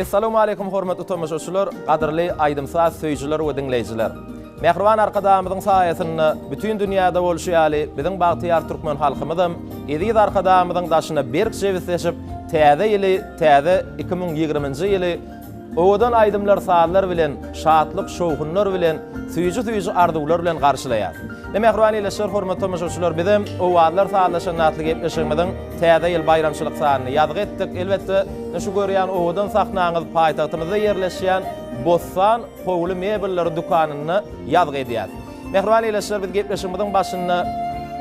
Assalamu alaykum hormatly tamaşaçylar, gaderli aýdymsaz söýjiler we dinleýijiler. Mehriban arkadamyzyň saýasyny bütün dünýäde bolşýaly biziň bagtyar türkmen halkymyzym edýid arkadamyzyň daşyna berk jewisleşip täze ýyly, täze 2020-nji ýyly owadan aýdymlar saatlar bilen, şatlyk şowgunlar bilen, süýji arzuwlar bilen garşylaýar. Mehriban ýylyşlar hormatly tamaşaçylar, bizim owadlar saatlaşanatlyk epleşigimiziň täze ýyl bayramçylyk sanyny ýadyk etdik. Elbetde şu görýän owadan saknaňyz paýtagtymyzda ýerleşýän Bossan howly mebelleri dukanyny ýadyk edýär. Mehriban ýylyşlar, biz gepleşigimiziň başynda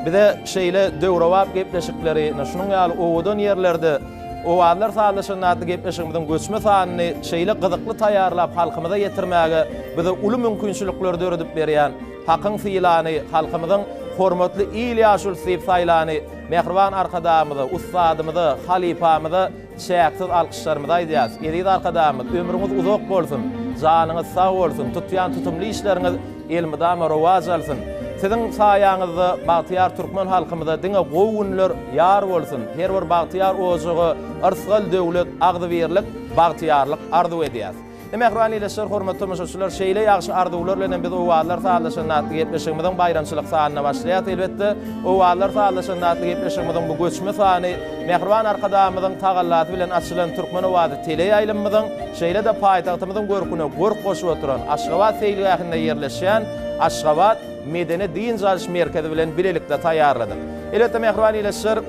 bize şeýle döwrewap gepleşikleri, şunuň ýaly owadan ýerlerde owadlar saatlaşanatlyk gepleşigimiziň göçme sanyny şeýle gyzykly taýýarlap halkymyza ýetirmäge bize uly mümkinçilikler döredip berýän Hakyň fiýlany, halkymyzyň hormatly ýyl ýaşul syp saýlany, mehriban arkadamyzy, ustadymyzy, halifamyzy şäksiz alkyşlarymyzy aýdýas. Edýid arkadamyz, ömrüňiz uzak bolsun, janyňyz sag bolsun, tutýan tutumly işleriňiz elmydam rowaj alsyn. Siziň saýaňyzda bagtyar türkmen halkymyza diňe gowunlar ýar bolsun. Her bir bagtyar ojugy, arsgal döwlet, agdy berlik, bagtyarlyk arzu edýär. Mehriban ýylyşlar, hormatly tamaşaçylar, şeýle ýagşy arzuwlar bilen biz owadlar saatlaşanatlyk gepleşigimiziň bayramçylyk sanyna başlaýar. Elbetde owadlar saatlaşanatlyk gepleşigimiziň bu göçme sany mehriban arkadamyzyň tagallatı bilen açylan türkmen owady teleýaýlymyzyň şeýle de paýtagtymyzyň görküne görk goşup oturan Aşgabat seýlgahynda ýerleşýän Aşgabat Medeni Din Jalyş merkezi bilen bilelikde taýýarladyk. Elbetde mehriban ýylyşlar,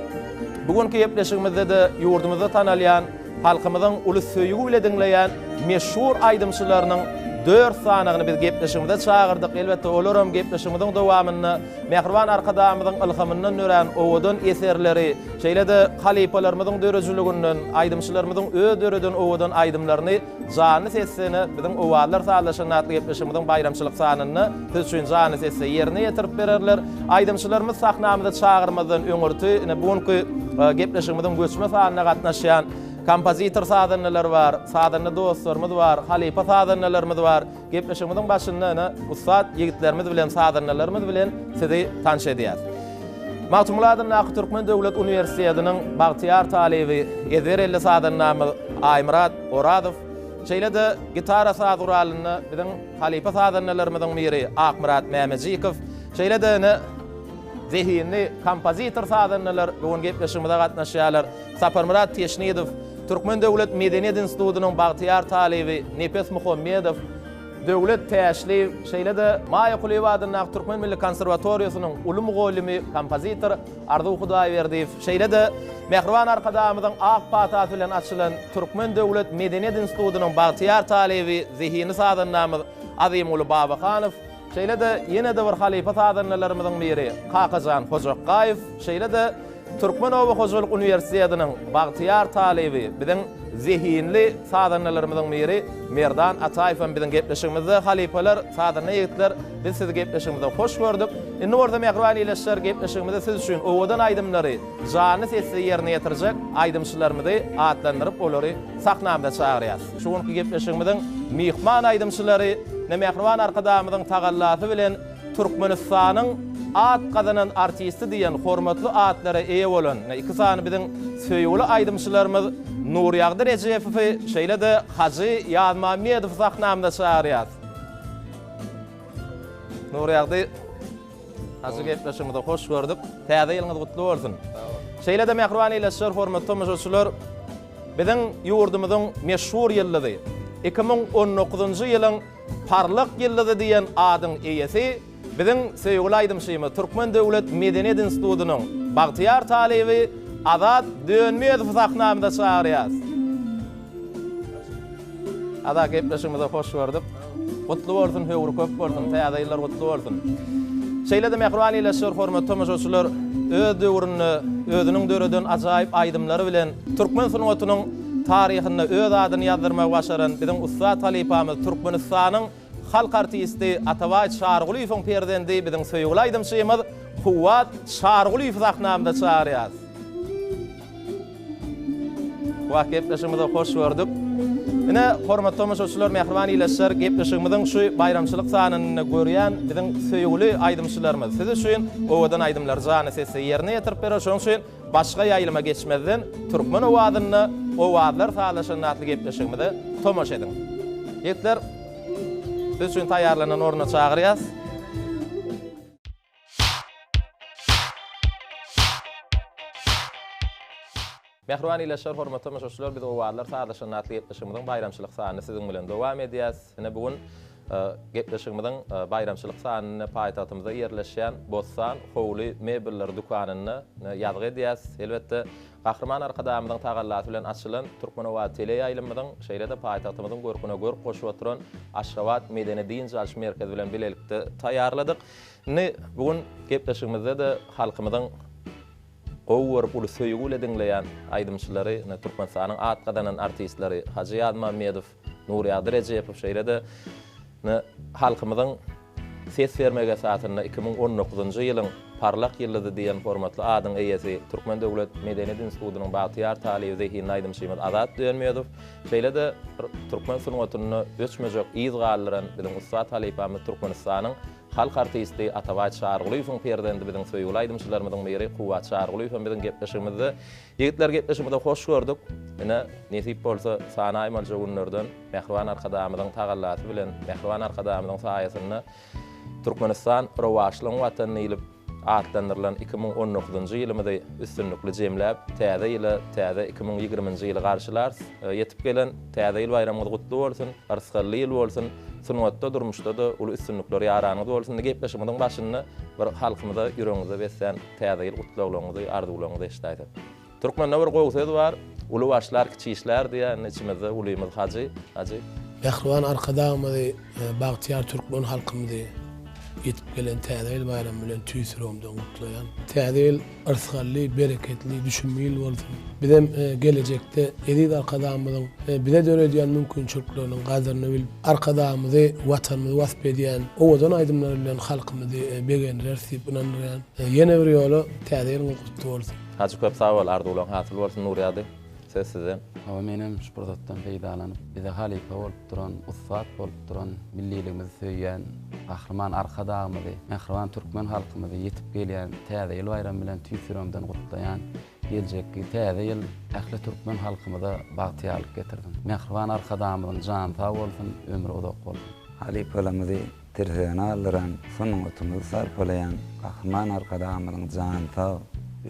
bugünkü gepleşigimizde de ýurdumyzda tanalýan halkymyzyň uly söýgü bilen dinleýän meşhur aýdymçylarynyň 4 sanyny biz gepleşigimizde çağırdyk. Elbetde olaram gepleşigimiziň dowamyny mehriban arkadamyzyň ilhamyndan nören owadan eserleri, şeýle de halipalarymyzyň dörejiligininden, aýdymçylarymyzyň öz döreden owadan aýdymlaryny jany sesini biziň owadlar saatlaşanatlyk gepleşigimiziň bayramçylyk sanyny siz üçin jany sesi ýerine ýetirip bererler. Aýdymçylarymyz sahnamyzda çağırmadan öňürti bugünkü gepleşigimiziň göçme sanyna gatnaşýan kompozitor sadanlar var, sadanly dostlarymyz var, halipa sadanlarymyz var. Gepleşigimiziň başynda ustad ýigitlerimiz bilen, sadanlarymyz bilen sizi tanış edýär. Magtumuladyň Naky Türkmen Döwlet Uniwersitetiniň bagtyar talebi, ezerelli sadanlamy Aýmurat Oradow, şeýle de gitara saduralyny biziň halipa sadanlarymyzyň biri Akmurat Mämedjikow, şeýle de zehinli kompozitor sadanlar bugün gepleşigimizde gatnaşýarlar. Saparmurat Teşnidow, Türkmen Döwlet Medeniýet Institutynyň bagtyar talebi Nepes Muhammedow, döwlet täşli şeýle de Maýakuly wadynyň Türkmen Milli Konserwatoriýasynyň ulum golumi kompozitor Arzuw Hudaýberdiýew, şeýle de mehriban arkadamyzyň ak patat bilen açylan Türkmen Döwlet Medeniýet Institutynyň bagtyar talebi zehini sadanlamy Azymuly Babakanow, şeýle de ýene de bir halipa sadanlarymyzyň biri Kakajan Hojaqaýew, şeýle de Türkmenowa Hojalyk Uniwersitetiniň bagtyar talebi biziň zehinli sadanlarymyzyň biri Merdan Ataýew biziň gepleşigimizde halipalar, sadana ýigitler, biz sizi gepleşigimizde hoş gördük. Indi orada mehriban ýylyşlar gepleşigimizde siz üçin owadan aýdymlary jany sesli ýerine ýetirjek aýdymçylarymyzy atlandyryp olary sahnamyza çağırýar. Şuňky gepleşigimiziň mihman aýdymçylary mehriban arkadamyzyň tagallatı bilen Türkmenistanyň at gazanan artisti diýen hormatly atlara eýe bolan iki sany biziň söýgüli aýdymçylarymyz Nurýagdy Rejepow, şeýle de Haji Ýazmamedow sahnamyza çağırýar. Nurýagdy, hazy gepleşigimizde hoş gördük. Täze ýylyňyz gutly bolsun. Şeýle de mehriban ýylyşlar, hormatly tamaşaçylar, biziň ýurdumyzyň meşhur ýyllady 2019-njy ýylyň parlak ýyllydy diýen adyň eýesi biziň söýgüli aýdymçymyz Türkmen Döwlet Medeniýet Institutynyň bagtyar talebi Azat Dönmedow sahnamyza çağırýar. Azat gepleşigimizde hoş gördük. Gutly bolsun, höwür köp bolsun, täze ýyllar gutly bolsun. Şeýle de mehriban ýylyşlar, hormatly tamaşaçylar, öz döwrüni, özüniň döreden ajaýyp aýdymlary bilen Türkmen sunuwatynyň taryhyna öz adyny ýazdyrmak başaran biziň ustad halipamyz Türkmenistanyň halk artisti Atabaý Şarguliýewiň perdendi biziň söýgüli aýdymçymyz Kuwat Şarguliýew sahnamyza çağırýar. Kuwat gepleşigimizde hoş gördük. Ine hormatly tamaşaçylar, mehriban ýylyşlar, gepleşigimiziň şu bayramçylyk sanyny görýän biziň söýgüli aýdymçylarymyz siz üçin owadan aýdymlar jany sesi ýerine ýetirip berer. Şoň üçin başga ýaýlyma geçmezden Türkmen owadyny owadlar saatlaşanatlyk gepleşigimizde tomaş edin. Yetler, siz üçün taýarlanan oruna çağırýas. Mehriban ileşer, hormatly tamaşaçylar, biz owalar sadaşan atly gepleşigimiň bayramçylyk sanyny siziň bilen dowam edýäs. Ine bugun gepleşigimiň bayramçylyk sanyny paýtagtymyzda ýerleşýän Bostan Howly mebelleri dukanyny ýadgy edýäs. Elbetde Gahrman arkadamyň tagallaty bilen açylan Türkmenowa tele ýaýlymyň şeýlede paýtagtymyň görküne gör goşup oturan Aşgabat Medeni Din Jalş merkezi bilen bilelikde taýýarladyk. Ne bugun gepleşigimizde de halkymyň Gowur pul söýgüle dinleýän aýdymçylary, Türkmenistanyň atgadan artistleri Hacı Ýadmammedow, Nuriýa Rejepow şeýlede halkymyň ses bermege satyny 2019-njy ýylyň parlak ýyldy diýen formatly adyň eýesi Türkmen Döwlet Medeni Din Institutynyň bagtyar talyby Zehin aýdymçymyz Azat Dönmedow şeýlede Türkmen sungatyny öçmejek ýyzgallaran biziň Ustad Halypamy Türkmenistanyň halk artisti Atabaýt Şargulyýowyň perdendi biziň söýgüli aýdymçylarymyň biri Kuwat Şargulyýow biziň gepleşigimizde ýigitler gepleşigimizde hoş gördük. Ine nesip bolsa sanaý malja günlerden Mehriban arkadamyň tagallaty bilen Mehriban arkadamyň saýasyny Türkmenistan rowaşlygyň watanyny ýylyp atlandyrylan 2019-njy ýylymyda üstünlikli jemläp täze ýyly täze 2020-njy ýyly garşylar ýetip gelen täze ýyl bayramyňyz gutly bolsun, arsgally ýyl bolsun. Sunwatda durmuşda da ulu üstünlikleri ýaranyňyz bolsun diýip gepleşigimiň başyny bir halkymyza ýüregiňize bersen täze ýyl gutluglaryňyzy arzuwlaryňyzy eşdäýdi. Türkmende bir gowsy bar, ulu başlar kiçişler diýen içimizde ulymyz Hacı. Mehriban arkadamyzy bagtyar türkmen halkymyzy ýetip gelen täze ýyl bayramy bilen tüýsürümden gutlaýan. Täze ýyl arsgally, bereketli, düşünmeli bolsun. Bizem gelecekde edid arkadamyzyň bize döredýän mümkinçilikleriniň gadyryny bilip arkadamyzy watanyny wasp edýän owadan aýdymlar bilen halkymyzy begenler sip inandyrýan. Ýene bir ýoly täze ýyl gutly bolsun. Hacı köp sag bol, arzuwlaryň hasyl bolsun Nuriýa. Söz sizden. Hawa menem şu prodatdan peýdalanyp bize halypa bolup duran, ustad bolup duran milliligimizi söýýän Gahrman arkadamyzy, Mehriban türkmen halkymyzy ýetip gelýän täze ýyl bayramy bilen tüýsürümden gutlaýan geljekki täze ýyl ähli türkmen halkymyza bagtyarlyk getirdim. Mehriban arkadamyň jany sag bolsun, ömrü uzak bolsun. Halypalarymyzy tirhegine aldyran, sunumyzy sarpalayan Gahrman arkadamyň jany sag,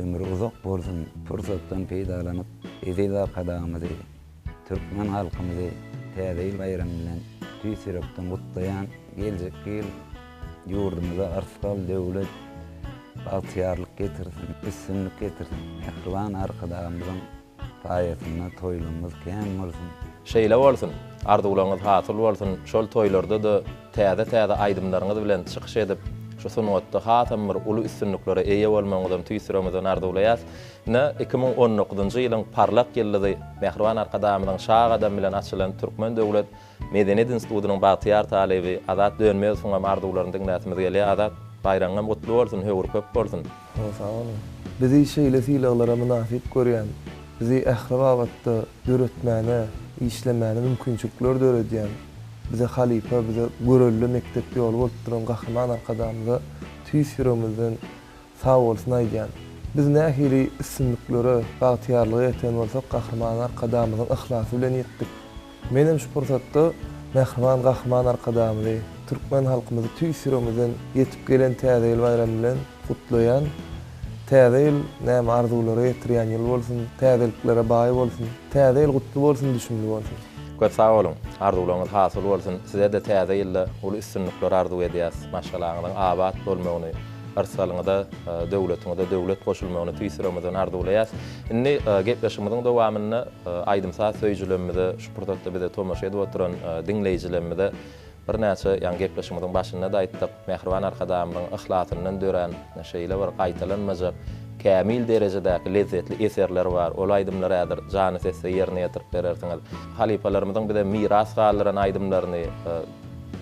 ömrü uzak bolsun. Pursatdan peýdalanyp edil arkadamyzy, türkmen halkymyzy täze ýyl bayramy bilen tüýsürükden gutlaýan geljekki ýyl ýurdumyza arsgal döwlet bagtyarlyk getirsin, üstünlik getirsin. Mehriban arkadamyzyň taýasyna toýlarymyz kän bolsun. Şeýle bolsun, arzuwlaryňyz hasyl bolsun. Şol toýlarda da täze aýdymlaryňyz bilen çykyş edip şu sunwatda hatam bir uly üstünliklere eýe bolmagyňyzdan tüýsüremizden arzuwlaýas. Ne 2019-njy ýylyň parlak ýyldy Mehriban arkadamyň şaha adam bilen açylan Türkmen Döwlet Medeni Din Institutynyň bagtyar talyby Azat Dönmedow arzuwlaryny dinlätimiz gelýär. Azat, bayramyň gutly bolsun, höwür köp bolsun. Sag olun. Bizi şeýle fiýlalara münasip görýän, bizi ähli wagtda döretmäne, işlemäne mümkinçilikler döredýän, bize halypa, bize görelli mektepde ýol bolup duran Gahrman arkadamyza tüýsürümizden sag bolsun aýdýan. Biz nähili üstünliklere bagtyarlygy eten bolsak Gahrman arkadamyzyň ihlasy bilen ýetdik. Menem şu pursatda Mehriban Gahrman arkadamyzy türkmen halkymyzy tüýsürümizden ýetip gelen täze ýyl bayramy bilen gutlaýan, täze ýyl näme arzuwlary ýetirýän ýyl bolsun, täzeliklere baý bolsun, täze ýyl gutly bolsun, düşünmeli bolsun. Köp sag bolun, arzuwlaryňyz hasyl bolsun. Size de täze ýylda uly üstünlikleri arzuw edýäs. Maşalaňyzyň abat bolmagyny, arsalyňyda döwletiňizde döwlet goşulmagyny tüýsüremizden arzuwlaýas. Indi gepleşigimiziň dowamyny aýdymsa söýjülerimizi şu purdatda bize tomaş edip oturan dinleýijilerimize bir näçe ýa gepleşigimiziň başynda da aýtdyk. Mehriban arkadamyň ihlasyndan dören şeýle bir gaýtalanmajak kämil derejedäki lezzetli eserler bar. Ol aýdymlary ädir jany sesde ýerine ýetirip berersiňiz. Halypalarymyzyň bize miras gallaran aýdymlaryny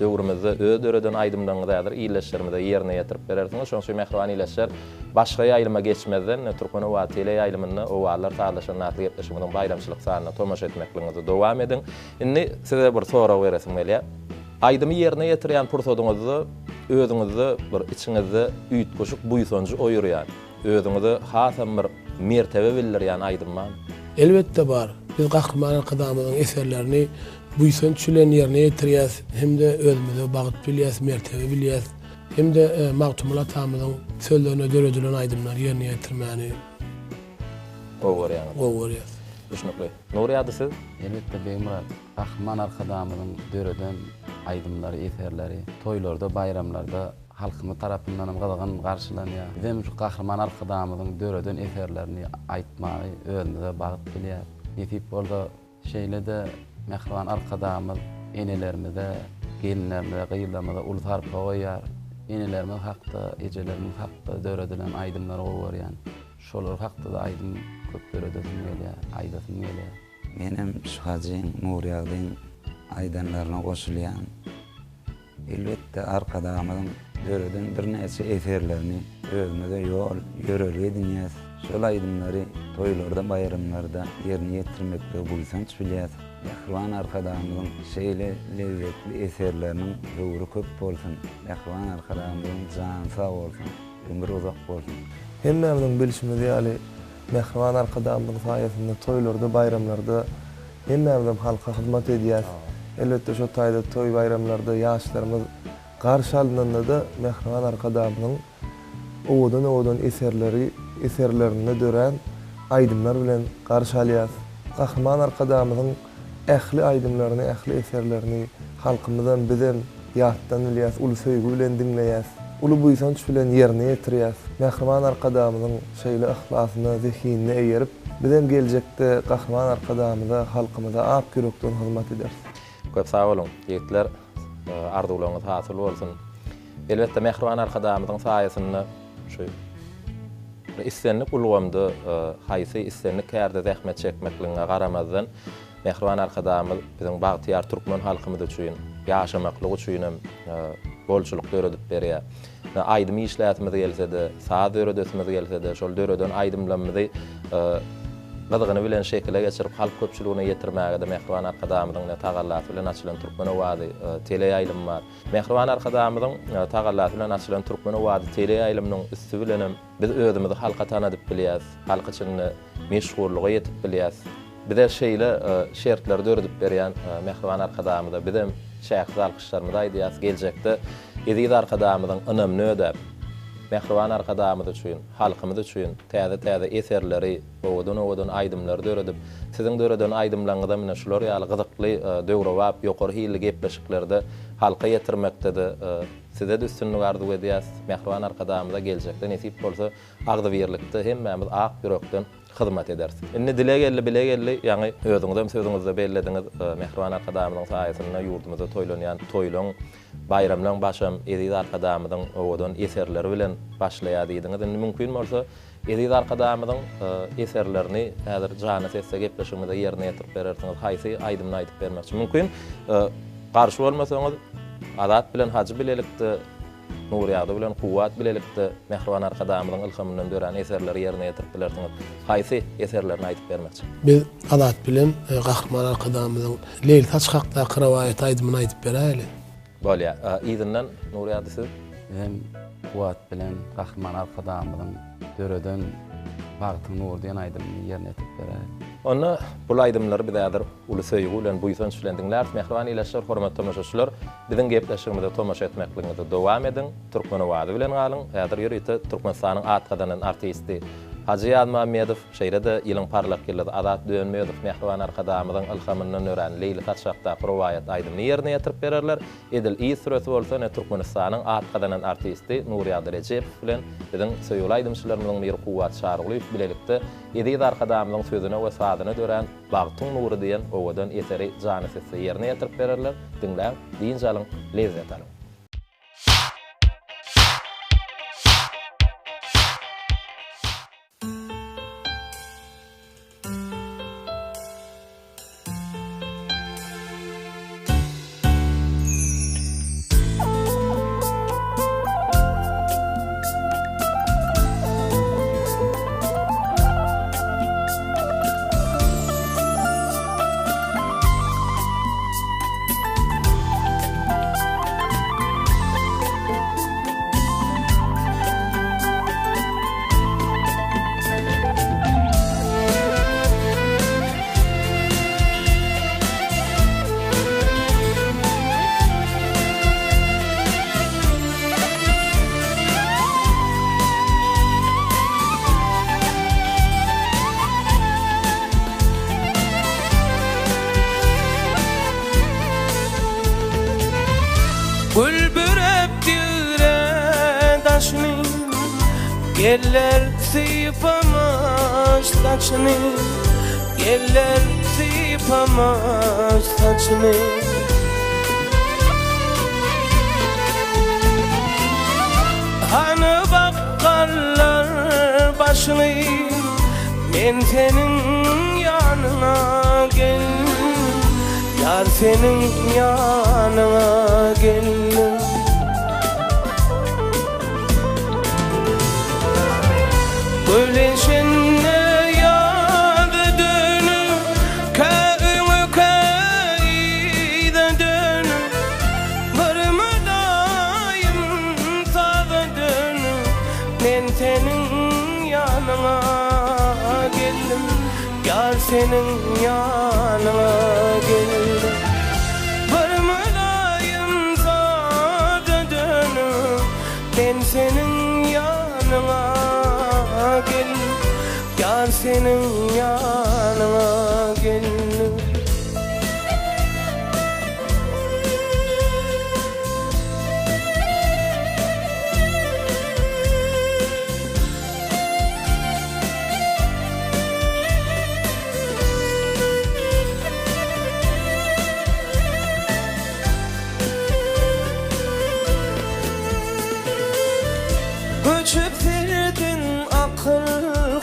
döwrümizde ödöreden aýdymlaryňyzy ädir ýyleşlerimize ýerine ýetirip berersiňiz. Şoň üçin Mehriban ýyleşler başga ýaýlyma geçmezden Türkmenowa tele ýaýlymany owalar taýlaşan natly gepleşigimiň bayramçylyk sanyna tomaş etmekliňizi dowam edin. Indi size bir sorak beresim gelýär. Aýdymy ýerine ýetirýän pursatyňyzy özüňizde bir içiňizde üýtgeşik buýsanjy oýurýan. Özüňizi hasam bir mertebe bildirýän aýdymman. Elbetde bar. Biz Gahrman arkadamyzyň eserlerini buysan çülen yerine yetirýäs, hem de özümize bagyt bilýäs, mertebe bilýäs, hem de magtumul atamyzyň sözlerine döredilen aýdymlar ýerine ýetirmäni öwürýäs. Düşünükli. Nuri adı siz? Elbette Beýmurat, Gahrman arkadamynyň döreden aýdymlary, eserleri, toýlarda, bayramlarda halkymy tarapyndan gyzygan garşylanýar. Bizim şu Gahrman arkadamynyň döreden eserlerini aýtmagy özümize bagyt bilýär. Netip bolda şeýlede Mehriban arkadamyz enelerimize, gelinlerimize, gyýylamyza ulsar goýar. Enelerimiz hakda, ejelerimiz hakda döredilen aýdymlar goýarýan. Şolar hakda da aýdym köp döredesim gelýär, aýdasym gelýär. Menem şu hajyň Nuriýagyň aýdanlaryna goşulýan. Elbetde arkadamyň döreden bir näçe eserlerini özümize ýol ýörelik edinýäs. Şol aýdymlary toýlarda, bayramlarda ýerine ýetirmekde bulsanç bilýäs. Mehriban arkadamyň şeýle lezzetli eserleriniň öwrü köp bolsun. Mehriban arkadamyň jany sag bolsun, ömür uzak bolsun. Hemmemiň bilişimiz ýaly Mehriban arkadamyň saýasynda toýlarda, bayramlarda hemmemiň halka hyzmat edýär. Elbette şu taýda toý bayramlarda ýaşlarymyz garşy alynanda da Mehriban arkadamyň owadan eserlerini dören aýdymlar bilen garşy alýar. Gahrman arkadamyň ähli aýdymlaryny, ähli eserlerini halkymyzdan bizen ýatdan bilýäs, uly söýgü bilen dinleýäs. Ulu buysanç bilen ýerine ýetirýäs. Mehriban arkadamynyň şeýle ihhlasyny, zehinini eýerip, bizen geljekde Gahrman arkadamyza, halkymyza ak yürekden hyzmat eder. Köp sag bolun. Ýigitler arzuwlaryňyz hasyl bolsun. Elbetde Mehriban arkadamyzyň saýasynda şu istenlik ulgamdy, haýsy istenlik kärde zähmet çekmekligiňe garamazdan Mehriban arkadamyz biziň bagtyar türkmen halkymyz üçin ýaşamaklygy üçin bolçuluk döredip berýär. Aýdym işlätimiz gelse-de, saat döredesimiz gelse-de, şol döreden aýdymlarymyzy gyzygyny bilen şekilde geçirip halk köpçüligine ýetirmäge de Mehriban arkadamyzyň tagallasy bilen açylan türkmen owady tele ýaýlym bar. Mehriban arkadamyzyň tagallasy bilen açylan türkmen owady tele ýaýlymynyň üstü bilenem biz özümizi halka tanadyp bilýäs, halk üçin meşgullygy ýetip bilýäs. Bize şeýle şertler döredip berýän Mehriban arkadamyza bizim şähs alkışlarymyz aýdýas geljekde edýär arkadamyzyň önemli ödäp Mehriban arkadamyz üçin, halkymyz üçin täze eserleri, owadan aýdymlar döredip, siziň döreden aýdymlaryňyzda mene şular ýaly gyzykly döwrewap, ýokary hili gepleşiklerde halka ýetirmekde size de üstünlük arzuw edýäs. Mehriban arkadamyza geljekde nesip bolsa agdy berlikde hemmemiz ak yürekden hyzmat edersiz. Indi dile gelli, ýani özüňizem sözüňizde bellediniz. Mehriban arkadamyzyň saýasynda ýurdumyzda toýlanýan toýlaň, bayramlaň başam edýär arkadamyzyň owadan eserleri bilen başlaýar diýdiňiz. Indi mümkin bolsa edýär arkadamyzyň eserlerini häzir jana sesle gepleşigimizde ýerine ýetirip berersiňiz. Haýsy aýdymny aýdyp bermekçi. Mümkin garşy bolmasaňyz adat bilen hacı bilelikde Nuriýady bilen kuwat bilelikde Mehriban arkadamyzyň ilhamyndan dören eserleri ýerine ýetirip bilersiňiz. Haýsy eserlerini aýdyp bermekçi. Biz adat bilen Gahrman arkadamyzyň Leyl Taç hakda kırawaýat aýdymyny aýdyp beräýli. Bolýa, izinden Nuriýady siz? Hem kuwat bilen Gahrman arkadamyzyň döreden bagtyny nur diýen aýdymny ýerine ýetip berär. Onu bu aýdymlary bizedir uly söýgü bilen buýsanç bilen dinler. Mehriban ýeşler, hormatly tamaşaçylar, biziň gepleşigimizde tamaşa etmekliginizi dowam edin. Türkmen owady bilen galyň. Häzir ýürüýte Türkmenistanyň atgadan artisti Hacı Ýazmamedow şeýlede ýylyň parlak ýyllary Azat Dönmeýow Mehriban arkadamyzyň ilhamyndan ören Leyli Taçşakda prowaýat aýdymny ýerine ýetirip bererler. Edil Ýsüreti bolsa Türkmenistanyň atgadan artisti Nuriýady Rejepow bilen biziň söýgüli aýdymçylarymyzyň bir kuwat şarlyp bilelikde edýär arkadamyzyň sözüne we sadyna dören Bagtyň nury diýen owadan eseri jany sesle ýerine ýetirip bererler. Dinläp, diýinjalyň lezzet alyň. Yeller sıpamış saçını, yeller sıpamış saçını. Hani bakkarlar başını, men senin yanına geldim, yar senin yanına geldim. Güleşinle yadı dönü, köyümü köyde dönü, vırmıdayım tadı dönü, men senin yanına geldim, yar senin yanına geldim. Vırmıdayım tadı dönü, men senin yanına geldim, yar senin yanına geldim. Göçüp verdin akıl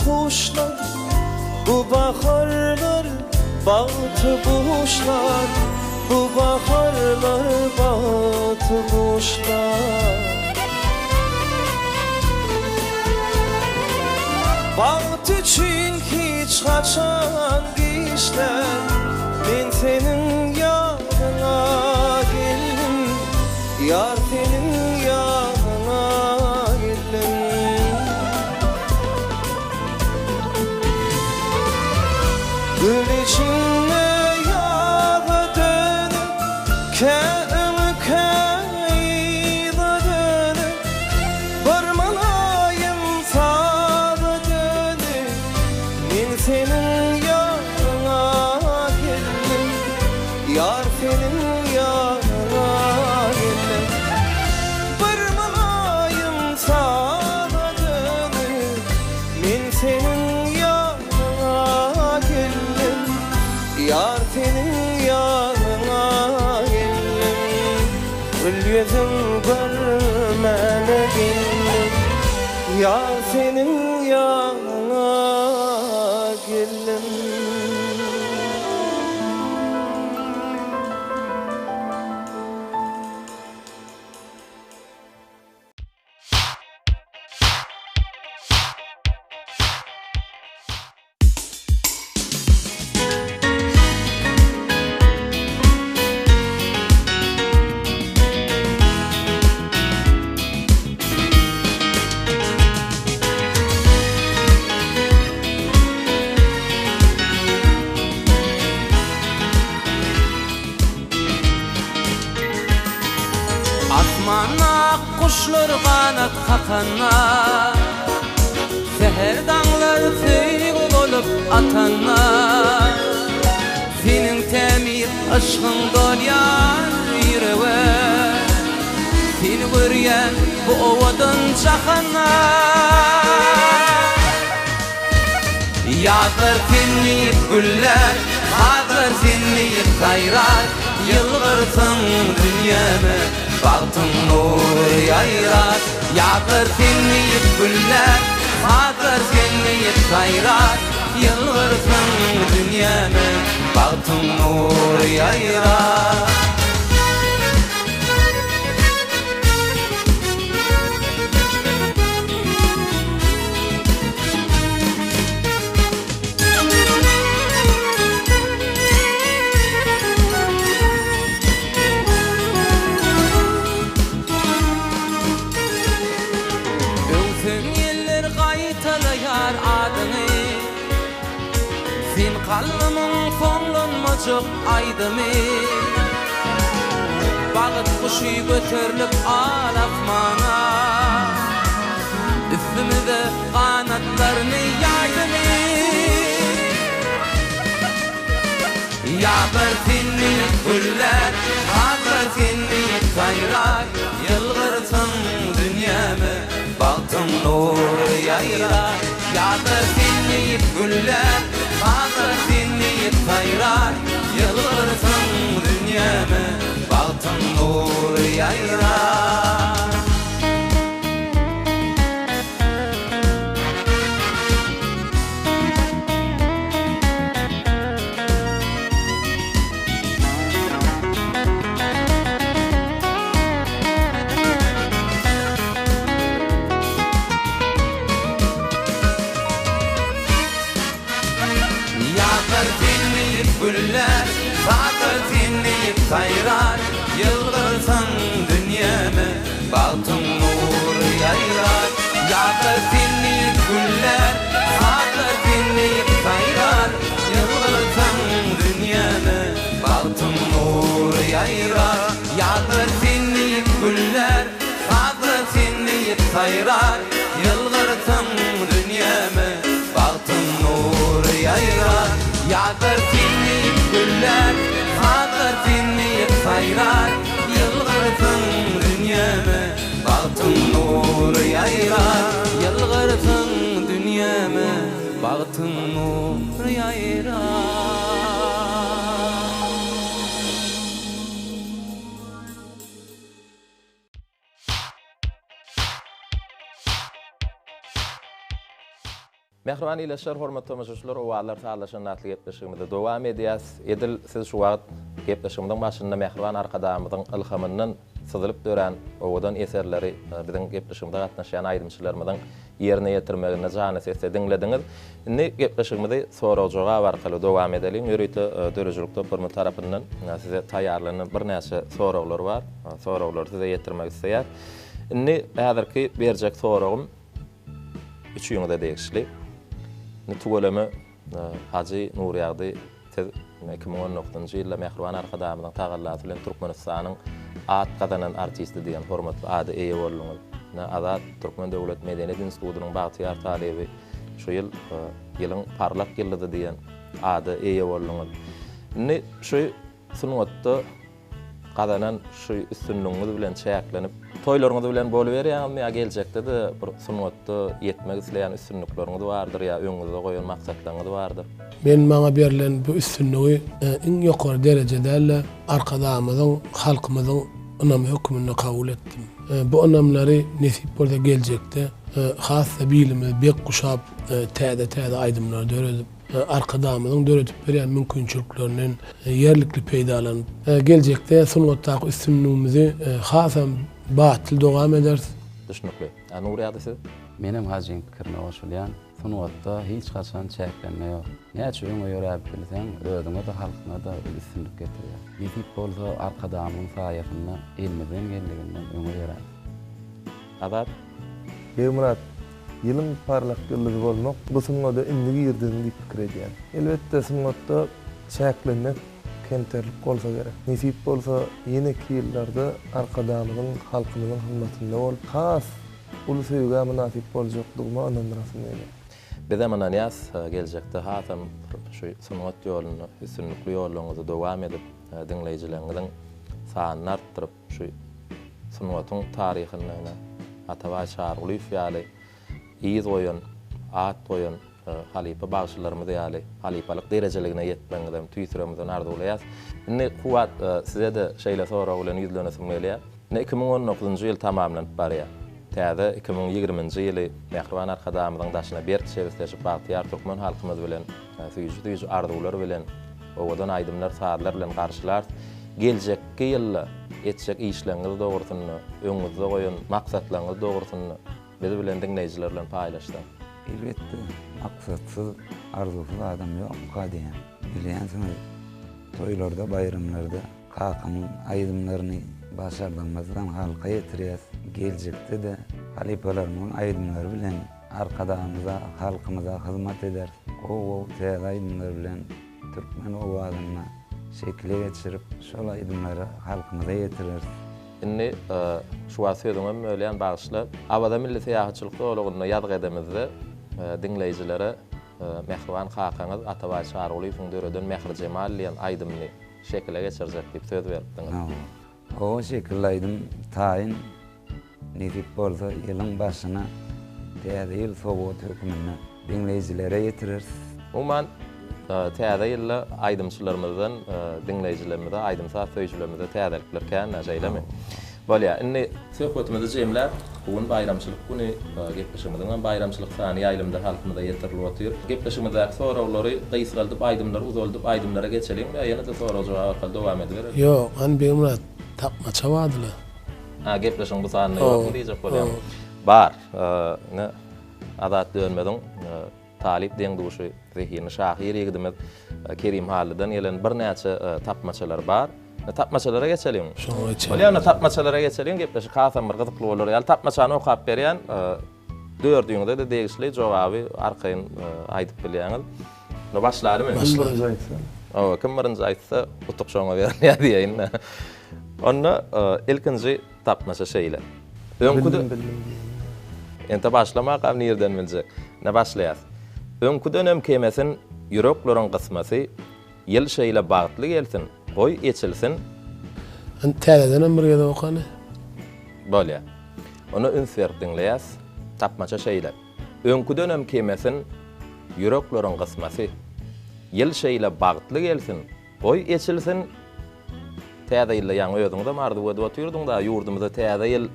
kuşlar, bu baharlar bahtı kuşlar, bu baharlar bahtı kuşlar. Baht için hiç kaçan işler, ben senin yanına geldim, yar senin yanına geldim. Gül içinde yağı dönüp, köyümü köyde dönüp, varmalayım sağa dönüp, ben senin yanına geldim, yar senin yanına geldim. Varmalayım sağa dönüp, ben senin yanına geldim, yar senin yanına geldim. Gül yüzün görmene geldim, yar senin yanına geldim. Asmana kuşlar kanat kakana, seher dağlar söygül olup atana. Senin temir aşkın dolyan yüreğe, seni göryen bu ovadan çakana. Yağdır seni güller, hazır seni sayrar, yılgırsın dünyamı, baktın nur yayrar. Yağdır seni güller, hazır seni sayrar, yılgırsın dünyamı, baktın nur yayrar. Sen kalbimın koğlun mocuk aydımı, bağıt kuşu götürülüp al asmana, üstümüze kanatlarını yaydımı. Yağdır seni güller, hazır seni sayrar, yılgırsın dünyamı, baktın nur yayrar Yağdır dinleyip güller Bağdır dinleyip sayrar Yılgırsın dünyamı Baktın nur yayrar Güller, fatır dinleyip sayrar Yıldırsın dünyamı, baktın nur yayrar Yağdır dinleyip güller, fatır dinleyip sayrar Yıldırsın dünyamı, baktın nur yayrar Yağdır dinleyip güller, fatır dinleyip sayrar Yıldırsın dünyamı, baktın nur yayrar Yağdır dinleyip güller, fatır dinleyip sayrar Yılgırsın dünyamı, baktın nur yayrar Yılgırsın dünyamı, baktın nur yayrar Mehriban ileşler, hormatly tamaşaçylar, owalar taýlaşan natly gepleşigimizde dowam edýäs. Edil siz şu wagt gepleşigimizden başynda Mehriban arkadamyzyň ilhamynyň syzylyp dören owadan eserleri biziň gepleşigimizde gatnaşan aýdymçylarymyzyň ýerine ýetirmegine jany sesle diňlediňiz. Indi gepleşigimizi soraw-jogap arkaly dowam edelim. Ýöreýte dörejilikde format tarapyndan size taýýarlanan bir näçe sorawlar bar. Sorawlary size ýetirmek isleýär. Indi häzirki berjek sorawym üç ýöňde degişli. Nutugolamy Haji Nurýagdy 2010-njy ýylda Mehriban arkadamynyň tagallaty bilen Türkmenistanyň at gadanan artisti diýen hormatly ady eýe bolýar. Azat Türkmen Döwlet Medeniýet Institutynyň bagtyar talebi şu ýylyň parlak ýyldy diýen ady eýe bolýar. Ne şu sunwatda gadanan şu üstünlüğüňiz bilen çäklenip toýlaryňyz bilen boluberýärmi ýa geljekde de bir sunwatda ýetmek isleýän üstünlükleriňiz bardyr ýa öňüňizde goýan maksatlaryňyz bardyr. Men maňa berilen bu üstünlügi iň ýokary derejede arkadamyzyň, halkymyzyň önemi hökmünde kabul etdim. Bu önemleri nesip bolsa geljekde hassa bilimi bek guşap täze aýdymlar döredip arkadamyzyň döredip berýän mümkinçilikleriniň ýerlikli peýdalanyp geljekde sunwatdaky üstünlügimizi hasam batyl dowam eder. Düşünükli. Nurýagdy siz? Menem hazyň pikirine goşulýan sunwatda hiç gaçan çäklenme ýok. Näçe öňe ýöräp bilseň, özüňe de halkyna da üstünlük getirýär. Nesip bolsa arkadamyň saýasyna elmeden geldiginden öňe ýörär. Azat? Murat, ýylyň parlak ýyldyzy bolmak bu sunwatda indigi ýerden diýip pikir edýär. Elbetde sunwatda çäklenmek kemterlik bolsa gerek. Nesip bolsa ýene-ki ýyllarda arkadamynyň, halkymynyň hymmatynda bolup, has ulu söýgä münasip boljakdygyma anandyrasyn diýär. Bize mananyas geljekde hatam şu sunwat ýoluny, üstünlikli ýoluňyzy dowam edip dinleýijileriniň sanyny artdyryp şu sunwatyň taryhyny atawa çargly ýaly ýyz goýan, at goýan halipa bagşylarymyz ýaly halipalyk derejeligine ýetmegden tüýsüremizden arzuwlaýas. Indi kuwat size de şeýle soraw bilen ýüzlenesim gelýär. 2019-njy ýyl tamamlanyp barýar. Täze 2020-njy ýyly Mehriban arkadamyzyň daşyna berk şeýleşip bagtyar türkmen halkymyz bilen süýjü arzuwlar bilen owadan aýdymlar, saatlar bilen garşylar. Geljekki ýylda etjek işleriňiz dogrusyny, öňüňizde goýan maksatlaryňyz dogrusyny bizi bilen dinleýijiler bilen paýlaşdyň. Elbetde maksatsız, arzusyz adam ýok diýen. Bilýänsiňiz, toýlarda, bayramlarda kakymyň aýdymlaryny başardymyzdan halka ýetirýäs. Geljekde de halipalarymyň aýdymlary bilen arkadamyza, halkymyza hyzmat eder. O täze aýdymlar bilen türkmen owazyny şekle geçirip şol aýdymlary halkymyza ýetirir. Indi şu wasyýetime öýlen bagşly abada milli täýäçilikde olagyny ýad edemizde dinleýijilere Mehriban hakaňyz Atawa Çargly Fündöreden Mehri Cemal diýen aýdymny şekle geçirjek diýip söz beripdiňiz. O şekilde aýdym taýin nesip bolsa ýylyň başyna täze ýyl sowgat hökümini dinleýijilere ýetirir. Umuman täze ýylla aýdymçylarymyzdan dinleýijilerimizde aýdymsa söýjilerimizde täzelikler kän näjeýlemi. Bolýa, inni söhbetimizi jemläp, bugun bayramçylyk güni gepleşigimizden bayramçylyk sany ýaýlymda halkymyzda ýetirli otyr. Gepleşigimizde soraglary gysgaldyp aýdymlar uzaldyp aýdymlara geçelim we ýene-de soraw jogap arkaly dowam edilir. Ýok, benim murat tapmaça bardylar. Gepleşiň bu sanyny ýokmy diýjek bolýar. Bar, ne adat dönmeden talip deň duşy zehini şahyr ýigidimiz Kerim Halydan gelen bir näçe tapmaçalar bar. Tapmaçalara geçelim. Bolýar, tapmaçalara geçelim. Gepleşik hasam bir gyzykly bolar. Ýa tapmaçany okap berýän dördüňde de degişli jogaby arkaýyn aýdyp bilýäňiz. No başlarymy? Kim birinji aýtsa, utuq şoňa berýär diýeýin. Onda ilkinji tapmaça şeýle. Öňküde ente başlamak am nerden biljek? Ne başlaýar? Öňkü dönem kemesin ýüreklaryň gysmasy ýyl şeýle bagtly gelsin. Goy eçilsin. Täzeden bir ýerde okany. Bolýar. Onu ünsert dinleýäs, tapmaça şeýle. Öňkü dönem kemesin ýüreklaryň gysmasy ýyl şeýle bagtly gelsin. Goy eçilsin. Täze ýyl ýaňy özüňde mardy we oturdyň da ýurdumyzda täze ýyl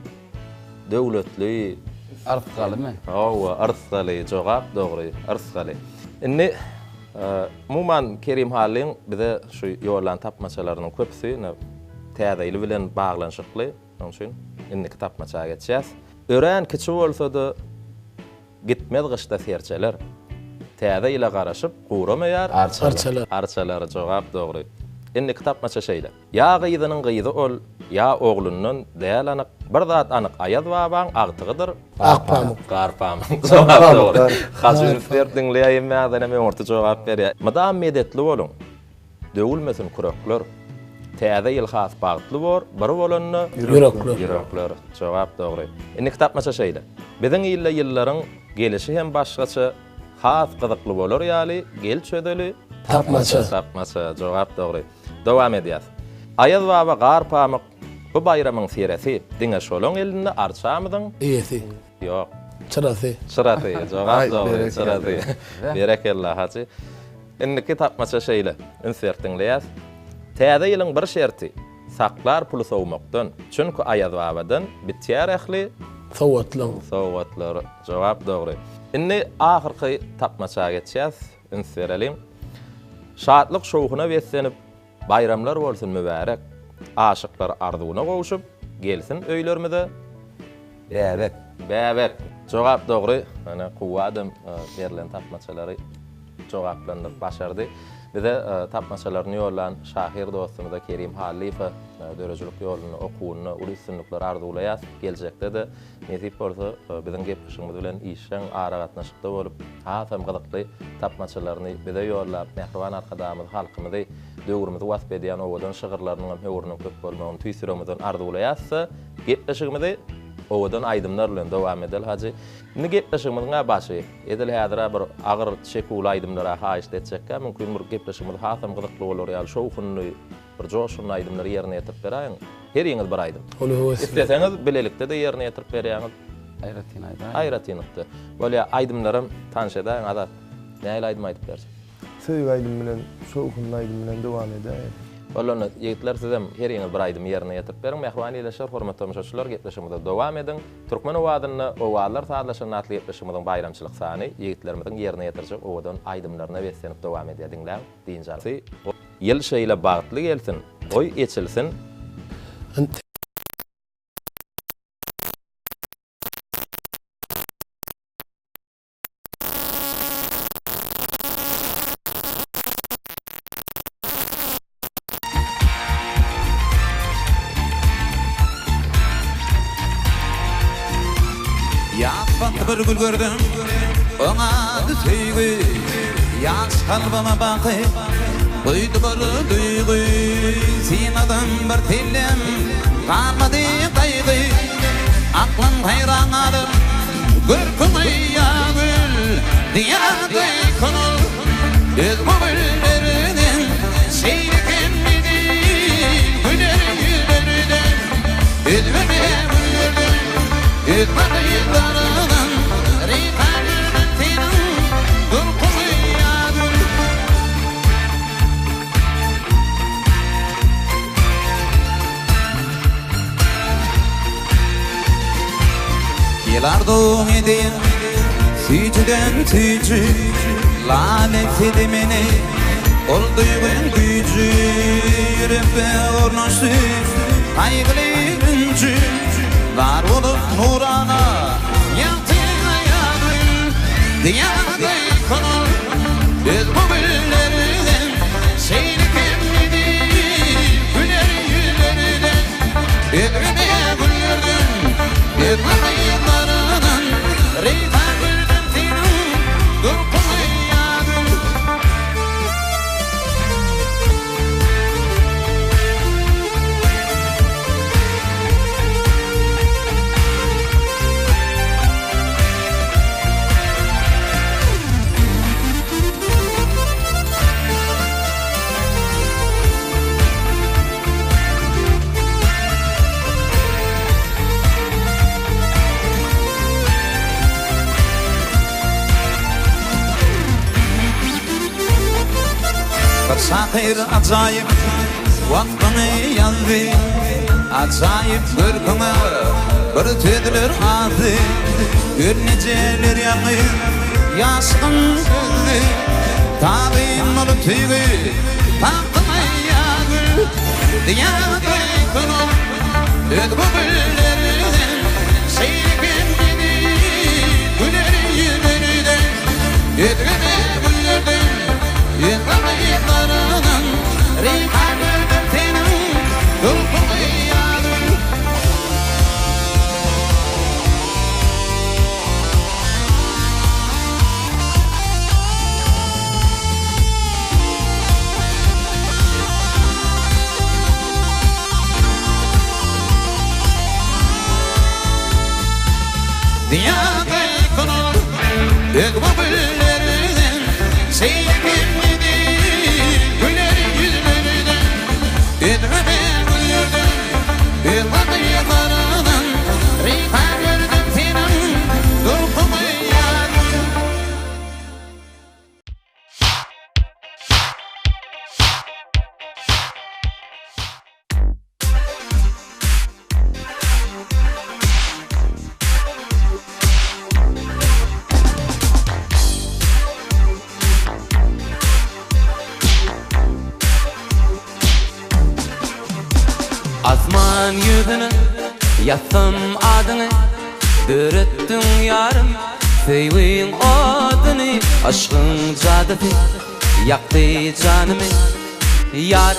döwletli Artgalymy? Artgaly jogap dogry, artgaly. Inni umuman Kerim Halyň bize şu ýolan tapmaçalarynyň köpüsi täze ýyl bilen baglanşykly. Onuň üçin inni tapmaçaga geçýäs. Ören kiçi bolsa-da gitmez gyşda serçeler. Täze ýyla garaşyp guramaýar arçalar jogap dogry. Inni tapmaça şeýle. Ya gyýdynyň gyýdy ol, ya oglundan däl anyk bir zat anyk aýaz babaň agtygydyr. Agpamyk. Garpamyk. Jogap dogry. Hasyň dinleýän mädene men orta jogap berýär. Madam medetli bolun. Döwülmesin kuraklar. Täze ýyl has bagtly bor, bir bolanyny ýürekler. Jogap dogry. Inni tapmaça şeýle. Biziň ýyllaryň gelişi hem başgaça has gyzykly bolar ýaly, gel çödeli tapmaça jogap dogry. Dowam edýär. Aýaz baba garpamyk bu bayramyň seresi diňe şolaň elinde arçamydyň? Ýeti. Ýok. Çyrasy. Jogap dogry, çyrasy. Berekellah haçy. Inniki tapmaça şeýle, insertinleýär. Täze ýylyň bir şerti saklar puly sowmakdan. Çünki aýaz babadan bitýär ähli sowatlar. Jogap dogry. Inni ahyrky tapmaçaga geçýäs, inserelim. Şatlyk şowhuna wetsenip bayramlar bolsun mübarek. Aşyklar arzuwuna gowuşup gelsin öýlerimize. Bäbek. Jogap dogry. Mana kuwadym berilen tapmaçalary jogaplandyr başardy. Bize tapmaçalaryny ýollan şahyr dostumyz Kerim Halyň dörejilik ýoluny okuwuny ulusynlyklar arzuwlaýar. Geljekde de nesip bolsa biziň gepleşigimiz bilen işen ara gatnaşykda bolup, hasam gyzykly tapmaçalaryny bize ýollap, Mehriban arkadamyz halkymyzy döwrümizde wasp edýän owadan şygyrlarynyň hem höwrüniň köp bolmagyny tüýsüremizden arzuwlaýarsa, gepleşigimizi owadan aýdymlar bilen dowam edel haçy. Indi gepleşigimiziň başy edil häzira bir agyr çekul aýdymlara haýyş etjekkä mümkin bir gepleşigimiz hasam gyzykly bolar ýaly şowhunly bir joşun aýdymlary ýerine ýetirip berýän. Her ýeňiz bir aýdym. İsteseňiz bilelikde de ýerine ýetirip berýäňiz. Aýratynykdy. Bolýa aýdymlarym tanış edäň adat. Näil aýdym aýdyp berse. Söýg aýdym bilen, şowhunly aýdym bilen dowam edýär. Bolany ýigitler sizem her ýeňiz bir aýdym ýerine ýetirip berin. Mehriban ýyleşer, hormatly tamaşaçylar, gepleşigimizde dowam edin. Türkmen owadyny owalar saatlaşan natly gepleşigimiziň bayramçylyk sany ýigitlerimizin ýerine ýetirjek owadan aýdymlaryna wetsenip dowam edýärdiňler diýinjäli. Ýyl şeýle bagtly gelsin, goý eçilsin. Ýa bir gül gördüm, oňa söýgü, ýaş kalbyma bakyp, duýdy bir duýgy, sen adam bir tellem, garmady gaýdy, aklym hayran adam, görküňi ýagül, diýärdi konul, öz güllerden, seýreken midi, gülerlerden, özüme güllerden, özüme güllerden, Sardığın edeyim Süycüden tüycü Lale filmini Ol duygun gücü Yürekte ornaştı Kaygılı üncü Var olup nurana Yaktığına yarın Diyarda konul Biz bu güllerden Seyri kemlidi Güler yüzlerden Ekreme güllerden Ekreme yıllarından Reyta güldüm senin Durkumu yadım Sakir acayip vaktini yandı Acayip gırkına bir tüdülür adı Gürneceler yakın yaşkın gözlü Tabim olup tüygü taktına yağır Diyarda kınıl ödgü güllerden Seyrekim gibi güler yüzlerden Ödgüme güllerden Yıkama yıklarından Reyka gördüm senin Durkumu yadım Dünyada yıkınır Yıkma güllerden Seyrekim Güler yüzlerden Ekreme güllerden Yıkma yıklarından Reyka gördüm senin Durkumu yadım Asman yüzünü yatsam adını Dürüttün yarım Feyvin adını Aşkın cadısı Yaktı canımı Yar,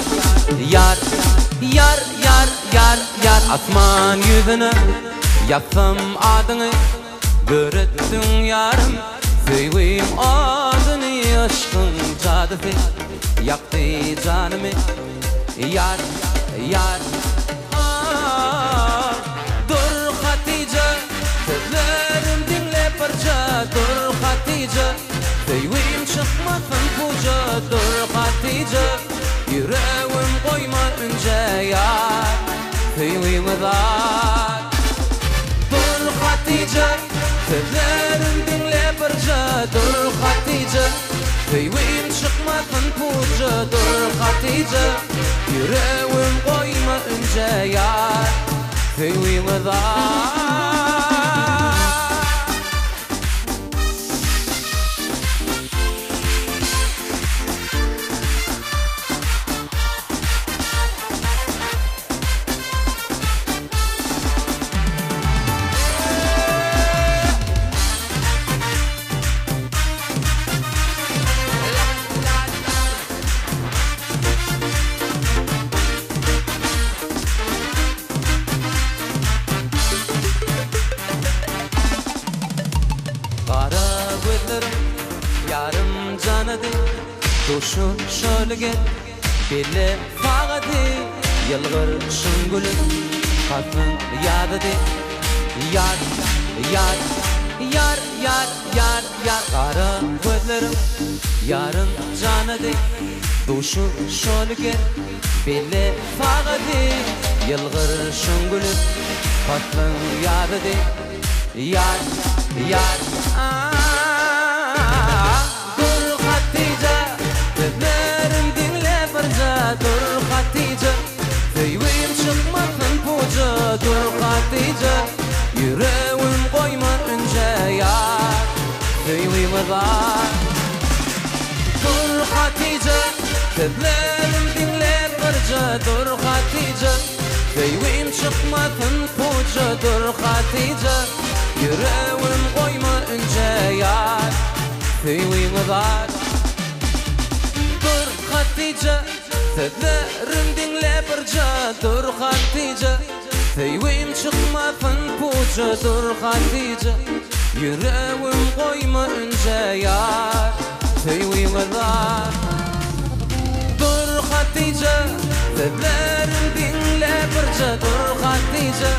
yar, yar, yar, yar, yar Asman yüzünü yatsam adını Dürüttün yarım Feyvin adını Aşkın cadısı Yaktı canımı Yar, yar Dur Hatice Sözlerim dinle parça Dur Hatice Feyvim çıkmasın puca Dur Hatice Yüreğim koyma önce yar Feyvim dar Dur Hatice Sözlerim dinle parça Dur Hatice Feyvim çıkmasın puca Dur Hatice Yüreğim koyma önce yar Feyvim dar yarım canadı Duşun şölge Belle fağadı Yılgır şıngülü Kadın yadıdı Yar, yar, yar, yar, yar, yar Kara gözlerim yarım canadı Duşun şölge Belle fağadı Yılgır şıngülü Kadın yadıdı Yar, yar, Dur Hatice Sözlerim dinle barca Dur Hatice Feyvim çıkmasın puca Dur Hatice Yüreğim koyma Hatice, sözlerim dinler gırca dur Hatice, Feywim çıkmasın puca dur Hatice, yüreğim koyma önce yar, Feywim dar. Dur Hatice, sözlerim dinler gırca dur Hatice, Feywim çıkmasın puca dur Hatice, yüreğim koyma önce yar, Feywim dar. Dur Hatice, sözlerim dinle birce dur Hatice,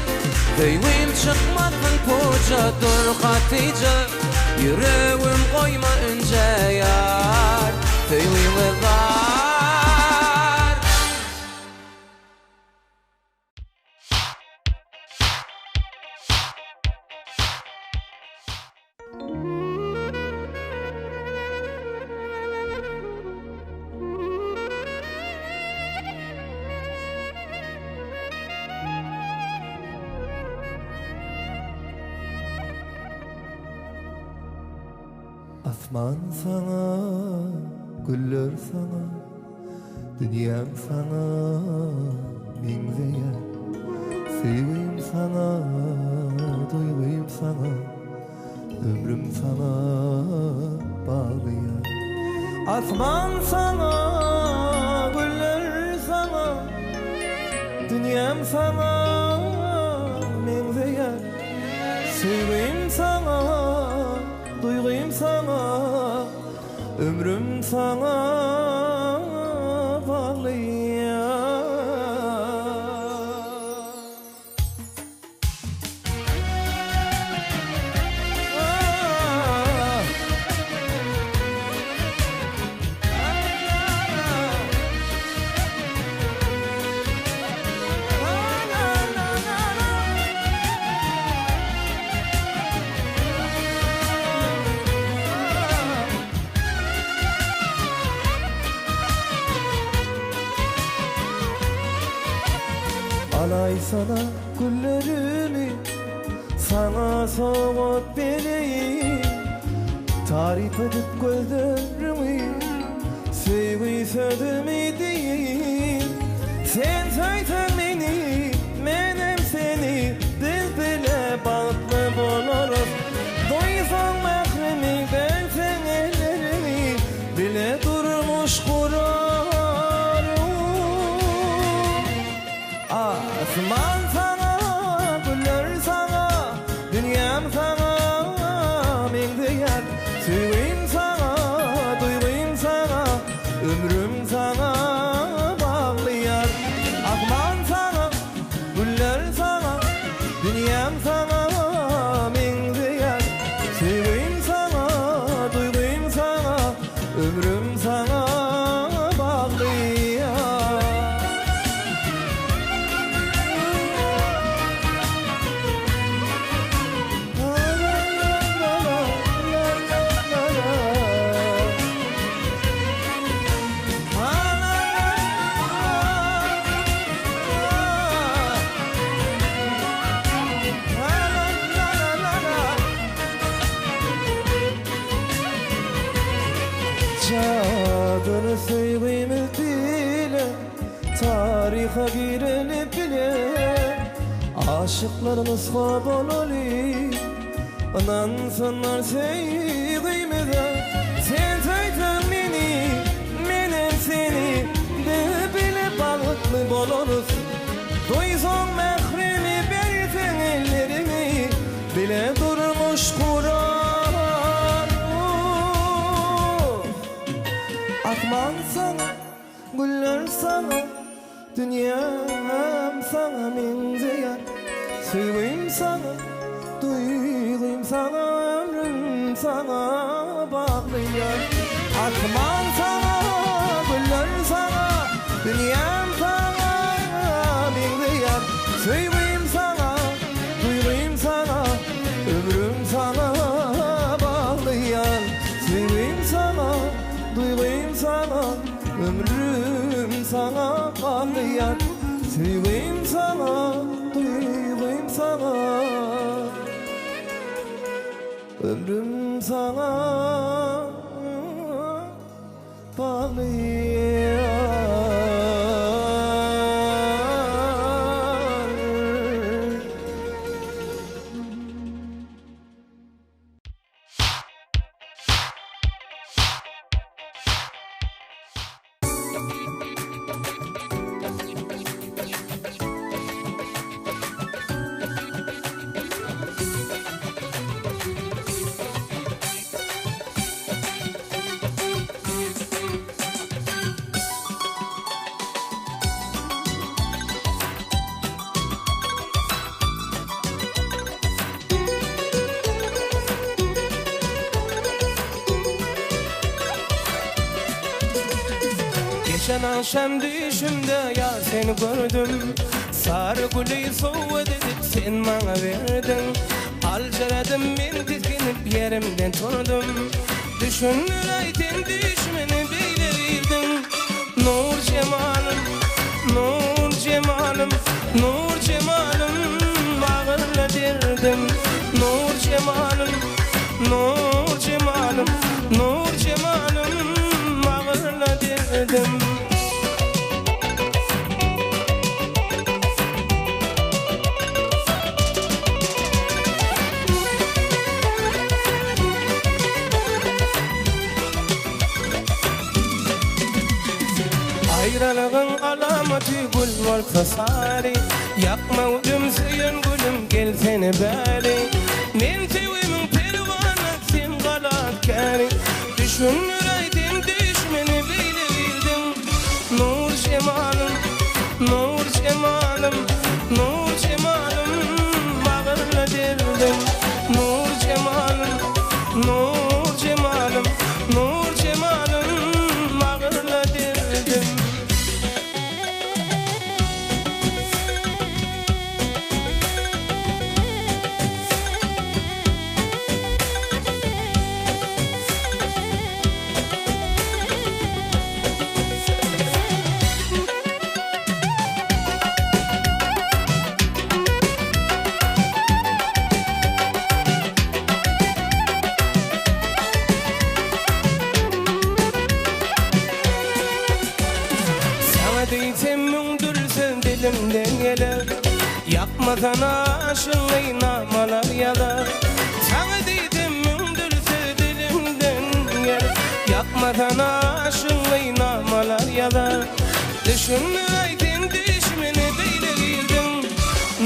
Feywim çıkmasın puca dur Hatice, yüreğim koyma önce yar, Feywim dar. Asman sana, güller sana, dünyam sana, mengzeyer. Sevim sana, duyguyum sana, ömrüm sana bağlıyar. Asman sana, güller sana, dünyam sana, mengzeyer. Sevim sana, duyguyum sana, ömrüm sana bağlıyar. Alay sana güllerimi, sana soğuk beni, tarif edip gözlerimi, sevgi sözümü değil. Sen saysan beni, menem seni, biz bile bağlı buluruz. Duysan mahremi, ben sen ellerimi, bile durmuş kurar. Asman sana, güller sana, dünyam sana, mengzeyer. Sevim sana, duyguyum sana, ömrüm sana bağlıyar. Asman sana, güller sana, dünyam sana, mengzeyer. Sevim sana, duyguyum sana, ömrüm sana bağlıyar. Çadırı sevgimiz bile, tarihe girelim bile, aşıklarımız hab olalı, anansınlar sevgimize. Sen saysan beni, menem seni, de bile bağlı buluruz. Duysan mahremi, bersen ellerimi, bile durmuş kurar. Asman sana, güller sana, dünyam sana mengzeyer. Sevim sana, duyguyum sana, ömrüm sana bağlıyar. Asman sana, güller sana, dünyam sana mengzeyer. Sevim sana, duyguyum sana, ömrüm sana bağlıyar. Sevim sana, duyguyum sana, ömrüm sana bağlıyar. Sevim sana, duyguyum sana, ömrüm sana Geçen akşam düşümde yar seni gördüm. Sarı gülü soğudu sen bana verdin. Alcaladım ben dikilip yerimden turdum. Düşünür aydın düşmeni bilirdim. Nur cemalım, nur cemalım, nur cemalım bağırla derdim. Nur cemalım, nur cemalım, nur cemalım bağırla derdim. Ayrılığın alameti gül olsa sari. Yakma ödüm süyün gülüm gel seni bari. Men sevimin pervana sen galatkari. Düşünür aydın düşmeni bilirdim. Nur cemalım, nur cemalım, nur cemalım bağırla derdim. Nur cemalım, nur cemalım, nur cemalım bağırla derdim. Dilimden gelir yapmadan aşığın namalar yalar. Sana dedim mündürse dilimden gelir yapmadan aşığın namalar yalar. Düşünme aydın düşmeni bilirdim.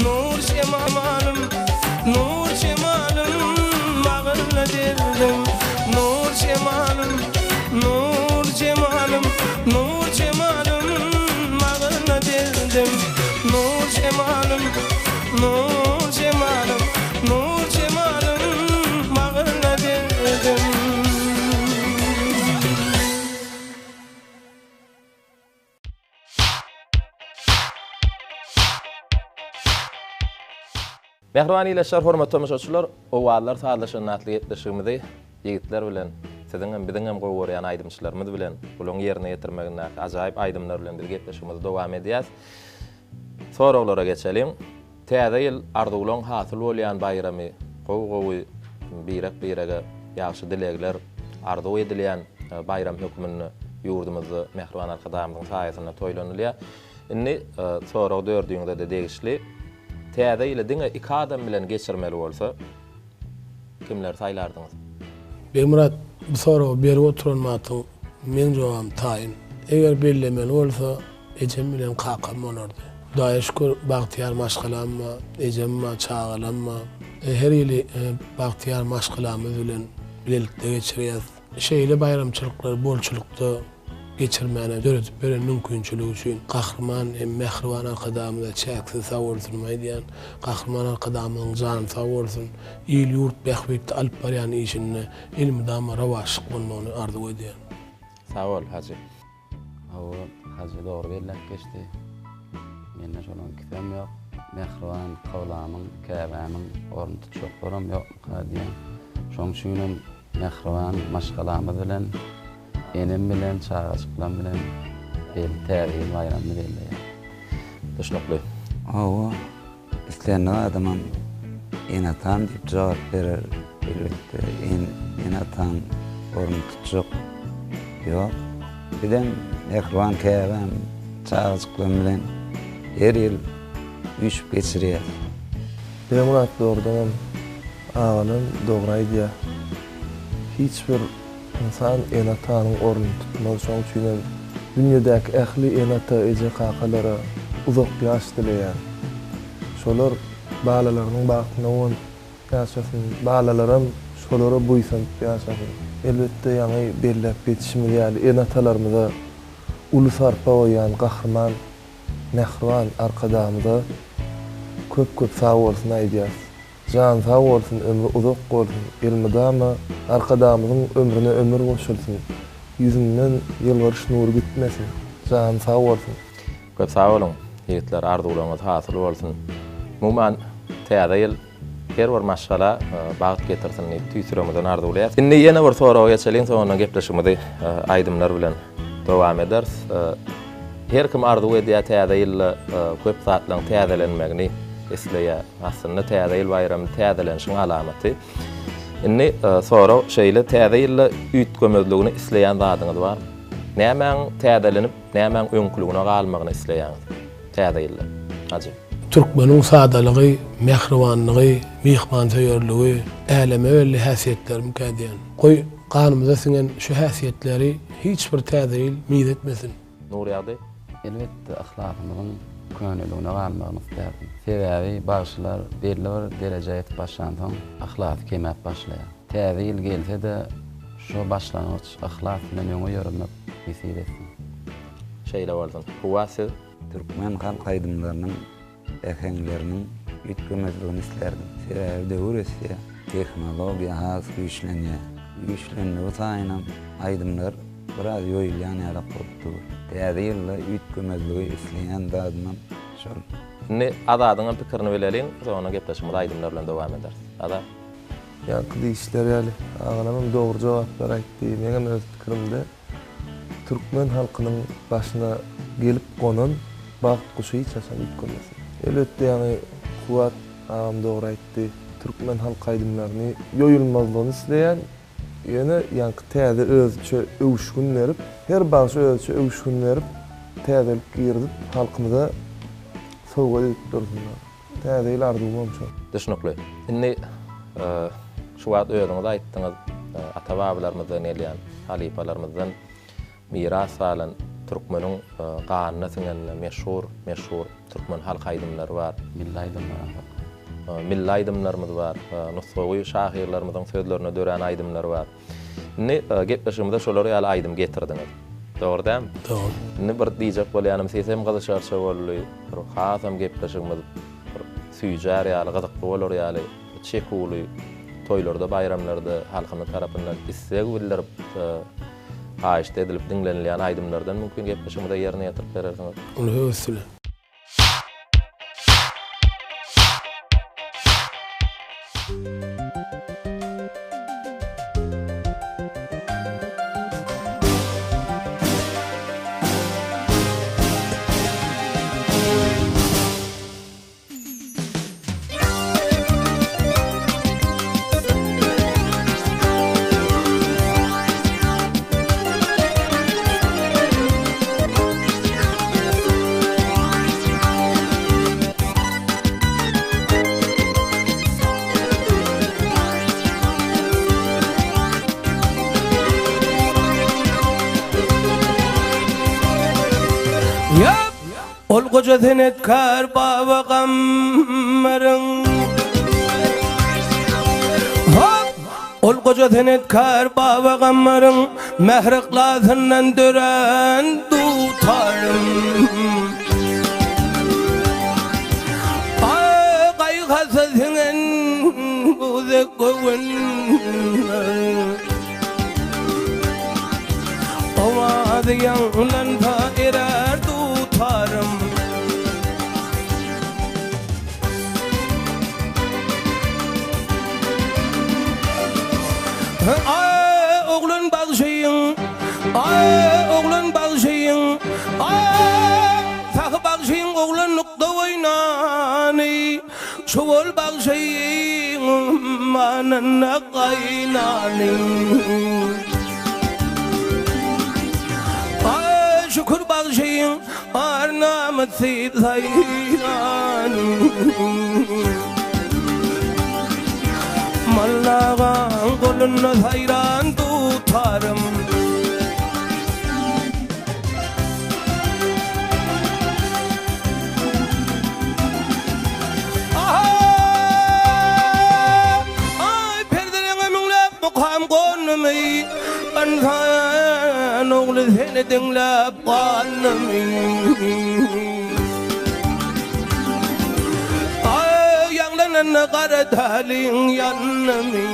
Nur cemalım, nur cemalım bağırla derdim. Nur cemalım, nur cemalım, nur cemalım bağırla derdim. Nur cemalım, nur cemalım, nur cemalım bağırla derdim. Mehriban ileşler, hormatly tamaşaçylar, owallar saýlaşanatly ýetleşigimizi ýigitler bilen, siziň hem biziň hem goýgorýan aýdymçylarymyz bilen uluň ýerine ýetirmegine ajaýyp aýdymlar bilen birge ýetleşigimizi dowam edýäs. Soragylara geçelim. Täze ýyl arzuwlaryň hasyl bolýan bayramy, gowy birek-birege ýaşy dilegler arzuw edilýän bayram hökmüni ýurdumyzda Mehriban arkadaşymyzyň saýasynda toýlanylýar. Indi soragy dördüňde de degişli. Täze ýyly diňe iki adam bilen geçirmeli bolsa kimler saýlardyňyz? Murat, bu soragy berip oturanmatyň men jogam taýyn. Eger bellemeli bolsa ejem bilen kakam bolardy. Hudaýa şükür bagtyar maşgalanma, ejemma çağalanma. Her ýyly bagtyar maşgalamyz bilen birlikde geçirýäs. Şeýle bayramçylyklar, bolçulukda geçirmäne döretip beren mümkinçiligi üçin gahrman hem mehriban arkadamyza çäksiz sag bolsun diýen, gahrman arkadamyň jany sag bolsun, ýyl ýurt behbetde alyp barýan işini ilmidama rawaşyk bolmagyny arzuw edýän. Sag bol Haji. Hawa Haji dogry belläp geçdi. Menne şonuň kisem ýok. Mehriban kawlamyň, käbämiň orny tutjoklarym ýok diýen. Şoň üçin mehriban maşgalamy bilen enem bilen çağaçyklan bilen täze bayramy belleýär. Düşünükli. Awa isleýän adamam enatan diýip jogap berer. Elbetde enatan orny tutjak ýok. Birden Mehriban käbem çağızıklığım bilen her yıl üçüp geçirýär. Ben Murat doğrudan ağalım doğraydı ya. Hiçbir insan enatanın orunu tutmaz. Şoň üçin dünyadaki ähli enata ece kakalara uzak ýaş dileýär. Şolar balalarynyň bagtyna on ýaşasyn, balalarym şolara buýsanyp ýaşasyn. Elbetde ýa-ni belläp ýetişmeli ýaly enatalarymyza ulus arpa oýan gahrman Mehriban arkadamyza köp sag bolsun aýdýar. Jan sag bolsun, ömrü uzak bolsun. Elmidama arkadamyzyň ömrüne ömür goşulsun. Yüzünden ýylgyryş nury gitmesin. Jan sag bolsun. Köp sag bolun. Ýigitler arzuwlaryňyz hasyl bolsun. Muman täze ýyl her bir maşgala bagyt getirsin diýip tüýsüremeden arzuwlaýar. Indi ýene bir soraw geçelim, soňra gepleşmedi aýdymlar bilen dowam ederiz. Her kim arzuw edýär täze ýyl köp zatlaryň täzelenmegini isleýär. Aslynda täze ýyl bayram täzelenişiň alamaty. Indi soraw şeýle täze ýyl üýtgemezligini isleýän zadyňyz bar. Nämen täzelenip, nämen öňkülügine galmagyny isleýän täze ýyl. Hajy. Türkmeniň sadalygy, mehribanlygy, mihmanseýerligi, äleme belli häsiýetler mükädýän. Goý kanymyza singen şu häsiýetleri hiç bir täze ýyl mizetmesin. Nuriyady. Elbette ahlakymyň könüligine galmagyny islerdim. Sebäbi başlar belli bir derejeye ýetip başlandan ahlak kemäp başlaýar. Täze ýyl gelse-de şu başlanyç ahlak bilen ýöňe ýörülmek nasip etsin. Şeýle bolsun. Huwasy Türkmen halk aýdymlarynyň ähenleriniň üýtgemezligini islerdim. Sebäbi döwüresýär, tehnologiýa has güýçlenýär. Güýçlenligi saýynam aýdymlar biraz ýoýulýan ýaly bolupdy. Täze ýyl üýtgemezligi isleýän zadynam şol. ne adadyň pikirini bilelim, soňra gepleşmeli aýdymlar bilen dowam ederiz. Ada Ýa-ni işler ýaly. Ağalamam dogry jogaplar aýtdy. Meňem öz pikirimde Türkmen halkynyň başyna gelip gonan bagyt guşy hiç açan üýtgenmesin. Elbetde ýa-ni Kuwat ağam dogry aýtdy. Türkmen halk aýdymlaryny ýoýulmazlygyny isleýän ýene ýa-ni täze özçe öwüşgün berip, her bagy özçe öwüşgün berip, täzelik girdip halkymyza sowga edip dursunlar. Täze ýyl arzuwam şo. düşünükli. Indi şu wagt özüňiz aýtdyňyz, ata-babalarymyzdan gelýän, halipalarymyzdan miras alan Türkmeniň ganyna singen meşhur Türkmen halk aýdymlary bar. Milli aýdymlar. Milli aýdymlarymyz bar. Nusrawy şahyrlarymyzyň sözlerine dören aýdymlar bar. Indi gepleşigimizde şolary ýaly aýdym getirdiňiz. Dogry däm? Dogry. Indi bir diýjek bolýanym sesem gazyşarça boldy. Bir hasam gepleşigimiz süýjär ýaly gyzykly bolar ýaly çekuly toýlarda, bayramlarda halkyny tarapyndan isleg bildirip aýşda edilip dinlenilýän aýdymlardan mümkin gepleşigimizde ýerine ýetirip berersiňiz. Onu höwüsle. Ol koca senetkar baba gammarın Ol koca senetkar baba gammarın mehriqlasından dören tutarım Ay kaygasa senin uzak kogun Ovadı yanlan tairer tutarım Ay oğlun bağışıyın Ay oğlun bağışıyın Ay sakı bağışıyın oğlun nukta oynani Şuval bağışıyın manana kaynani şükür bağışayın arnametsi saylan Mallağan kolunu sayran tutarım Ay perdelerine minglep mukam konumi Ansan oğlu seni dinlep kanumi Ay yanlanan kara talin yanami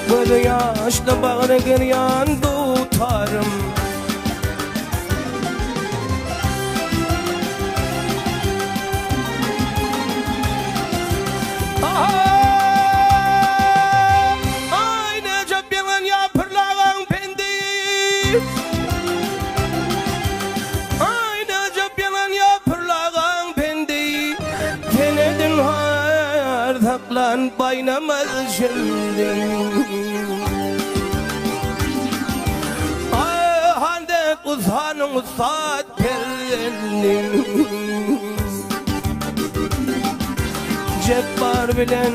Böyle yaşta bağrı giryan tutarım Ay necap yalan yapırlağın pendi Ay necap yalan yapırlağın pendi Tenedin har saklan baynamaz şimdi Ay hande kuzhanın usat perlenin Cebbar bilen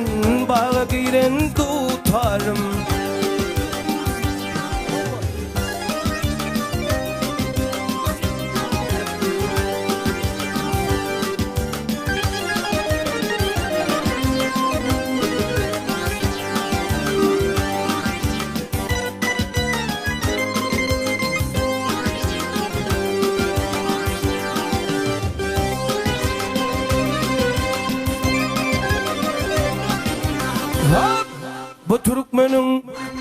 bağa giren tutarım Bu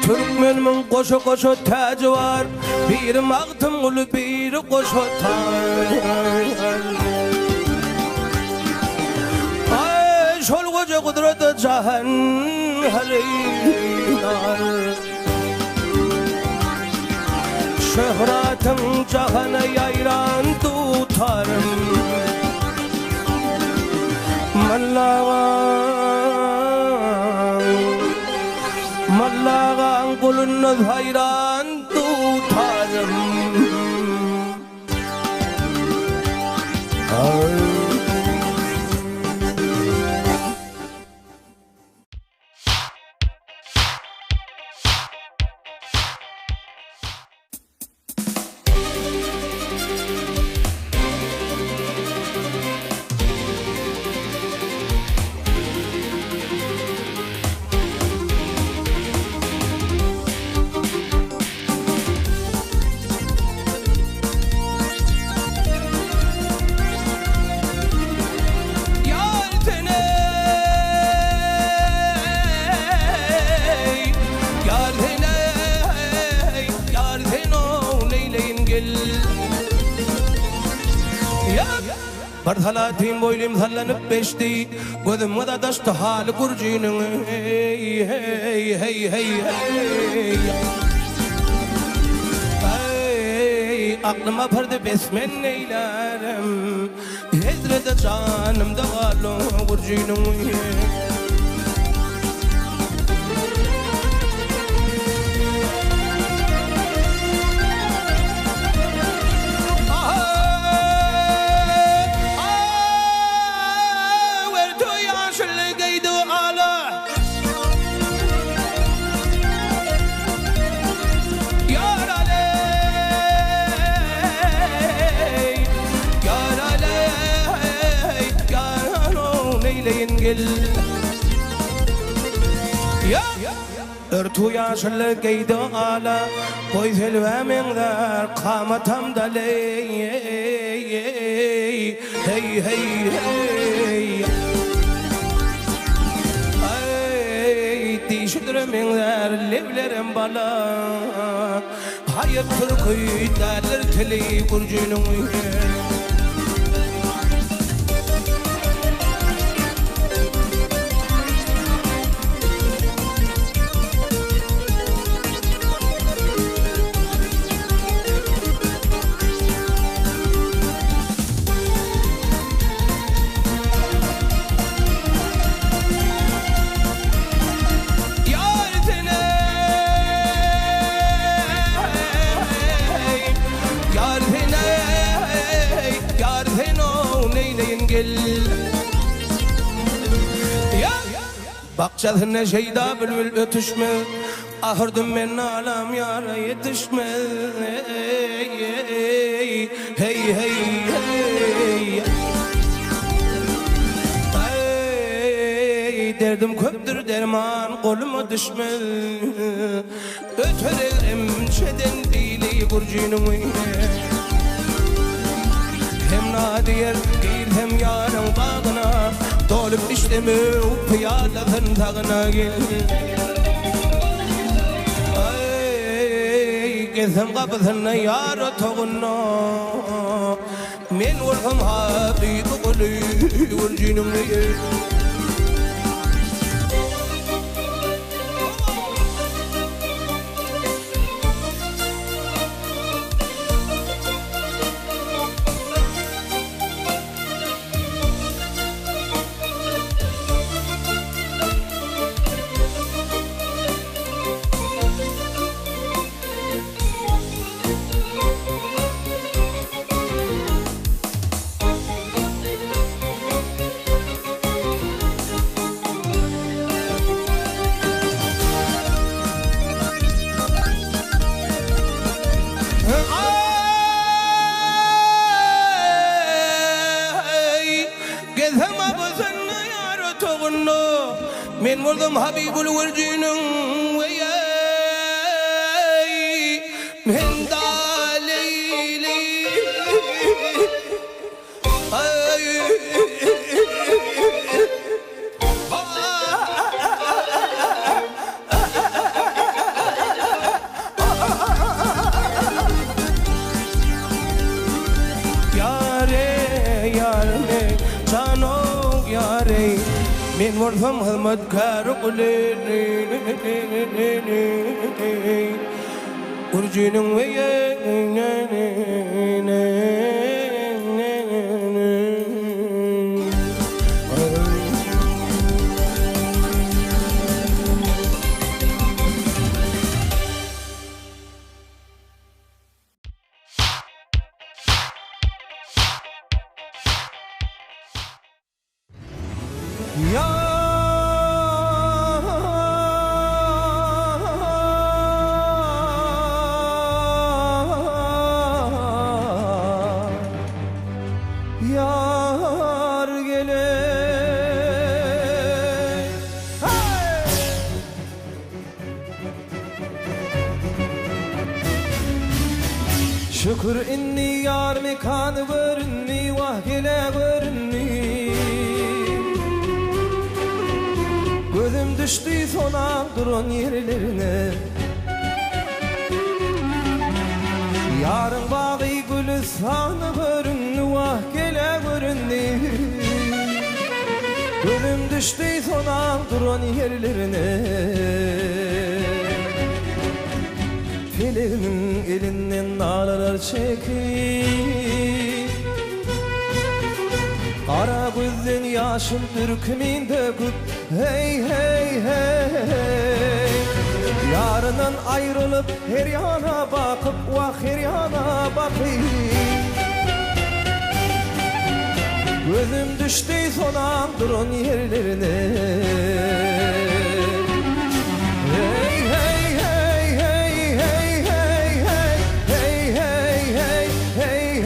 Türkmenimin koşa koşa tacı var Bir mağdım ulu bir koşa tar Ay şol koca kudreti cahan halinar Şöhretin cahana yayran tutarım Mallağan kulunuz hayran tutarım Barthalatim boylum sallanıp beşti Gözüm da daştı hali kurcunun Hey hey hey hey hey Hey aklıma pardı besmen neylerim Hezrede canımda kalı kurcunun Örtü yaşlı giydi ala Koy selvemin der kamatam daley Hey hey hey Ay dişidirimin der levlerim bala Hayır türküy derler teli kurcunun gel. Ya bakçasına şeyda bülbül ötüşme, ahırdım men alam yara yetişme. Hey hey hey derdim köptür derman koluma düşme. Ötererim çeden dili burcunum. Hem nadiyer değil hem yarın bağına, dolup işlemi piyaladın tağına gel. Ay gezem kapısına yarı toğuna, men vurgum habib quli burcunum. Men vurdum Habibul Vurcunun ve yey men dalili ay yare yare cano yare men vurdum Ahmet Karukuli Urcunun ve yar gele şükür inni yar mekanı görünni vah gele görünni gözüm düştü sona durun yerlerine yarın bağı gülü sanı görünni vah gele görünni gözüm düştü sona durun yerlerine Feleğinin elinden ağlar çekip kara gözden yaşın türkümünde kut hey hey hey yarından ayrılıp her yana bakıp vah her yana bakayım gözüm düştü sonan durun yerlerine hey hey hey hey hey hey hey hey hey hey hey hey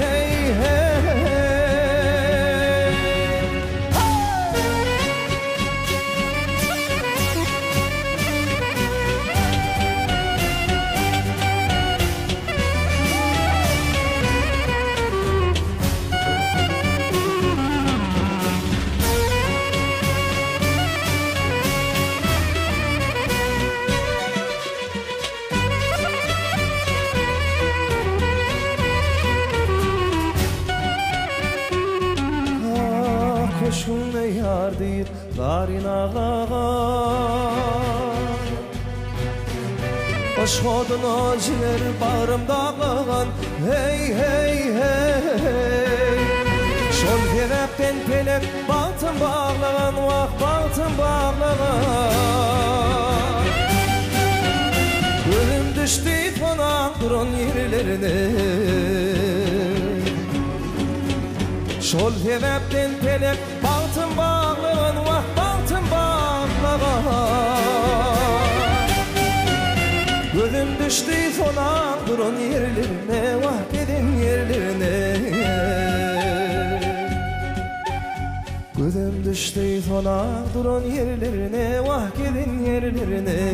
Koşun yar deyip darin ağağa Hoş odun acılar bağrımda kalan hey hey hey Şol felekten felek baltın bağlagan vah baltın bağlagan Ölüm düştü konan durun yerlerine Şol sebepten pelek bağtın bağlığın vah bağtın bağlığın Gözüm düştü sona durun yerlerine vah gidin yerlerine Gözüm düştü sona durun yerlerine vah gidin yerlerine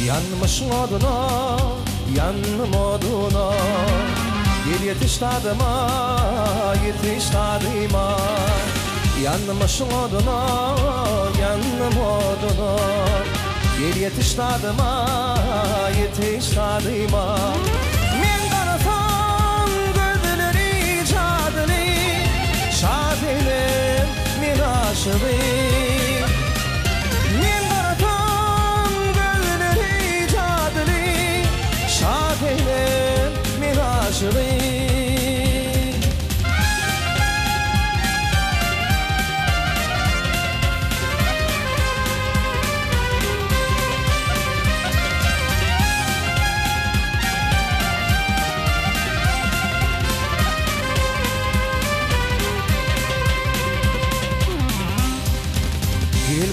Yanmış moduna, yanım oduna Gel yetiş tadıma, yetiş tadıma Yanmış moduna, yanım oduna Gel yetiş tadıma, yetiş tadıma Men qarasam gözleri cadını Şad elim men aşığım Men qarasam gözleri cadını Şad elim men aşığım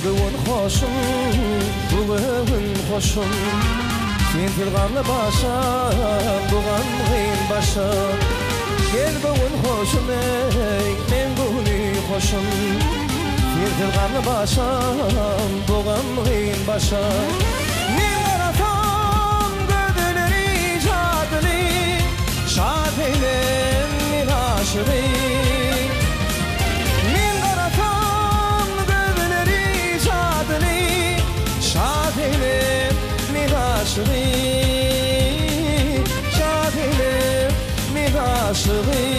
Bugün hoşum, bugün hoşum Sen tilgamlı başım, bugün gıyın başım Gel bugün hoşum, men bugün hoşum Sen tilgamlı başım, bugün gıyın başım Men qarasam gözleri cadını Şad eylem men aşığım Men qarasam gözleri cadını Şad eylem men aşığım Şad eylem men aşığım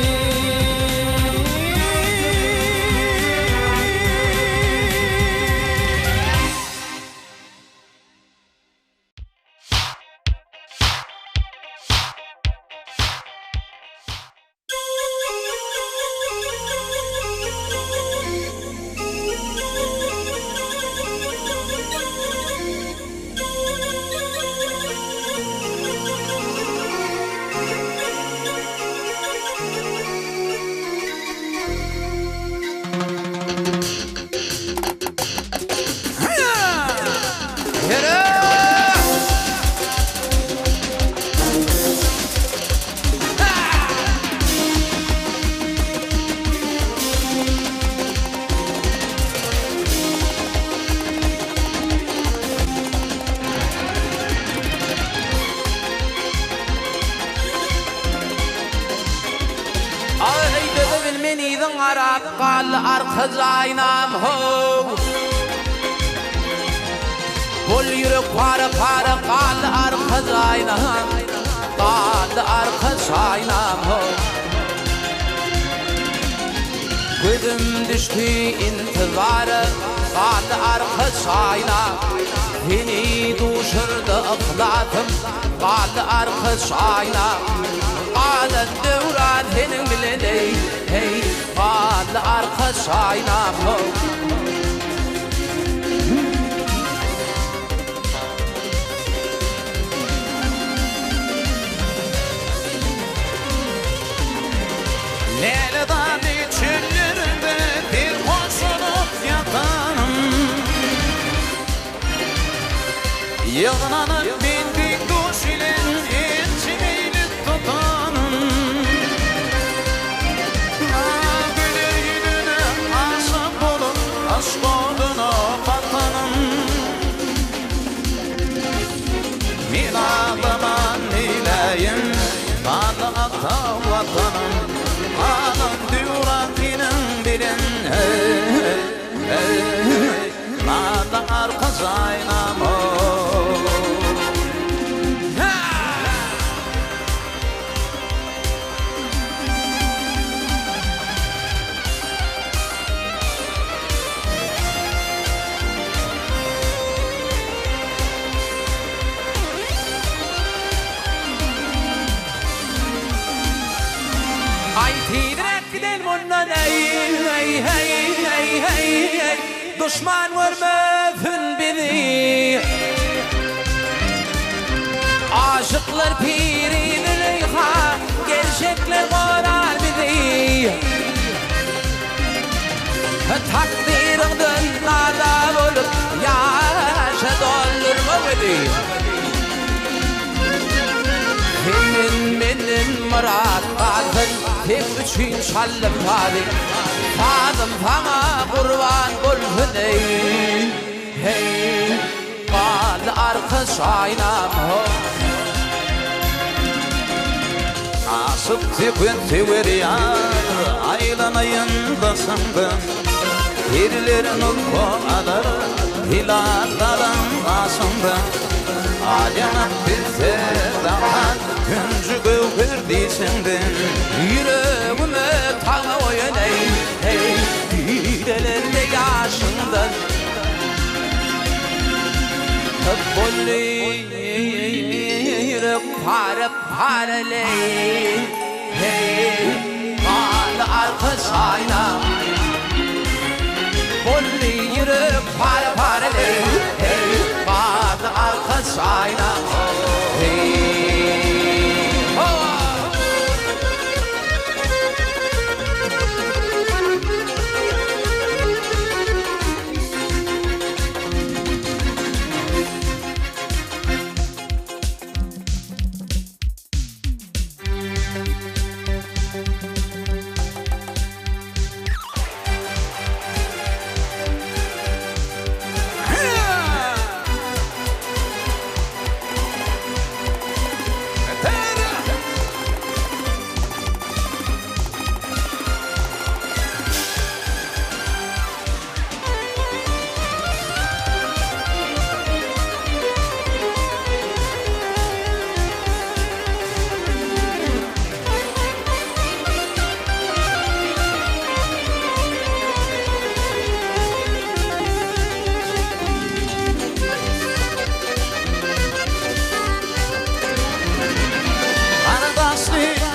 Qal arka zaynam ho Bol yürek para para qal arka zaynam Qal arka zaynam ho Gözüm düştü intizara Qal arka zaynam Seni duşurdu ıqlatım Qal arka zaynam Qal devran senin bilendey Hey qal arka zaynam ho Leyle'dan içillerinde bir koşulup yatanım Yığınanıp bindik duş ile içimeyli tutanım Güler yüzüne aşık olup aşk oduna batanım düşman görmesin bizi. Aşıklar piri Züleyha, gerçekler korar bizi. Takdirden nazar olup yaşa doldurma bizi. Senin benim murat bazın, tek üçün şallım tazik. Fazım sana kurban bulsun ey. Hey, bazı arkadaş aynam ho. Asıp tüküntü veriyor, aylanayın basındım. Birilerin ulkoğalar, hilalların asındım. Aleme bize zaman, güncü göverdiysindim. Yüreğime tana oyan ey, hey, gidelerde yaşından. Bolli yürek para paraley, hey, bağlı arka sayna. Bolli yürek para paraley, hey, bağlı arka sayna. Hey,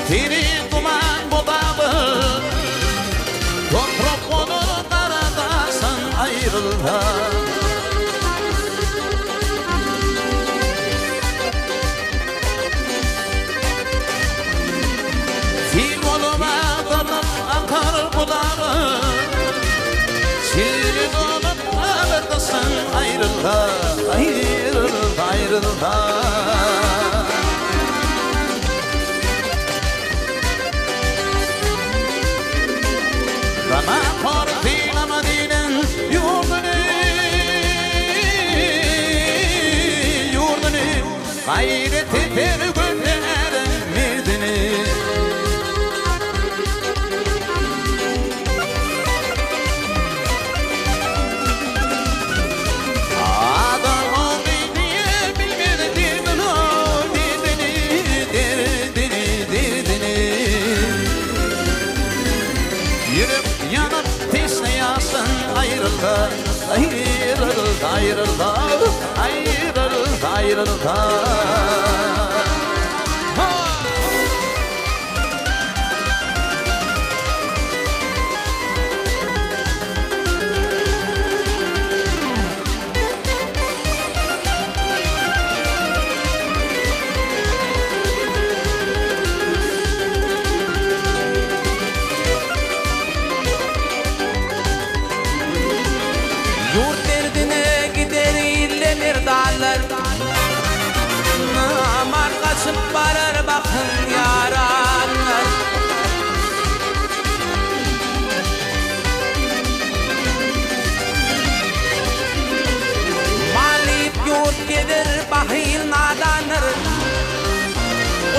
Tiri duman bodalı, toprak onu karadasan ayrılır. Fil oluma dalıp akar budağı, silli dolup karadasan ayrılır, ayrılır, ayrılır. Bana korkuyla Madine'nin yurdunu gayreti bir günlerin mirdini. Adam oldu diye bilmedi o derdini. Yürüp yanıp pisne yazsın ayrıldı, ayrıldı, ayrıldı, ayrıldı, ayrıldı. yurt derdine gider illenir dağlar. Namar kaçıp varar bakın yaranlar. Malip yurt gider bahil nadanır.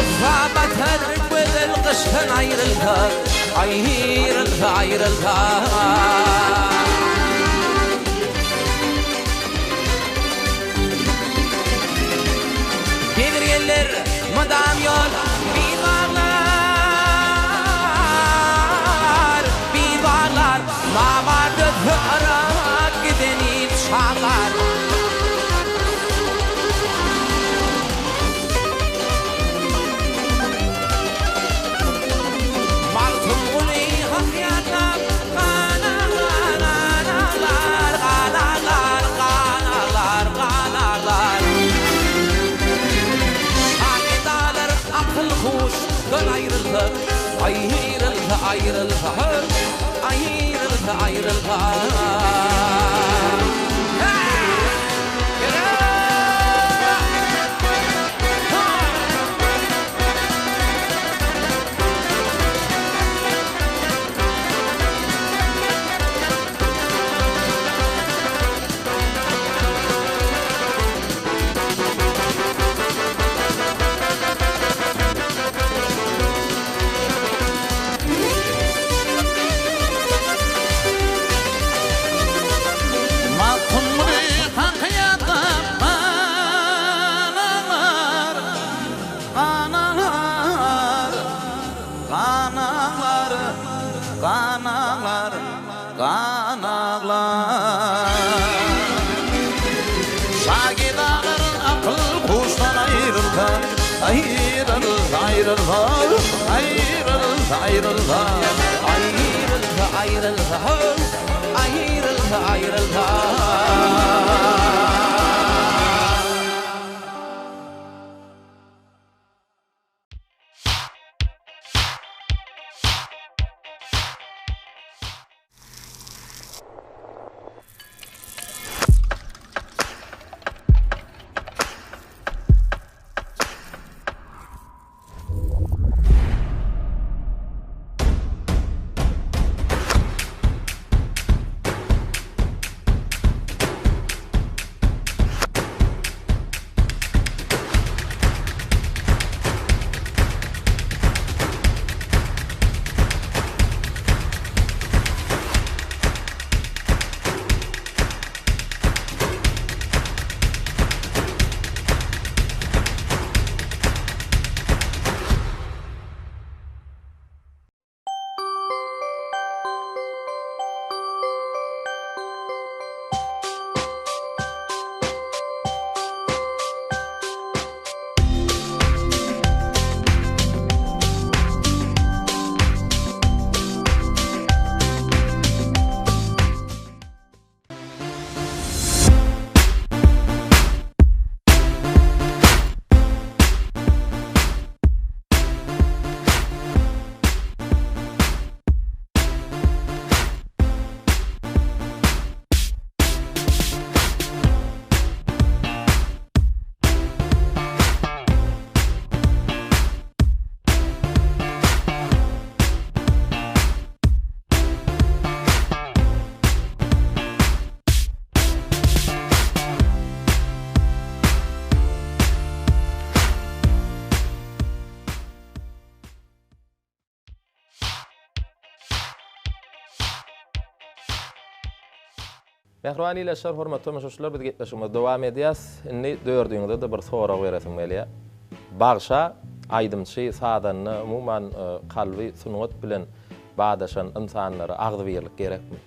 Ufa batar güzel kıştan ayrılır, ayrılır, ayrılır. Gelir gelir madam yol bivarlar mavardı hırak gideni çağlar. Maltım uli hakyatlar kanalar Mehrwan ileşer hormatly tamaşaçylar, biz getmişimiz dowam edýäs. Inni dördüňde de bir sorak beresim gelýär. Bagşa aýdymçy sadanyny umumyň kalby sungat bilen badaşan insanlara agdybyrlyk gerekmi?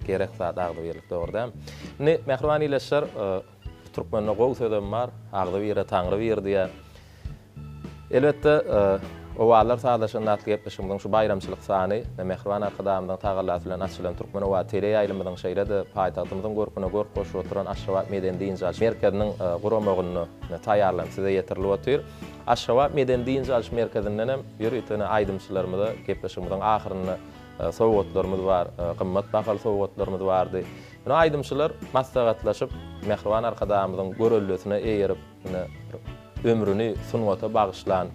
Gerek zat agdybyrlyk dogry. Inni Mehrwan ileşer Türkmenne gowy söýdem bar, agdybyra taňry bir diýär. Elbetde owalar sadaşan atly gepleşimden şu bayramçylyk sany we Mehrwan arkadamyň tagallat bilen açylan Türkmen owa tele ýaýlymyň şeýlede paýtagtymyň gorpuna gorp goşup oturan Aşgabat Meden Diýinçal merkeziniň guramagyny taýýarlan size ýetirilip otyr. Aşgabat Meden Diýinçal merkezinden hem ýürütene aýdymçylarymyza gepleşimden ahyryny sowgatlarymyz bar, gymmat bahal sowgatlarymyz bardy. Bunu aýdymçylar maslahatlaşyp Mehrwan arkadamyň görellesine eýerip ömrüni sunwata bagyşlan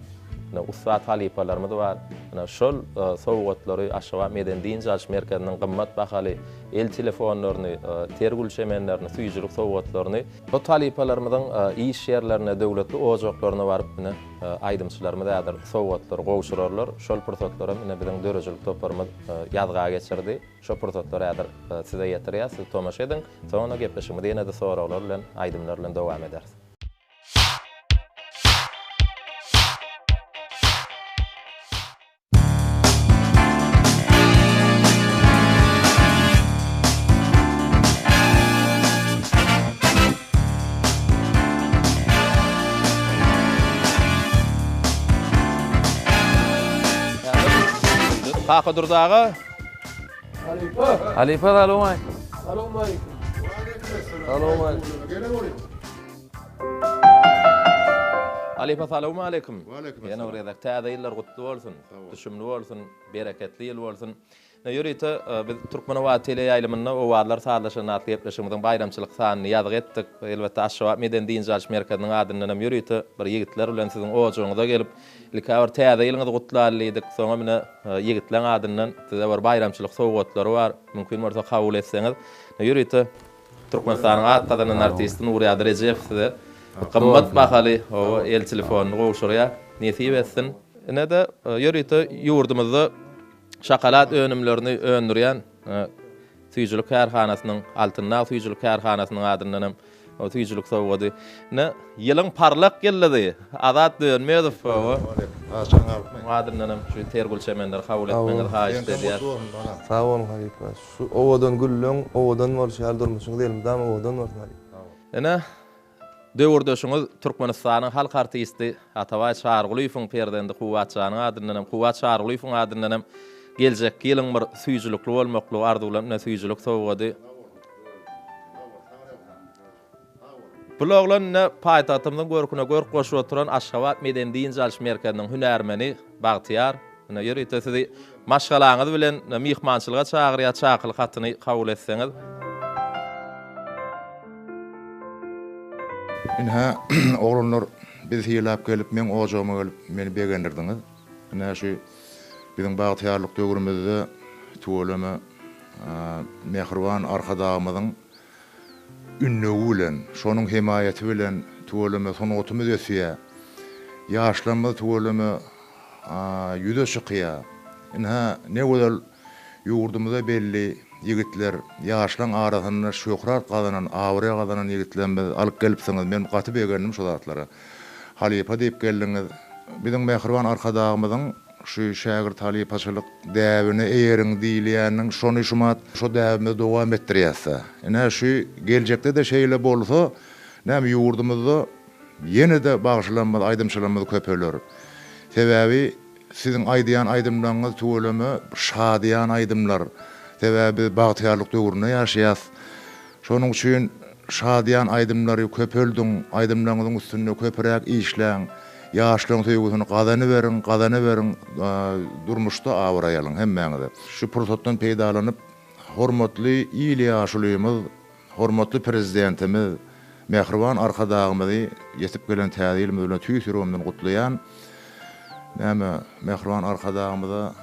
Ustat halipalarymyz bar. Şol sowgatlary Aşgabat Meden Diýinçal merkeziniň gymmat bahaly el telefonlaryny, tergülçemenlerini, süýjülük sowgatlaryny, bu halipalarymyzyň iş ýerlerine, döwletli ojaklaryna baryp aýdymçylarymyz ýa-da sowgatlary gowşurarlar. Şol pursatlary biziň dörejilik toplarymyz ýazga geçirdi. Şol pursatlary ýa-da size ýetirýär, siz tomaşa ediň. Soňra gepleşimiz ýene-de soraklar bilen, aýdymlar bilen dowam ederiz. Kaka durdağı. Halife salamu alaykum. Salamu alaykum. Salamu alaykum. Halife salamu alaykum. Ýene orada täze ýyllar gutly bolsun, düşümli bolsun, bereketli ýyl bolsun. Yürüyte biz Türkmen ve tele yayılımında o varlar sağlaşan atlayıplaşımızın bayramçılık sahanını yazık ettik. Elbette aşağı meden dinjalış merkezinin adından yürüyte bir yigitler bilen sizin oğucuğunuza gelip ilkavar täze ýylyňyzy gutlarlydyk. Soňa mine yigitler adından size bir bayramçılık sowgatlary var. Mümkin bolsa kabul etseňiz. Yürüyte Türkmenistanyň atlanan artisti Nuri Adrejev size qymmat bahaly o el telefonunu goşurýar. Nesip etsin. Ne de yürüyte yurdumuzda şokolad önümlerini öndürýän tüýjülük kärhanasynyň altynda tüýjülük kärhanasynyň adyndan o tüýjülük sowgady. Ne ýylyň parlak geldi. Azat dönmeýär o. Adyndan şu tergülçemender kabul etmeňiz haýyş edýär. Sağ olun Halipa. Şu owadan güllüň, owadan bolşar durmuşyň diýelim, dam owadan bolýar. Ene döwürdeşiňiz Türkmenistanyň halk artisti Ataway Şargulyýowyň perdende kuwatçanyň adyndan Kuwat Şargulyýowyň adyndan geljek ýylyň bir süýjülükli bolmakly arzuwlan süýjülük sowgady. Bulaglan ne paýtagtymyň görküne görk goşup oturan Aşgabat Meden Dinjalş merkeziniň hünärmeni Bagtyar ene ýürüýte sizi maşgalaňyz bilen mihmançylyga çagyrýar çakyl hatyny kabul etseňiz. Inha oğlanlar biz hilap gelip men oğjama gelip meni begendirdiňiz. Ina şu bizim bagtyarlyk döwrümizde tuwalama Mehriban arkadağımyzyň ünnegi bilen, şonuň himayeti bilen tuwalama son otymyz ösýär. Ýaşlanma tuwalama ýüze çykýar. Inha ne gözel ýurdumyzda belli yigitler ýaşlaň arasynda şöhrat gazanan, awra gazanan yigitlerimiz alyp gelipsiňiz. Men gaty begendim şu zatlara. Halipa diýip geldiňiz. Bizim Mehriban arkadağımyzyň şu şägirt halipaçylyk däwini eýeriň diýilýäniň şonu şumat şu däwimi dowam etdirýärse. Ene şu geljekde de şeýle bolsa, näme ýurdumyzda ýene-de bagşlanmaz, aýdymçylarymyz köpeler. Sebäbi siziň aýdýan aýdymlaryňyz tuwalamy şadýan aýdymlar. Sebäbi bagtyarlyk döwründe ýaşaýas. Şonuň üçin şadýan aýdymlary köpeldiň, aýdymlaryňyň üstünde köpürek işläň. Ýaşlyň töýgüsini gazany berin, durmuşda awraýalyň hemmäňize. Şu pursatdan peýdalanyp, hormatly ýyly ýaşlygymyz, hormatly prezidentimiz Mehriban arkadağymyzy ýetip gelen täze ýylymyz bilen tüýsürümden gutlaýan. Näme Mehriban arkadağymyzy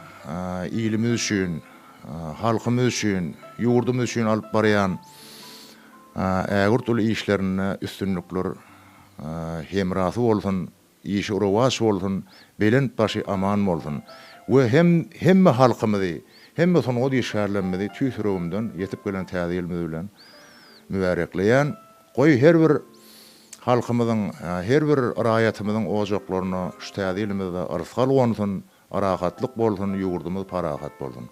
ýylymyz üçin, halkymyz üçin, ýurdumyz üçin alyp barýan ägirtuli işlerini üstünlükler hemrasy bolsun. İşi uruwaş bolsun, belent başy aman bolsun. We hemme halkymyzy, hemme soňgy ýeşärlenmeli tüýsürümden ýetip gelen täze ýylymyz bilen mübarekleýän. Goý her bir halkymyzyň, her bir raýatymyzyň ojaklaryna şu täze ýylymyzda arysgal bolsun, arahatlyk bolsun, ýurdumyz parahat bolsun.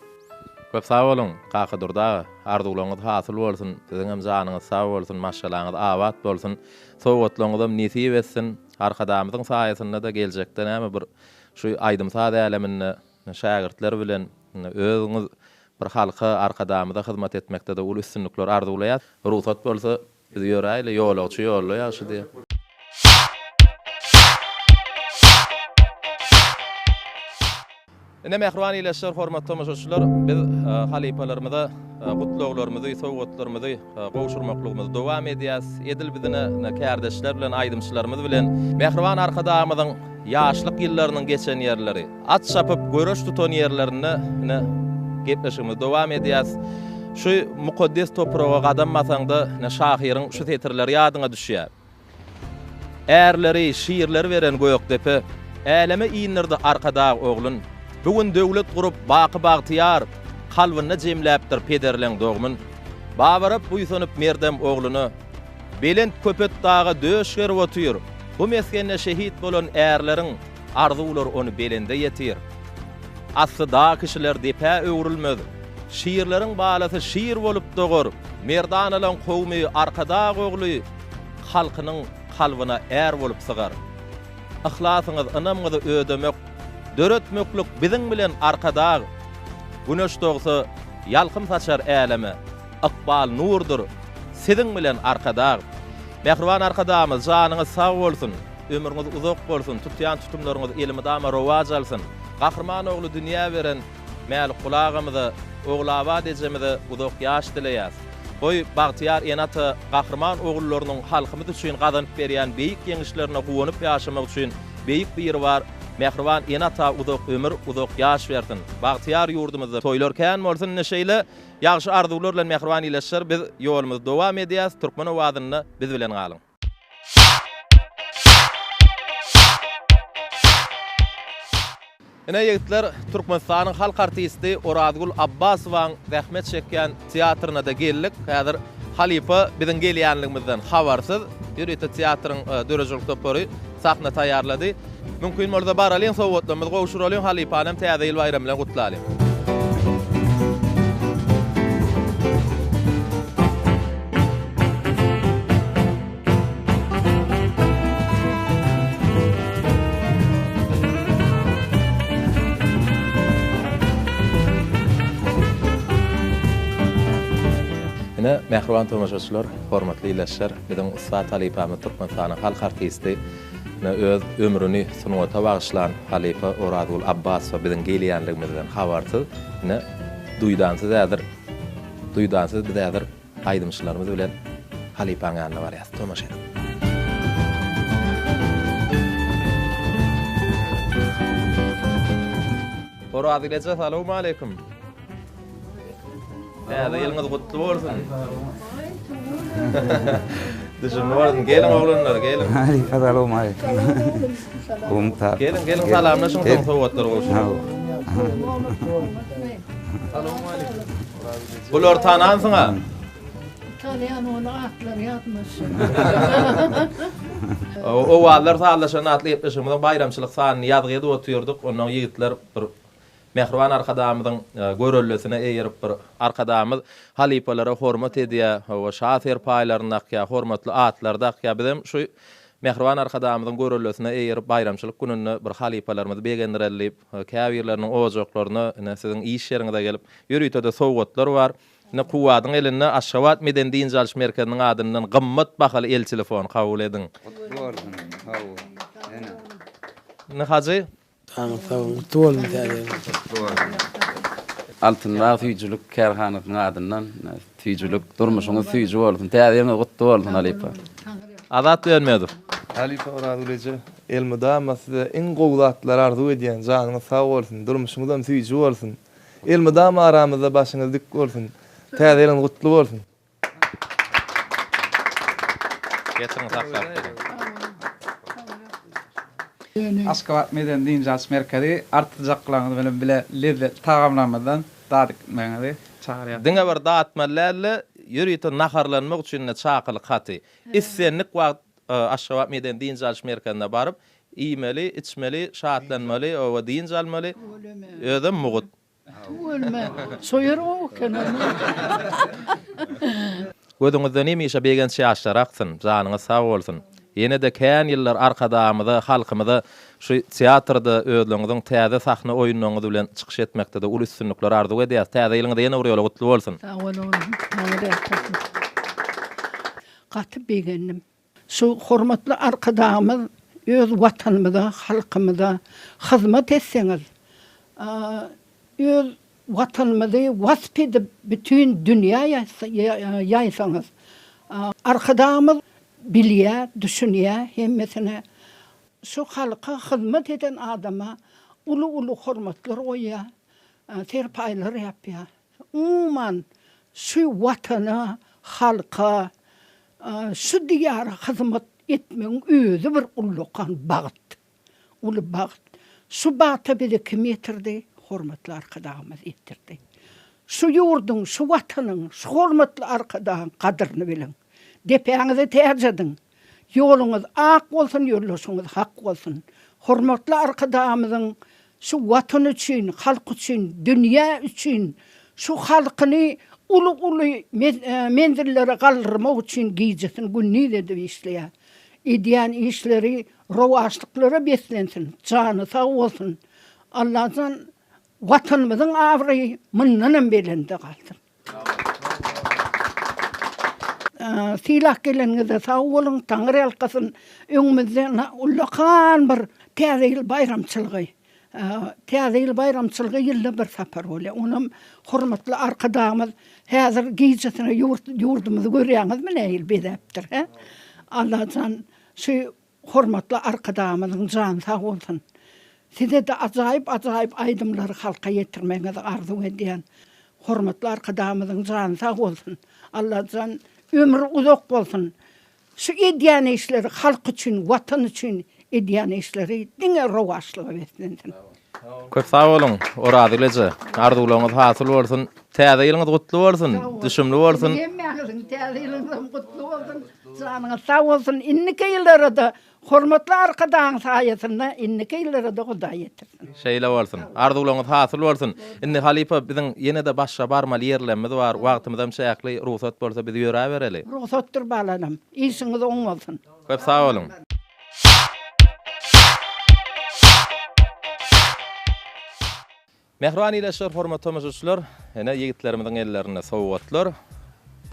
Köp sağ olun, qaky durda arzuwlaryňyz hasyl bolsun, siziň hem janyňyz sağ bolsun, maşgalaňyz awat bolsun, sowgatlaryňyz nesip etsin. Arkadağımızın sayesinde de gelecekde näme bir şu aýdymsa dälemini şägirtler bilen özüňiz bir halka arkadağımyza hyzmat etmekde de ul üstünlükler arzuwlaýar. Ruhsat bolsa biz ýöräýle ýolagçy ýollar ýaşy diýip. Ene Mehriban ýyleşler hormatly tamaşaçylar, biz halipalarymyza gutluglarymyzy, sowgatlarymyzy gowşurmaklygymyzy dowam edýäs. Edil bizine kärdeşler bilen, aýdymçylarymyz bilen Mehriban arkadağymyzyň ýaşlyk ýyllarynyň geçen ýerleri, at şapyp göreş tutan ýerlerini gepleşigimiz dowam edýäs. Şu mukaddes toprağa gadammasaňda şahyryň şu setirleri ýadyňa düşýär. Erleri, şiirler veren Gökdepe, äleme iňirdi arkadağı oglun. Bugün döwlet gurup Bagtyar kalbyny jemläpdir pederleň dogmyn. Babaryp buýsanyp merdem ogluny. Belent köpet dağa döşger otyr. Bu meskenne şehit bolan erleriň arzuwlary onu belende ýetir. Asda kişiler depe öwrülmez. Şiirleriň balasy şiir bolup dogur. Merdan alan kowmy arkada ogly halkynyň kalbyna er bolup sygar. Ihlasyňyz anamyňyzy ödemek, döretmeklik biziň bilen arkada. Güneş dogsa ýalkym saçar äleme. Aqbal nurdur. Siziň bilen arkada. Mehriban arkadağymyz janyňyz sag bolsun, ömürňiz uzak bolsun, tutýan tutumlaryňyz elimi dama rowaj alsyn. Gahrman ogly dünýä beren mäl kulagymyzy oglaba dejemide uzak ýaş dileýär. Boy Bagtyar enata gahrman ogullarynyň halkymyz üçin gazanyp berýän beýik ýeňişlerine gowanyp ýaşamak üçin beýik bir ýeri bar. Mehriban enata uzak ömür, uzak ýaş bersin. Bagtyar ýurdumyzda toýlarkän bolsun neşeýle ýagşy arzuwlar bilen mehriban ileşir. Biz ýolumyzda dowam edýäs. Türkmen owadyny biz bilen galyň. Ene ýigitler Türkmenistanyň halk artisti Oradgul Abbasowaň zähmet çekýän teatryna da geldik. Häzir Halipa biziň gelýänligimizden habarsyz. Ýürüýte teatryň dörejilik topory sahna taýýarlady. Mümkin bolsa baralyn sowgatlarymyz gowşuralyn Halipanyň täze ýyl bayram bilen gutlalyn. Mehriban tamaşaçylar, hormatly ileşler, biziň Ustad Halipamy Türkmenistanyň halk artisti öz ömrüni sunwata bagyşlan Halipa Oradgul Abbasow biziň gelýänligimizden habarsyz. Duýdansyz biz häzir aýdymçylarymyz bilen Halipanyň ýanyna barýas. Tamaşa edin. Oradgul assalamu alaykum. Häzir ýylyňyz gutly bolsun. Düşünüyorum, gelin oğlanlar, gelin. Assalamu alaykum. Kumtar. Gelin salamlaşın, son soğutlar olsun. Assalamu alaykum. Bular tanansın ha? Tanıyan onu atlar yatmış. O vallar sağlaşan atlı yapmışım. Bayramçılık sahanını yazgıydı otuyorduk. Ondan yiğitler bir Mehriban arkadamyzyň görellesine eýerip bir arkadamyz Halipalara hormat edýär, we şaher paýlaryna ýa hormatly atlarda ýa bizim şu Mehriban arkadamyzyň görellesine eýerip bayramçylyk gününi bir Halipalarymyzy begendirelip, käbirleriniň ojaklaryny siziň iş ýeriňizde gelip ýürüýtede sowgatlar bar. Kuwadyň elinde Aşgabat Meden Diýinçiliş Merkeziniň adyndan gymmat bahaly el telefon kabul edin. Ne hazy? Altınlar tüýjülük kärhanasynyň adyndan tüýjülük durmuşyňyz tüýjü bolsun. Täzeňiz gutly bolsun Halipa. Azat vermedi. Halipa Oradgul elmida masda en gowlatlar arzu edýän janyňyz sag bolsun, durmuşyňyzam tüýjü bolsun. Elmida aramyzda başyňyz dik bolsun. Täzeňiz gutly bolsun. Geçiň saklar. Aşgabat Meden Diýinçiliş Merkezi artjaqlaryňyz bilen bile lezzet tagamlamadan dadyk meňe çağırýar. Diňe bir daatmalarly ýürüýte naharlanmak üçin çakyly haty. Issenlik wagt Aşgabat Meden Diýinçiliş Merkezine baryp, iýmeli, içmeli, şatlanmaly, we diýinç almaly. Özüm mugut. Ölme. Soýar o kenar. Gözüňizden emişe begen şaşlar aksyn, janyňyz sag bolsun. Yine de kän ýyllar arkadamyda, halkymyda şu teatrda özleňiziň täze sahna oýunlaryňyz bilen çykyş etmekde de ul üstünlikler arzu edýär. Täze ýylyňyzda ýene bir ýola gutly bolsun. Sag bolun. Gaty begendim. Şu hormatly arkadamyz öz watanymyza, halkymyza hyzmat etseňiz, öz watanymyzy wasp edip bütün dünýä ýaýsaňyz, arkadamyz bilýär, düşünýär, hemmesine şu halka hyzmat eden adama ulu hormatlar goýýar, terpaýlar ýapýar. Umuman şu watana, halka, şu diýara hyzmat etmeň özü bir ullukan bagyt. Ulu bagyt. Şu bagta bizi kim yetirdi? Hormatly arkadaşymyz ettirdi. Şu ýurduň, şu watanyň, şu hormatly arkadaşyň kadryny bilen. Depeňizi terjedin. Ýoluňyz ak bolsun, ýollaşyňyz hak bolsun. Hormatly arkadaşymyzyň şu watan üçin, halk üçin, dünýä üçin, şu halkyny ulu menzillere galdyrmak üçin giýjesin, günni edip işleýär. Edýän işleri, rowaşlyklara beslensin, jany sag bolsun. Allah'tan watanymyzyň awry mınnanem belinde galsyn. Silah gelenizde sağ olun, Taňry alkasyn öňümizde ullakan bir täze ýyl bayramçylygy. Täze ýyl bayramçylygy ýylda bir sapar bolýar. Onam hormatly arkadaşymyz häzir giýjetine ýurdumyzy görýäňizmi näil bedäpdir, he? Allah'tan şu hormatly arkadaşymyzyň jany sag bolsun. Size de ajaýyp aýdymlary halka ýetirmeňizi arzu edýän hormatly arkadaşymyzyň jany sag bolsun. Allah'tan ömrü uzak bolsun. Şu edýän işleri halk üçin, watan üçin edýän işleri diňe rowaşlyk bersin. Köp sağ olun. Oradylyjy. Arzuwlaryňyz hasyl bolsun. Täze ýylyňyz gutly bolsun. Düşümli bolsun. Ýemmäňiziň täze ýylyňyz gutly bolsun. Janyňyz sag bolsun. Inniki ýyllarda hormatly arkadaşyň saýasynda inniki ýyllarda Hudaý ýetirsin. Şeýle bolsun. Arzuwlaryňyz hasyl bolsun. Indi Halipa biziň ýene de başga barmaly ýerlerimiz bar. Wagtymyzam şäkli ruhsat bolsa bizi ýöre bereli. Ruhsatdyr balanam. Işiňiz oň bolsun. Köp sağ olun. Mehriban ileşler, hormatly tomoshaçylar, ene ýigitlerimiziň ellerine sowgatlar.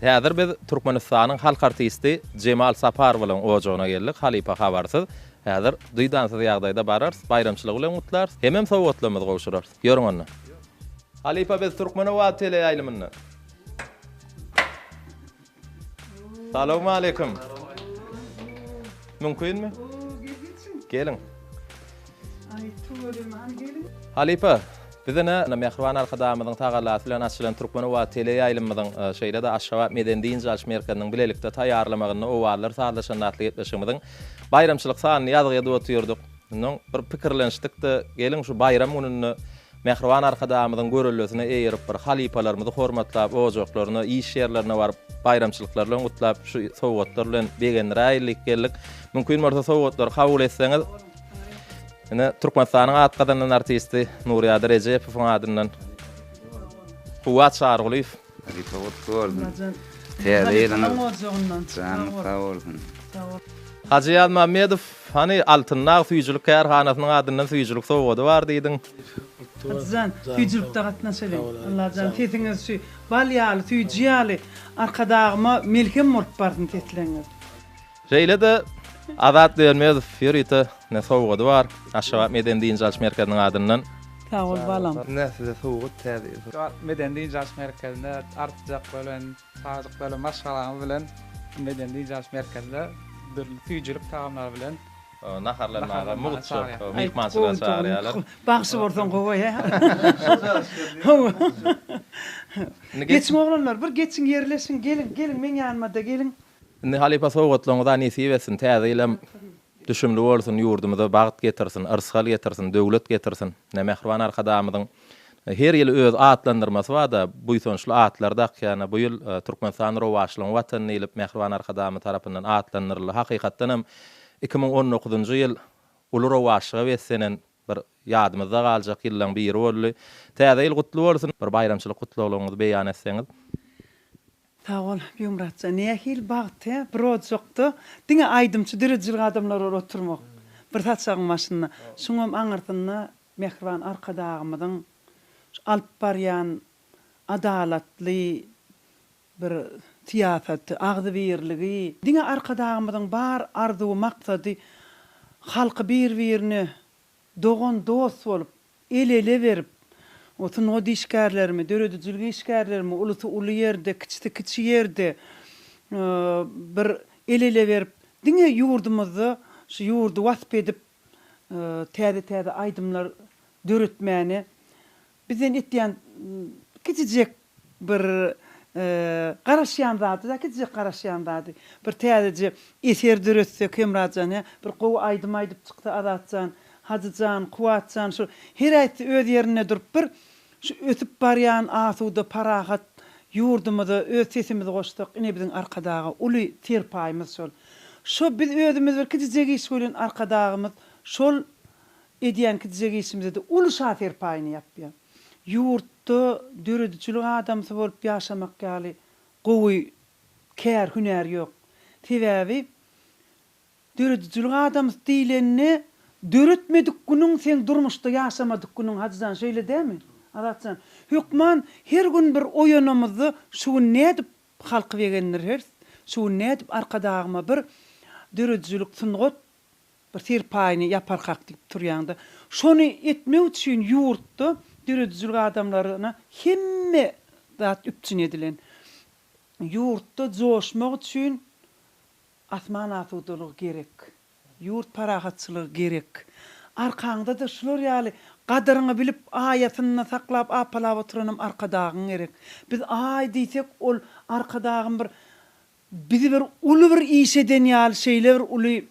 Häzir biz Türkmenistanyň halk artisti Cemal Sapar bilen ojagyna geldik. Halipa habarsyz. Häzir duýdansyz ýagdaýda barar, bayramçylyk bilen gutlar. Hemem sowgatlarymyz gowşurar. Ýörüň onu. Halipa biz Türkmen we tele ýaýlymyny. Salamu alaykum. Mümkinmi? Gelin. Halipa, bizene Mehriban arkadaşymyzyň tagalasy bilen açylan Türkmen we tele ýaýlymyzyň şeýle de aşgabat meden diýin jalş merkeziniň bilelikde taýýarlamagyny owarlar saglaşanatlyk etmişimiziň bayramçylyk sanyny ýazyp oturýardyk. Onuň bir pikirlenişdikde gelin şu bayram gününi Mehriban arkadaşymyzyň görülmesine eýerip bir halipalarymyzy hormatlap, ojaklaryny, iş ýerlerine baryp bayramçylyklar bilen gutlap şu sowgatlar bilen begenräýlik geldik. Mümkin bolsa sowgatlar kabul etseňiz ene Türkmenistanyň atgadan artisti Nuriýady Rejepowyň adyndan Fuat Şarguliýew. Halipa gutly bolsun. Täze ýylyňyz jany sag bolsun. Hajiýat Mamedow hani Altynnaň süýjülük kärhanasynyň adyndan süýjülük sowgady bar diýdiň. Hasan, süýjülükde gatnaşaly. Allah'tan tetiňiz şu balýaly, süýjýaly arkadaşyma melkem bolup bardym tetleňiz. Şeýle de Azat Dermezow ýörýte ne sowgady bar. Aşgabat meden diýin jalş merkeziniň adyndan. Sag ol balam. Näside sowgat täze. Meden diýin jalş merkezinde artjak bilen, saýjak bilen, maşgalalar bilen meden diýin jalş merkezinde bir süýjülük tagamlar bilen naharlanmaga mugtçy, mehmançylar çağırýarlar. Bagşy bolsun gowy he. Geçme oglanlar, bir geçin yerleşin, gelin men ýanyma da gelin. Indi Halipa sowgatlaryňyza nesip etsin, täze ilem düşümli bolsun, ýurdumyza bagyt getirsin, yrsygal getirsin, döwlet getirsin. Ne Mehriban arkadaşymyzyň her ýyl öz atlandyrmasy bar da, bu soňçly atlarda ýani bu ýyl Türkmenistan rowaşlygyň watanyny ilip Mehriban arkadaşymy tarapyndan atlandyryldy. Hakykatdanam 2019-njy ýyl uly rowaşlyga wetsenen bir ýadymyzda galjak ýyllaň biri boldy. Täze ýyl gutly bolsun, bir bayramçylyk gutluglaryňyzy beýan etseňiz. Sağ ol, Bümratça. Nähil bagyt, bir ojokdy. Diňe aýdymçy derejeli adamlar oturmak. Bir tatsagyň maşyna. Şoňam aňyrtynda Mehriban arkadaşymyzyň alp barýan adalatly bir tiýafaty, agdy birligi. Diňe arkadaşymyzyň bar arzuwy, maksady halky bir-birini dogan dost bolup, ele berip, otun o dişkärlerimi, döredüjülgi işkärlerimi, uluty uly ýerde, kiçi ýerde bir ele berip, diňe ýurdumyzy, şu ýurdu wasp edip, täze aýdymlar döretmäni bizden etýän kiçijek bir garaşýandaty, kiçijek garaşýandaty. Bir täze eser döretsek hemrajan, bir gowy aýdym aýdyp çykdy adatjan, Hadyjan, Kuwatjan, şu her aýtdy öz ýerine durup bir şu ötüp barýan asuda parahat ýurdumyzy, öz sesimizi goşdyk. Ine biziň arkadagy uly terpaýymyz şol. Şo biz özümiz bir kiçijek iş bilen arkadagymyz şol edýän kiçijek işimizi de uly şafer paýyny ýapýar. Ýurtda döredüjülük adamsy bolup ýaşamak ýaly gowy kär hünär ýok. Sebäbi döredüjülük adamsy diýlenni döretmedik günüň sen durmuşda ýaşamadyk günüň hadydan şeýle dämi? Adatsan, hükman her gün bir oýanamyzy şu nädip halky begenler her, şu nädip arkadagyma bir döredüjülük sungat bir tirpayını yaparkak dip turýanda. Şonu etmek üçin ýurtda dürüdüzülük adamlaryna hemme zat üpçün edilen. Ýurtda joşmak üçin atman atudylyk gerek. Ýurt parahatçylygy gerek. Arkaňda da şular ýaly gadaryny bilip aýatyny saklap apalap oturanam arkadagyň gerek. Biz aý diýsek ol arkadagyň bizi bir uly bir işeden ýaly şeýler uly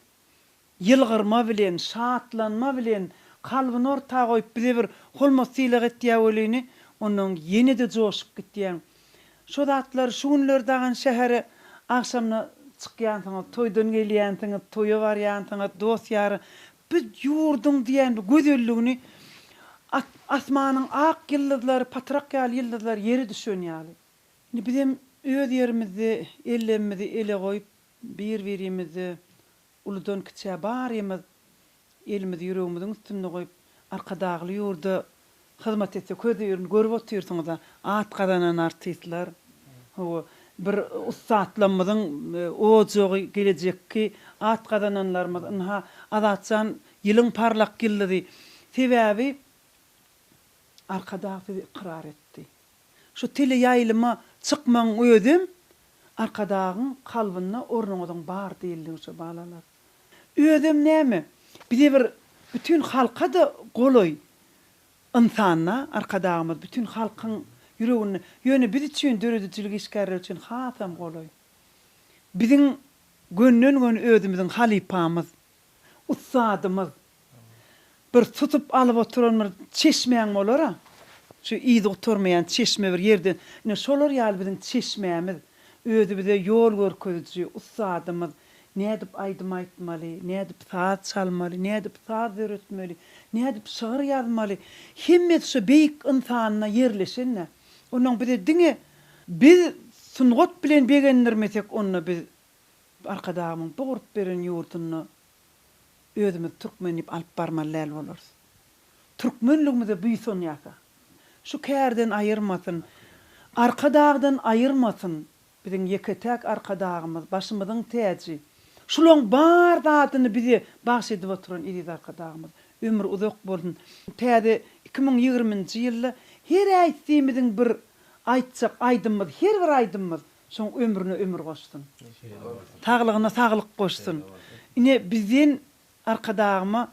ýylgyrma bilen, şatlanma bilen kalbyny ortaga goýup bizi bir holmasylyk etýär welini onuň ýene-de joşup gitýän. Şu zatlar şu günler dagan şähere akşamna çykýansyňyz, toýdan gelýänsiňiz, toýa barýansyňyz, dost ýary biz ýurdun diýen bu gözelligini asmanyň ak ýyldızlary, patrak ýaly ýyldızlar ýeri düşen ýaly. Indi bizim öz ýerimizi, ellerimizi ele goýup bir-birimizi uludan kiçe barýymyz, elimizi ýüregimiziň üstüne goýup arkadagy ýurda hyzmat etse közi ýörün görüp oturýarsyňyz da at gadanan artistler. O bir ustaatlamyzyň ojogy gelecekki at gadananlarymyz ha adatsan ýylyň parlak ýyldyzy sebäbi arkadagy iqrar etdi. Şu tele ýaýlyma çykmaň özüm arkadagyň kalbyna ornuňyň bar diýilýär balalar. Özüm näme? Bize bir bütün halka da goloy. İnsanna arkadağımız bütün halkın yüreğini yönü biz için dörüdücülük işgärler için hatam goloy. Bizim gönlün özümüzün halipamız, utsadımız bir tutup alıp oturanlar çeşmeyen olara. Şu iyi oturmayan çeşme bir yerden. Ne şolar ýaly bizim çeşmemiz özümüze yol görkezýär utsadymız. Ne edip aydım aytmaly, ne edip saat çalmaly, ne edip saat öğretmeli, ne edip şiir yazmaly. Himmet şu beýik insanyna ýerleşenne. Onuň bize diňe biz sungat bilen begenlermesek onu biz arkadağımın boğurup beren ýurduny özümüz türkmenip alyp barmaly bolar. Türkmenligimize büýsün ýaka. Şu kärden aýyrmasyn, arkadağdan aýyrmasyn. Biziň ýeketek arkadağymyz, başymyzyň täji. Şulaň bar zatyny bize bahş edip oturan ýeri arkadağymyz. Ömür uzak bolsun. Täze 2020-nji ýylda her aýtdyýymyzyň bir aýtsak aýdymyz, her bir aýdymyz şoň ömrüne ömür goşsun. Saglygyna saglyk goşsun. Ine bizden arkadağıma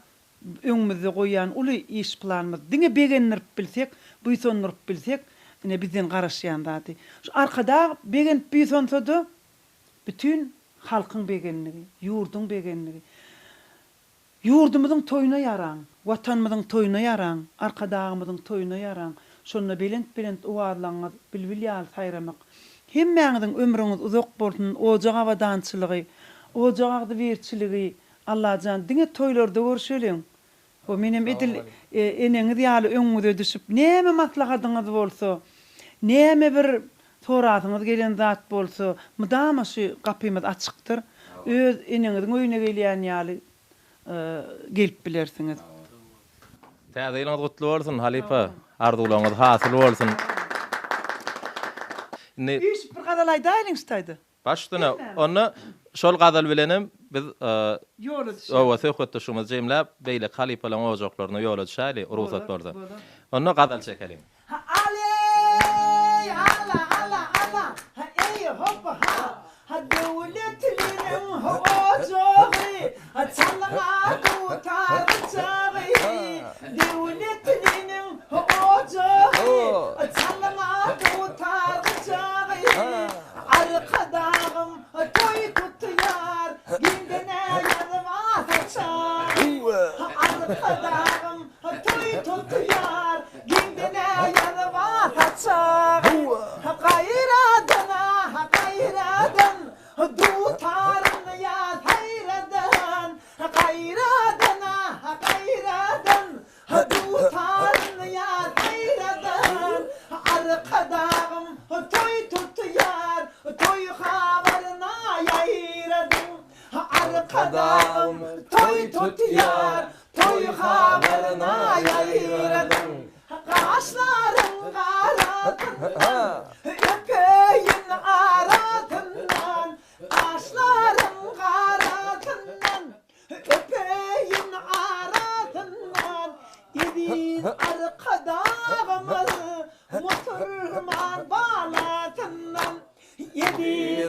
öňümizde goýan uly iş planymyz diňe begenlerip bilsek, buýsonlaryp bilsek, ine bizden garaşýan zaty. Şu arkada begen buýsonsa bütün halkyň begenligi, ýurdun begenligi. Ýurdumyzyň toýuna ýaraň, watanmyzyň toýuna ýaraň, arkadağymyzyň toýuna ýaraň. Şonu belent uwarlaňyz, bilbil ýaly saýramak. Hemmäňiziň ömrüňiz uzak bolsun, ojak awadançylygy, ojak agdyberçiligi, Allahjan diňe toýlarda görşeliň. O menem edil eneňiz ýaly öňüňize düşüp, näme maslahatyňyz bolsa, näme bir soratyňyz gelen zat bolsa, mudama şu gapymyz açykdyr. Öz eneňiziň öýüne gelýän ýaly gelip bilersiňiz. Täzeýiniz gutly bolsun Halipa, arzuwlaryňyz hasyl bolsun. Üç bir gadaly daýlyňyzdaýdy. Başdyna onu şol gadal bilenim biz ýola düşýär. owa söhbetdeşimiz jemläp beýle Halipalan ojaklaryna ýola düşäli, ruhsat berdi. Onu gadal çekelim.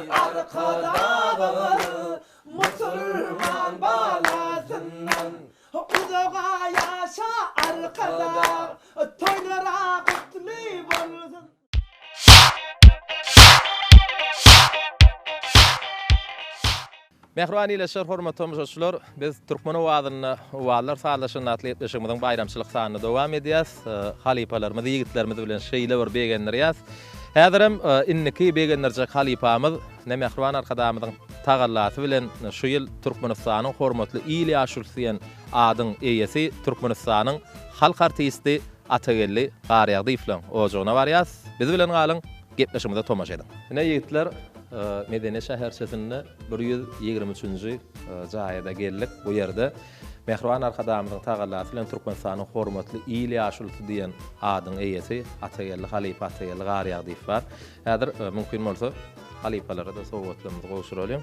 biz arkadağı Musulman balasından Uzağa yaşa arkada toylara kutlu bolsun. Mehruan ile şer hormatymyz dostlar, biz Türkmen owazyny owallar sağlaşyny atletleşigimiň bayramçylyk sanyny dowam edýäs. Halipalarymyz, ýigitlerimiz bilen şeýle bir begenlerýäs. Häzirim inniki begenlerje halipamyz ne Mehruan arkadamyzyň tagallasy bilen şu ýyl Türkmenistanyň hormatly ýyly ýaşulsyan adyň eýesi Türkmenistanyň halk artisti Atagelli Garyagdyplan ojuna barýas. Biz bilen galyň gepleşigimize tomaş edin. Ne ýigitler Medeni şäherçesinde 123-nji jaýda geldik. Bu ýerde Mehruan arkadamyzyň tagallasy bilen Türkmenistanyň hormatly ýyly ýaşulsy diýen adyň eýesi Atagelli Halipa Atagelli Garyagdyp bar. Häzir mümkin bolsa halipalara da sowgatlarymyzy goşuralyň.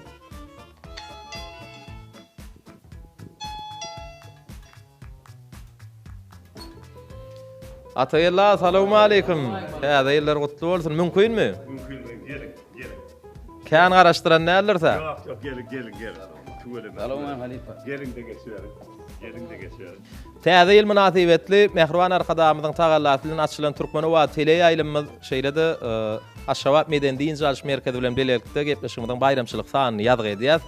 Atagelli assalamu alaykum. Häzir ýyllar gutly bolsun. Mümkinmi? Mümkin. Gelin. Kan garaşdyran nälerse? Yok, gelin. Tuwelem. Salamun Halipa. Gelin de geçerim. Täze ýyl münasibetli Mehruan arkadamyzyň tagallasy bilen açylan Türkmen owa teleýaýlymyz şeýlede Aşgabat Meden diýen jalş merkezi bilen birlikde gepleşigimiň bayramçylyk sanyny ýazgy edýäs.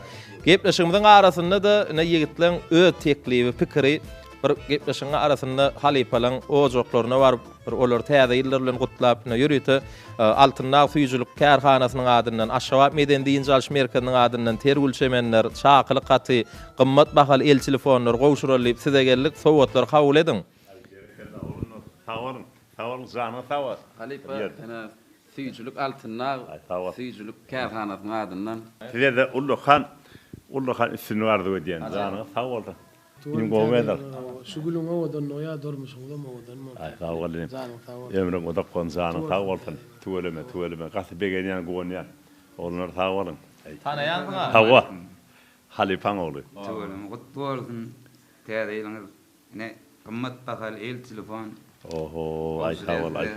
Gepleşigimiň arasynda da ne ýigitleň öz teklibi, pikiri bir gepleşigiň arasynda halipalaryň ojaklaryna bar bir olar täze ýyllar bilen gutlap ýürüýti Altynnaw Suýjuluk kärhanasynyň adyndan Aşgabat Meden diýen jalş merkeziniň adyndan tergülçemenler, çakyly gaty, gymmat bahaly el telefonlar gowşuralyp size geldik, sowgatlar kabul edin. Sawalın zany sawat. Halipa ana Suýjuluk Altynnaw Suýjuluk kärhanasynyň adyndan. Sizde Ulluhan ismi vardy diýen zany sawaldy. Kim gowmedar. Şugulun owadan noya durmuşyňda owadan mı? Ay sawaldy. Emrin odak kon zany sawaldy. Tuweleme gasy begenýän gownýan. Onlar sawalyn. Tanaýansyňa? Hawa. Halipaň ogly. Tuweleme gutly bolsun. Täze ýylyňyz ne gymmat bahaly el telefon. Oho, ay sawal ay.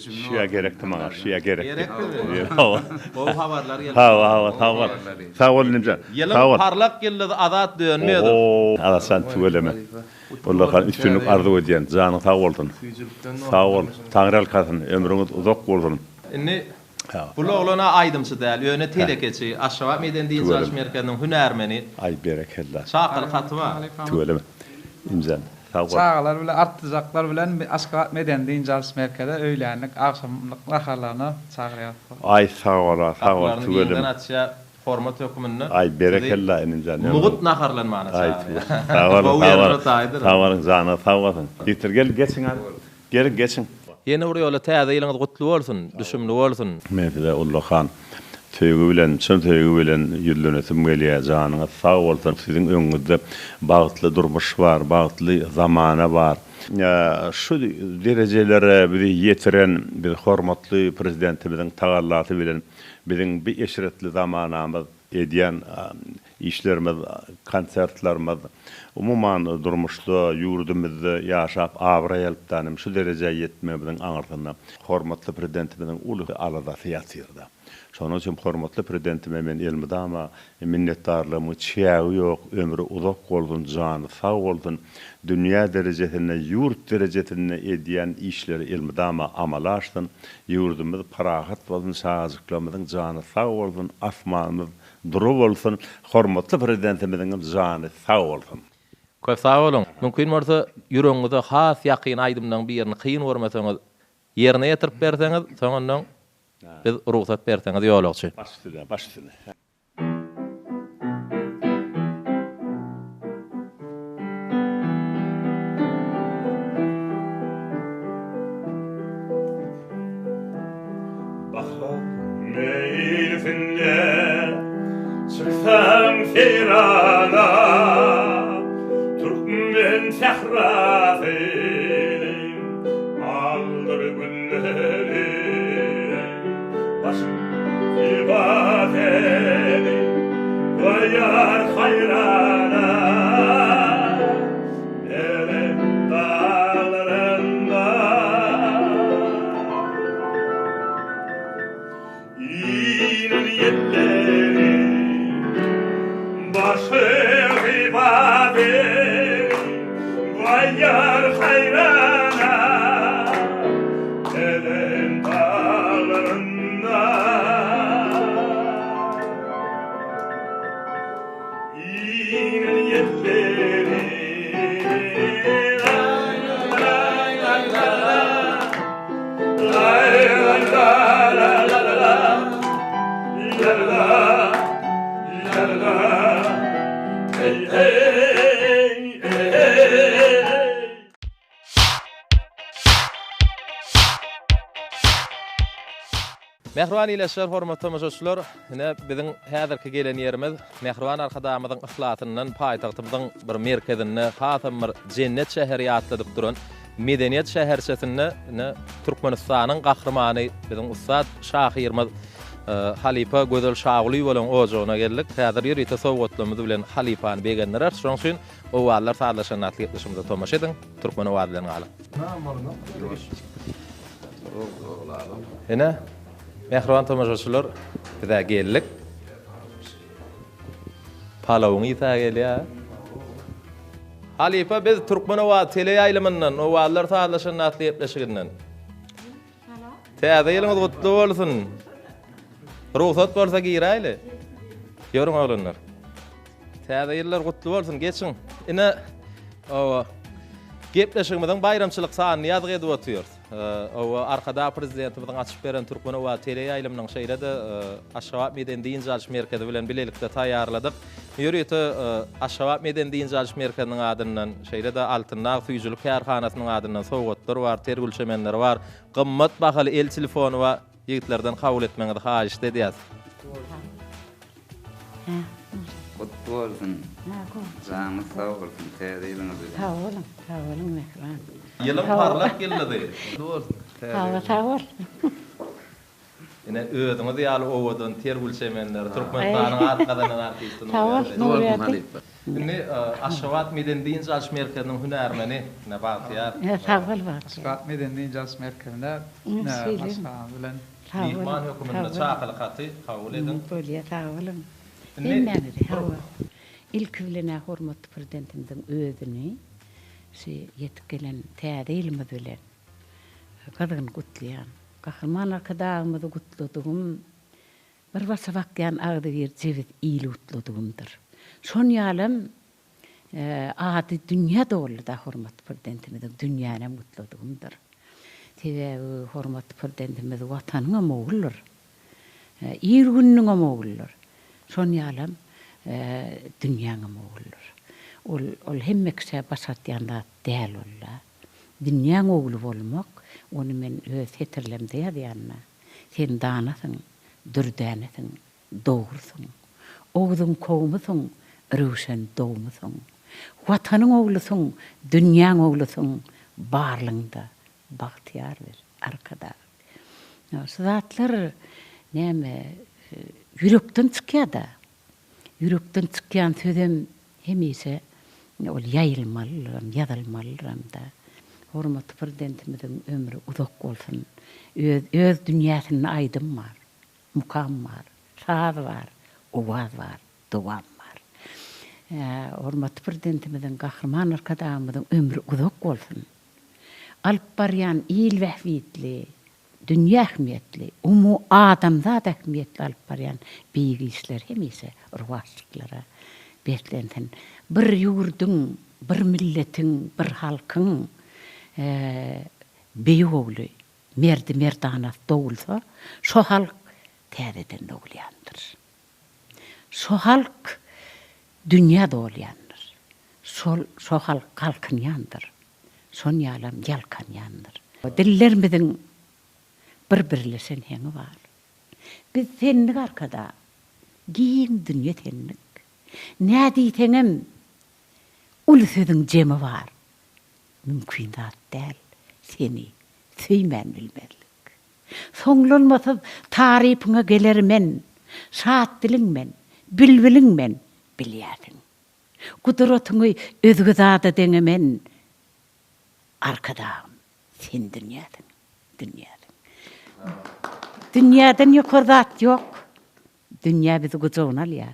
Şiýa gerekdi maňa, şiýa gerekdi. Bu habarlar geldi. Hawa. Sawal nimje. Ýylyň parlak ýyldy azat dönmedi. Oho, alasan tuweleme. Ulluhan üstünlük arzu edýän zany sawaldyn. Sawal, taňral kasyn, ömrüňiz uzak bolsun. Inni bu oglana aýdymçy däl, ýöne telekeçi, Aşgabat Meden diýen jalş merkeziniň hünärmeni. Ay berekella. Çakyly gatyma. Tuweleme. İmzan. Çağlar bilen artjaklar bilen Aşgabat Meden diýen jalş merkezde öýlänlik, akşamlyk naharlaryny çagyrýar. Ay sawal tuweleme. Hormat hökümünde. Ay berekella imzan. Mugut naharlanmany. Ay sawal zany sawatyn. Ýetir geçin. Ýene bir ýola täze ýylyňyz gutly bolsun, düşümli bolsun. Mehdi Ulluhan töýgü bilen ýüzlenesim gelýär janyňyz sag bolsun. Siziň öňüňizde bagtly durmuş bar, bagtly zamana bar. Şu derejelere bizi ýetiren bir hormatly prezidentimiziň tagallasy bilen biziň bir eşretli zamanamyz edýän işlerimiz, konsertlarymyz, umuman durmuşda ýurdumyzda ýaşap awraýalypdan şu derejeye ýetmegimiň aňyrtynda hormatly prezidentimizin uly alada ýatyrdy. Şonuň üçin hormatly prezidentime men elmidama minnetdarlygymy çägi ýok, ömrü uzak bolsun, jany sag bolsun, dünýä derejesinde, ýurt derejesinde edýän işleri elmidama amalaşdyn, ýurdumyz parahat bolsun, şahyklarymyzyň jany sag bolsun, asmanymyz duru bolsun, hormatly prezidentimiziň jany sag bolsun. Köp sag bolun. Mümkin bolsa ýüregiňizde has ýakyn aýdymdan bir ýerini kyn görmeseňiz, ýerine ýetirip berseňiz, soňandan biz ruhsat berseňiz ýolagçy. Başsyna. Çıksam firana Türkmen sehrafeyim Aldır günleri Başım ibadeli Koyar hayrana Elin dağlarında İğneli yetleri başı ibade Vayyar hayrana Elin dağlarında İğnen yetleri Mehriban ileşler, hormatly mujuşlar, ine biziň häzirki gelen ýerimiz Mehriban arkadamyzyň islatynyň paýtagtymyzyň bir merkezinde, hasam bir cennet şäheri ýatladyp duran Medeniýet şäherçesinde Türkmenistanyň gahrymany biziň ustad şahyrymiz Halipa Gözel Şagly bolan ojagyna geldik. Häzir ýerite sowgatlarymyz bilen Halipany begenler. Şoň üçin o wagtlar saatlaşanatly ýetişimde tomaş edin. Türkmen wagtlaryny alyp. Ene Mehriban tomaşaçylar bize geldik. Palawyny ýita gelýär. Halipa biz Türkmen wagt tele ýaýlymyndan o wagtlar saatlaşanatly ýetişiginden. Täze ýylyňyz gutly bolsun. Ruhsat bolsa giýräýli. Ýörüň oglanlar. Täze ýyllar gutly bolsun, geçiň. Ine o gepleşigimiziň bayramçylyk sanyny ýazyk edip oturýar. O arkada prezidentimiziň açyp beren Türkmen wagt tele ýaýlymynyň şeýrede Aşgabat Meden Diýinjalyş merkezi bilen bilelikde taýýarladyk. Ýörüýte Aşgabat Meden Diýinjalyş merkeziniň adyndan şeýrede Altynnaw Süýjülük kärhanasynyň adyndan sowgatlar bar, tergülçemenler bar, gymmat bahaly el telefony we ýigitlerden kabul etmeňizi haýyş edýäs. Kutlu olsun. Canı sağ olsun. Teyzeyliniz. Sağ olun. Sağ olun Mehriban. Ýylym parlak geldi. Sağ ol. Ine özüňiz ýaly owadan tergülçemenler, Türkmenistanyň arkadan artistini. Sağ ol. Ine Aşgabat Meden Diýinjalyş merkeziniň hünärmeni ne Bagtyar. Sağ ol. Aşgabat Meden Diýinjalyş merkezinde maskan bilen Mehman hökümetinden çağaly gaty kabul edin. Bolýar, sağ olun. İlk bilen hormatly prezidentimiziň özüni ýetip gelen täze ýylymyz bilen gadygyny gutlaýan, gahrman arkadaşymyzy gutladygym bir wasa wakyan agdy bir jewit ýyly gutladygymdyr. Şon ýalym ady dünýäde boldy hormatly prezidentimiziň dünýäne gutladygymdyr. Sebäbi hormatly prezidentimiz watanyňa mogullar. Ir günüňe mogullar. Şon ýalym dünýäňe mogullar. Ol hemmekse basatýanda däl bolla. Dünýäň ogly bolmak, onu men öz hetirlemde ýadyanna. Sen danasyň, dürdänesin, dogrusyň. Ogdyň kowmusyň, röşen dogmusyň. Watanyň oglusyň, dünýäň oglusyň, barlygyňda bagtyar bir arkada. Zatlar näme yürekden çykýar. Yürekden çykýan sözüm hemise ol ýaýylmaly, ýazylmaly da. Hormatly prezidentimiziň ömrü uzak bolsun. Öz dünýäsini aýdym bar, mukam bar, saz bar, owaz bar, dowam bar. Hormatly prezidentimiziň gahrman arkadaşymyzyň ömrü uzak bolsun. Alyp barýan ýyl wehwitli, dünýä ähmiýetli, adamzat ähmiýetli alyp barýan beýik işler hemise ruhsatlara betlenden bir ýurduň, bir milletiň, bir halkyň beýik ogly, merdanas dowulsa, şo halk täzeden dowulýandyr. Şo halk dünýäde bolýandyr. Şo halk kalkynýandyr. Şon ýalam ýalkanýandyr. Dillerimiziň bir-birleşen heňi bar. Biz senlik arkada giň dünýä tenlik. Näde diýteňem ul sözüň jemi bar. Mümkin zat däl. Seni süýmän bilmerlik. Soňlanmasa tarypyňa gelermen, şat diliňmen, bilbiliňmen bilýärsiň. Gudratyňy özgü zada deňemen arkadaşym sen dünýäden. Dünýäden ýokary zat ýok. Dünya bizi gucağına alya.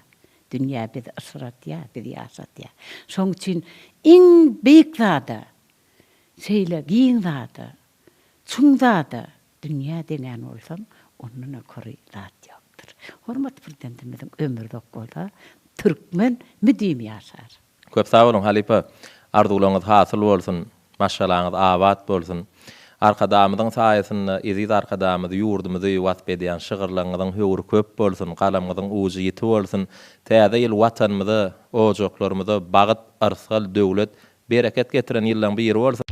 Dünya bizi ısırat ya, bizi yaşat ya. Şoň üçin en büyük zada, şeyle giyin zada, çuň zada, dünya denen olsam, onunla kory zat yoktur. Hormat prezidentimizin ömürde bolsa, Türkmen müdüm yaşar. Köp sağ olun Halipa. Arzuwlaryňyz hasyl bolsun, maşalaryňyz abat bolsun. Arkadamyzyň saýasynda iziz arkadamyzy ýurdumyzy wasp edýän şygyrlaryňyň höwri köp bolsun, galamyzyň uji ýeti bolsun. Täze ýyl watanymyzy, ojoklarymyzy bagyt arsal döwlet bereket getiren ýyllaryň biri bolsun.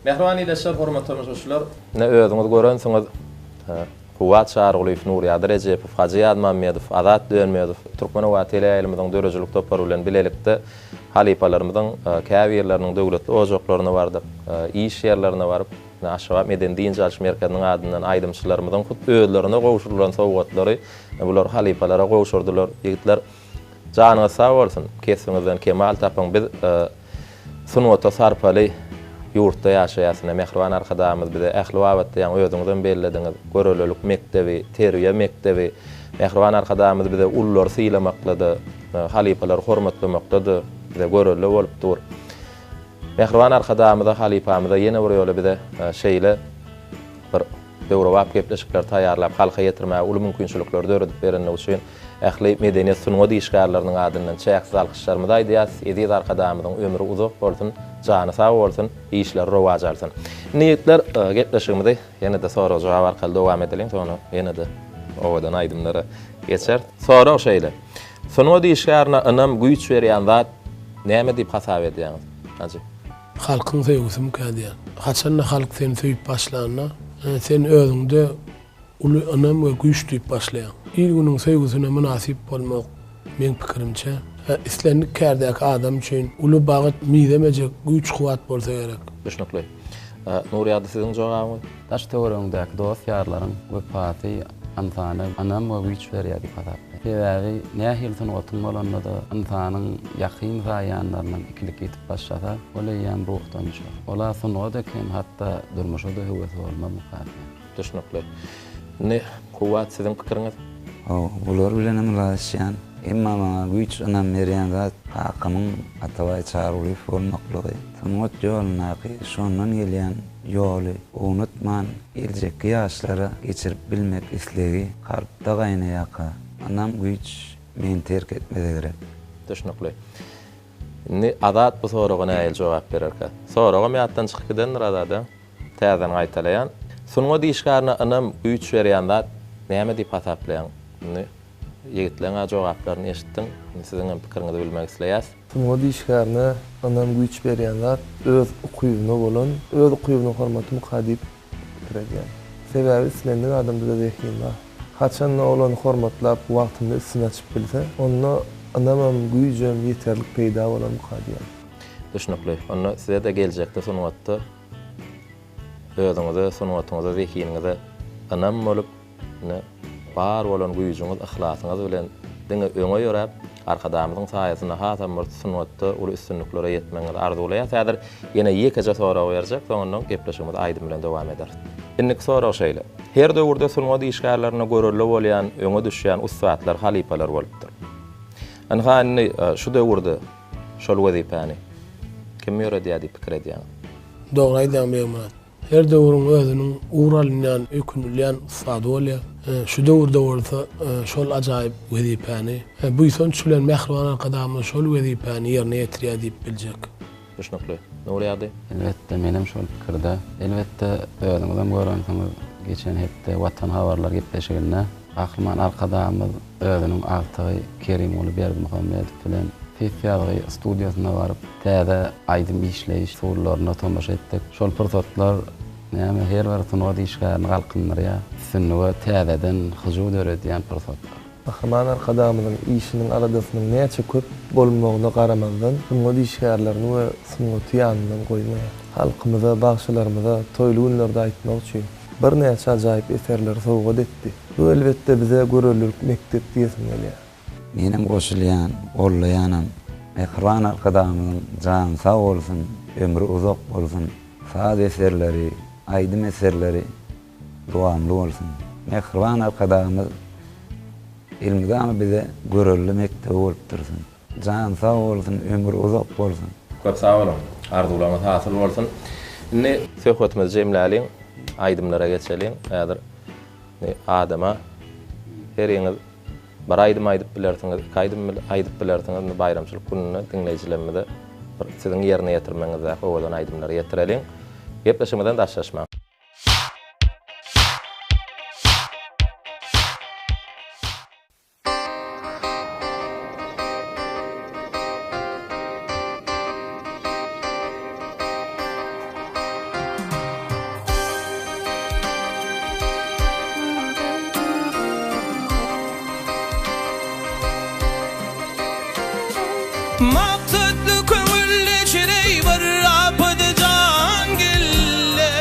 Mehriban ýeşler, hormatly tamaşaçylar, ne özüňiz görensiňiz, Kuwat Şargulyf, Nuriyad Rejepow, Hajiýat Mammedow, Azat Dönmedow, Türkmen we tele ýylymyzyň dörejilik topary bilen bilelikde halipalarymyzyň käbirleriniň döwletli ojaklaryna bardyk, iş ýerlerine baryp, Aşgabat Meden Din Jalş Merkeziň adyndan aýdymçylarymyzyň özlerine gowşurylan sowgatlary bular halipalara gowşurdylar. Ýigitler, janyňyz sag bolsun, kesimiňizden kemal tapaň. Biz sunwata sarpaly ýurtda ýaşaýasyna mehriban arkadamyz bize ähli wagtda ýa özüňizden bellädiňiz görelelik mektebi, terbiýe mektebi, mehriban arkadamyz bize ullar syýlamaklady, halipalar hormatlamakdadyr, bize görele bolup dur. Mehriban arkadamyza, halipamyza ýene bir ýola bize şeýle bir döwrewap gepleşikler taýýarlap halka ýetirmäge uly mümkinçilikler döredip berenne üçin ähli medeniýet sunugy diýişgärläriniň adyndan çäksiz alkyşlarymyzy aýdýas. Ediz arkadamyzyň ömri uzak bolsun, jany sag bolsun, işler rowaj alsyn. Niýetler gepleşigimizi ýene de sonra jogap arkaly dowam edelim, sonra ýene de owadan aýdymlara geçer. Sonra şeýle. Sunugy diýişgärine önam güýç berýän zat näme diýip hasap edýäňiz? Haji. Halkyň sevgisi mükemmel. Haçan halk seni söýüp başlaryna, sen özüňde uly önam we güýç diýip başlaýan. İlgünün sevgisine münasip bolmak men pikirimçe islendik kärdäki adam üçin uly bagyt miýdemejek güýç kuwat bolsa gerek. Düşünükli. Nuriyad siziň jogabyňyz? Taş töwereňdäki dost ýarlaryň wepaty antany anam we güýç berýär diýip hasap. Sebäbi nähil sunuwatyň bolanda da antanyň ýakyn zaýanlarynyň ikilik etip başlasa, ola ýan ruhdan düşer. Ola sunuwada kem hatda durmuşa da höwes bolma mukaddim. Düşünükli. Ne kuwat siziň pikiriňiz? Bular bilen emlaşýan, emma güýç anam berýän zat hakymyň atawa Şargulyf bolmaklygy. Sunuwat ýolunaky şondan gelýän ýoly unutman, geljekki ýaşlara geçirip bilmek islegi kalpda gaýnaýaka. Anam güýç meni terk etmede gerek. Düşünükli. Ne Azat bu soraga näil jogap bererkä? Soraga meýatdan çykyp gidendir Azat. Täzen aýtalaýan. Sunuwat diýişgärine anam güýç berýän zat näme diýip hasaplaýan? Ýigitleň jogaplaryny eşitdiň. Siziň pikiriňizi bilmek isleýäs. Sunma dişgärine anam güç berýän zat öz ukuyuny bolan, öz ukuyunyň hormaty mukadip bitirýär. Sebäbi islendiň adamda da zehrin bar. Haçan olany hormatlap wagtynda üstüne açyp bilse, onda anamam güýjem ýeterlik peýda bolan mukadip. Düşünükli. Onu size de gelecekte sunwatda özüňize, sunwatyňyza, zehiniňize anam bolup, bar bolan güýjüňiz, ihlasyňyz bilen diňe öňe ýörep, arkadamyzyň saýasyna hatamyr sunwatda ulu üstünliklere ýetmeňizi arzulaýar. Häzir ýene ýekeje sorag berjek, soňdan gepleşigimiz Aýdym bilen dowam eder. Innik sorag şeýle. Her döwürde sunwat işgärlerine görülle bolýan, öňe düşýän ustatlar, halipalar bolupdyr. Anhany şu döwürde şol wezipany kim ýöredýär diýip pikir edýär. Dogry aýdýan beýman. Her döwrüň özüniň uğralynýan, ökünülýän ustady bolýar. Şu döwürde bolsa şol ajaýyp wezipany, bu ýson bilen Mehriban arkadaşym şol wezipany ýerine ýetirýär diýip biljek. Düşünükli. Nurýady? Elbetde menem şol pikirde. Elbetde özüňizden görensiňiz geçen hepde watan habarlar gepleşiginde Ahman arkadaşymyz özüniň agtagy Kerim ulu Berdimuhammedow bilen Fiyadgy studiýasyna baryp, täze Aýdym işleýiş sorullaryna tamaşa etdik. Şol pursatlar näme her bir sunwat işgärni galkyndyryar. Sunnuwa täzeden hyjud öredýän pursatlar. Ahman arkadaşymyň işiniň aradasynyň näçe köp bolmagyna garamazdan sunwat işgärlerini we sunwaty ýanyny goýmaýar. Halkymyza, bagşylarymyza toýly günlerde aýtmak üçin bir näçe ajaýyp eserler sowgat etdi. Bu elbetde bize görülürlik mektep diýesim gelýär. Menem goşulýan, ollaýanam, Mehriban arkadaşymyň jany sag bolsun, ömrü uzak bolsun. Saat eserleri, Aýdym eserleri dowamly bolsun. Mehriban arkadaşymyz ilmigama bize görülli mektep bolup dursun. Jany sag bolsun, ömrü uzak bolsun. Köp sag bolun. Arzularymyz hasyl bolsun. Indi söhbetimiz jemläliň, Aýdymlara geçeliň. Häzir adama her ýeňiz bir Aýdym aýdyp bilersiňiz, Aýdym aýdyp bilersiňiz bayramçylyk gününe dinleýijilerimize siziň ýerine ýetirmeňize owadan Aýdymlara ýetirelim. Gepleşmeden daşlaşmak. Maksatlı kömülle çirey var rapıdı can gille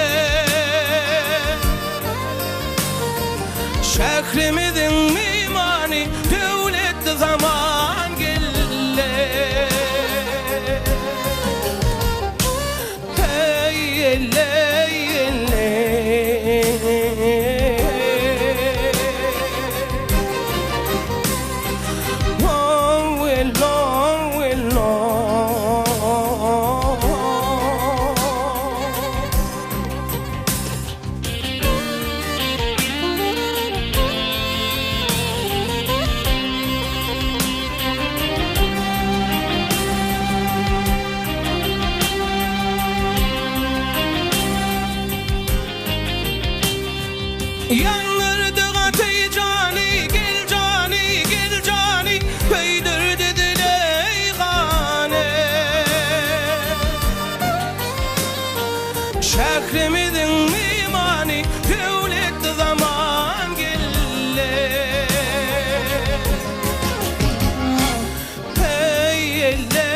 Şehrimizin mimani devletli zaman gille Hey elle Yanırdı gatay cani, gel cani, gel cani, peydirdi diley gane Şehrimizin mimani, devletli zaman gelle Hey elle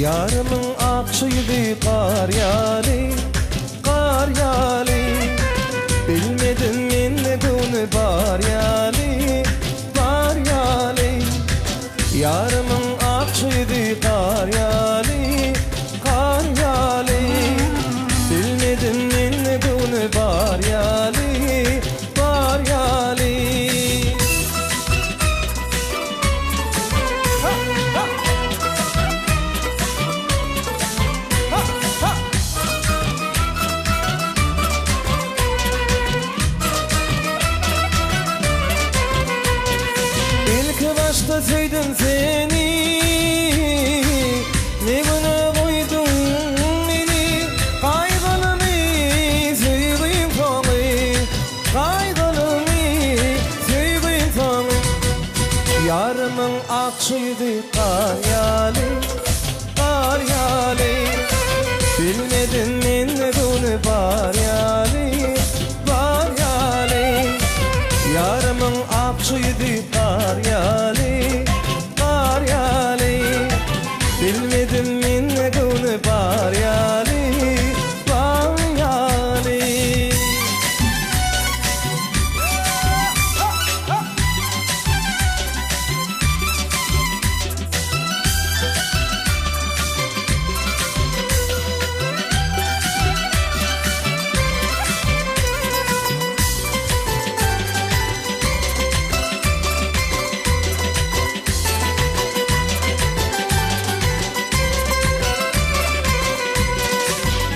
Yarımın akşıydı kar yali Bilmedim men ne günü bar yali Yarımın akşıydı kar yali Bilmedim men ne günü bar yali Başta sevdim seni Ne güne koydun beni Kaygılımı sevdim sana Yarımın akşıydı kar yali Bilmedim men ne bunu bar yali Yarımın akşıydı kar yali Bilmedim men ne günü bar yali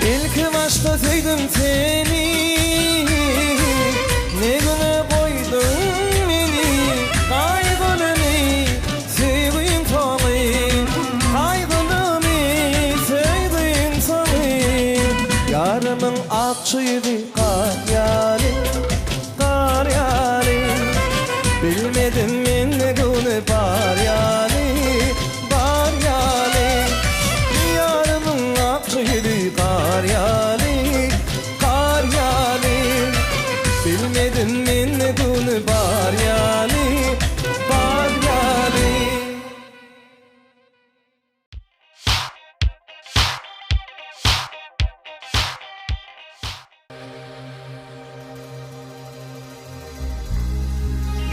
İlk başta sevdim seni Ne güne koydun beni Kaygılımı sevdim sana Yarımın akşıydı kar yali Bilmedim men ne güne bar yali Yarımın akşıydı kar yali Bilmedim men ne günü bar yali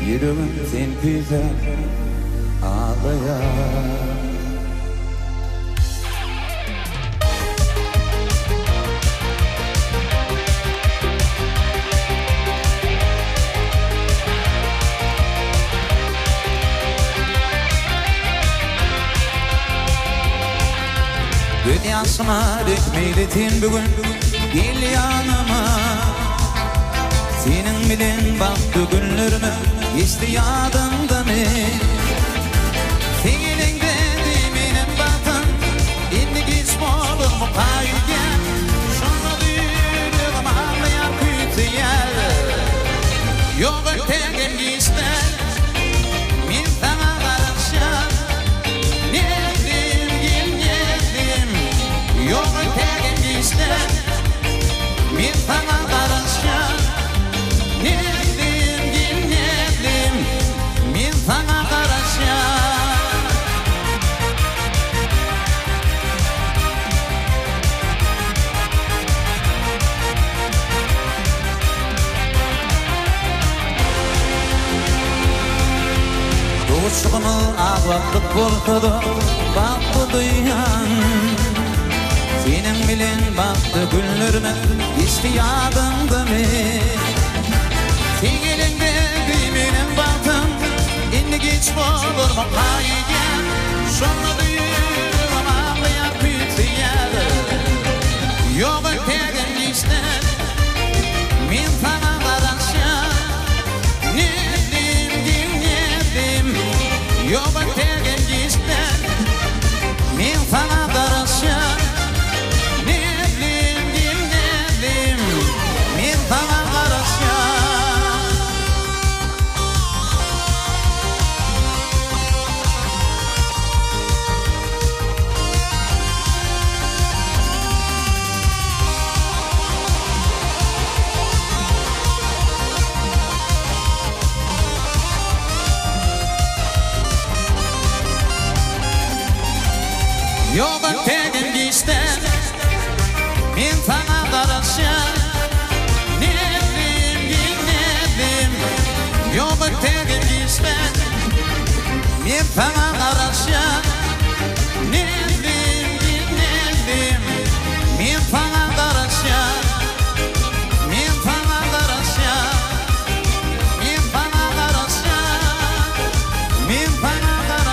Yüreğim sen güzel ağlayan Dünyasına dökmeyletin bugün Gel yanıma Senin bilen baktı günlerime istiyadımda men. Senin dediğiminin batın indi geç olur mu kaygen. Şunu duyduğum ağlayan kütüyer. Yok ötegen gizler min sana karışan. Nedim gelmedim. Yok ötegen gizler min sana karışan. Nedim gelmedim. Min sana karışan. Dostluğumu ağlattık korkudu bak bu duyan. Senin bilen baktı günlerime istiyadımdı men. Senin dediğiminin batın indi geç olur mu kaygen. Şunu duyuyorum ağlayan kütüyer. Yok ötegen gizler min sana karışan. Nedim gelmedim. Yok ötegen gizler min sana karışan. Nedim gelmedim. Min sana karışan. Yok ötegen gizler min sana karışan. Nedim gelmedim. Yok ötegen gizler min sana karışan. Nedim gelmedim. Min sana karışan. Min sana karışan. Min sana karışan. Min sana karışan.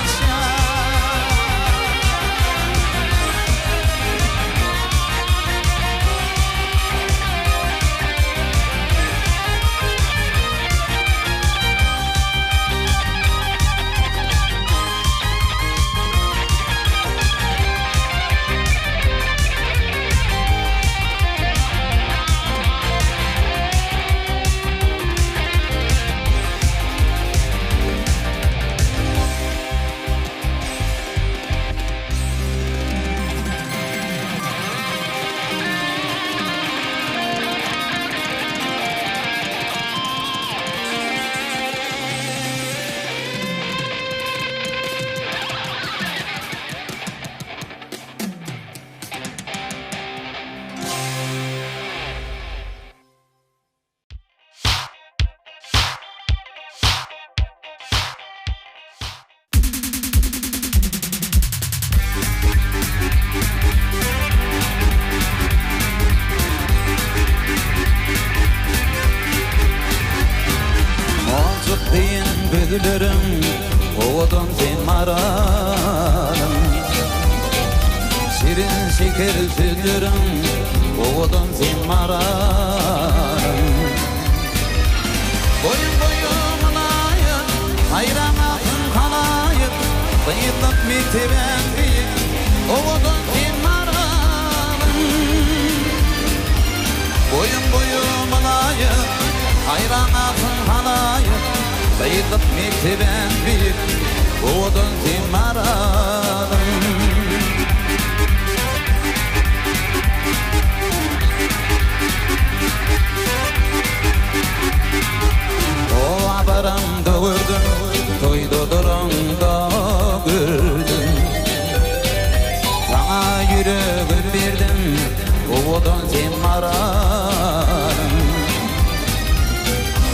Mozuk diyen gözlerim ovadan sen maranım. Şirin şeker sözlerim ovadan sen maranım. Boyun boyum layık hayran altın kalayık. Sayılık mekteben büyük ovadan sen maranım. Boyun boyum layık hayran altın kalayık. Sayılık mekteben büyük ovadan sen maranım. O abaramda gördüm, toyda duranda gördüm. Sana yüreğim verdim, ovadan sen maranım.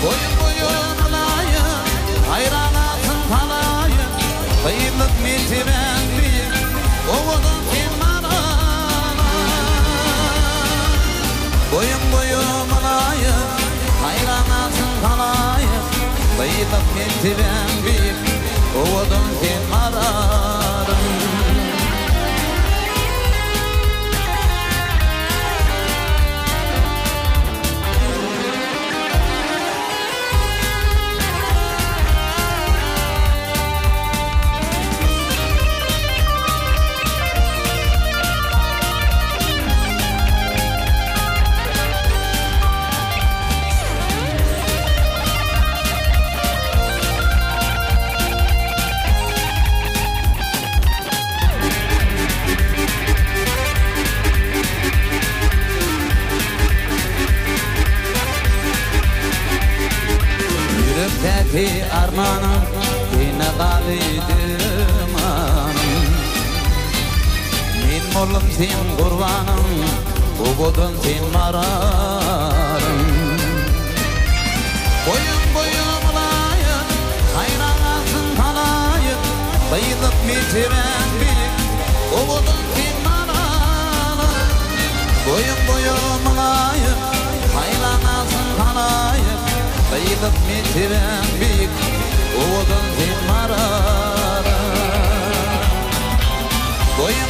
Boyun boyun layık, hayranatın kalayık. Sayılık metiben büyük, ovadan sen maranım. Boyun boyun layık, hayranatın kalayık. Sayılık metiben büyük, ovadan sen maranım. armanım Yine kalıydım anım Min mollum sen kurbanım Ugodun sen mararım Boyun layık Hayranasın halayık Bayılıp bitiren bir Ugodun sen mararım Boyun layık Hayranasın halayık Bayılıp bitiren bir Ugodun sen mararım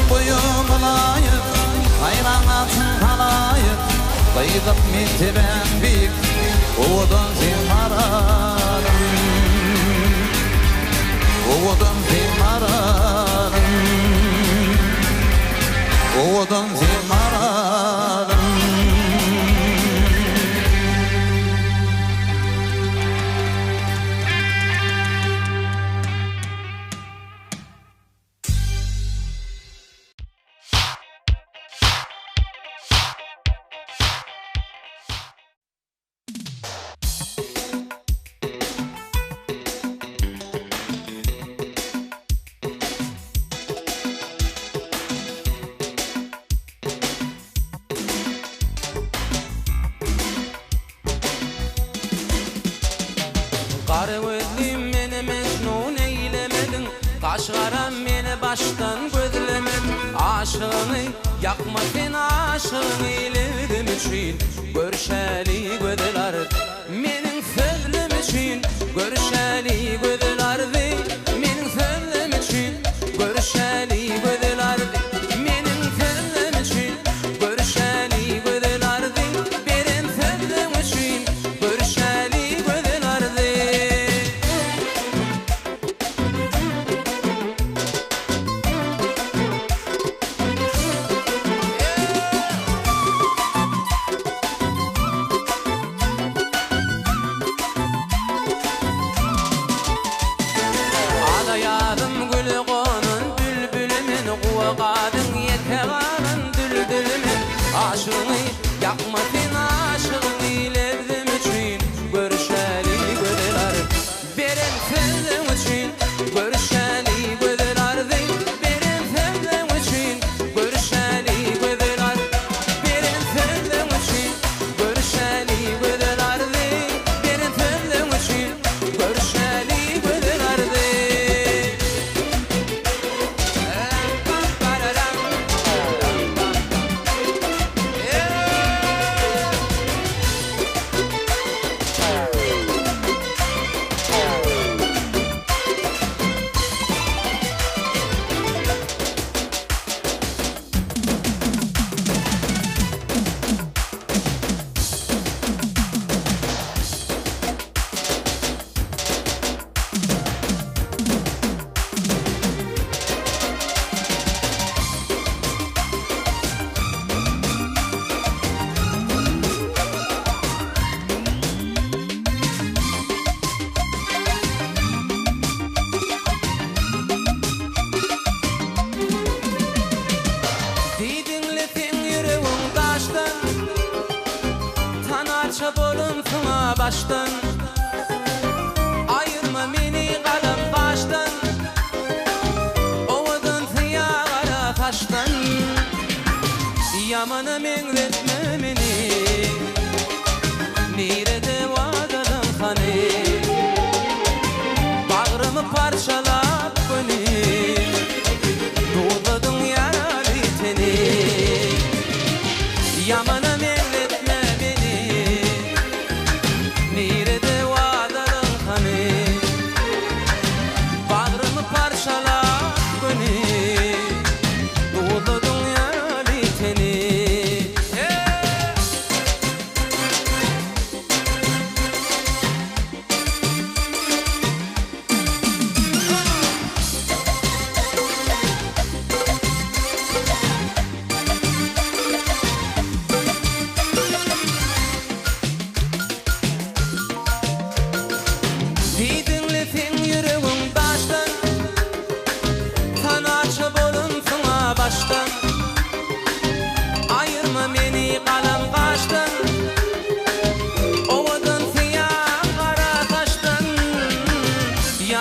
Boyun layık Hayranasın halayık Bayılıp bitiren bir Ugodun sen mararım Ugodun sen mararım Ugodun sen mararım Aşgaram meni baştan gözlemedin Aşığını yakma sen aşığını eyledim için Görüşeli gödeler Menin sözlüm için Görüşeli gödelerdi Menin sözlüm için Görüşeli gödelerdi Menin sözlüm için Görüşeli gödelerdi Benim sözlüm için Görüşeli gödelerdi Aşığını yakma sen aşığını eyledim için Görüşeli gödeler Benim sözüm için Görüşeli gödelerdi Benim sözüm için Görüşeli gödeler Benim sözüm için Görüşeli gödelerdi Benim sözüm için Görüşeli gödelerdi Baştan ayırma beni kalem baştan Ovadan tıyağara taştan Yamana mengretme beni Nirede vadadan hani Bağrımı parçalap beni Doğladın yaralı teni Yamana mengretme beni Nirede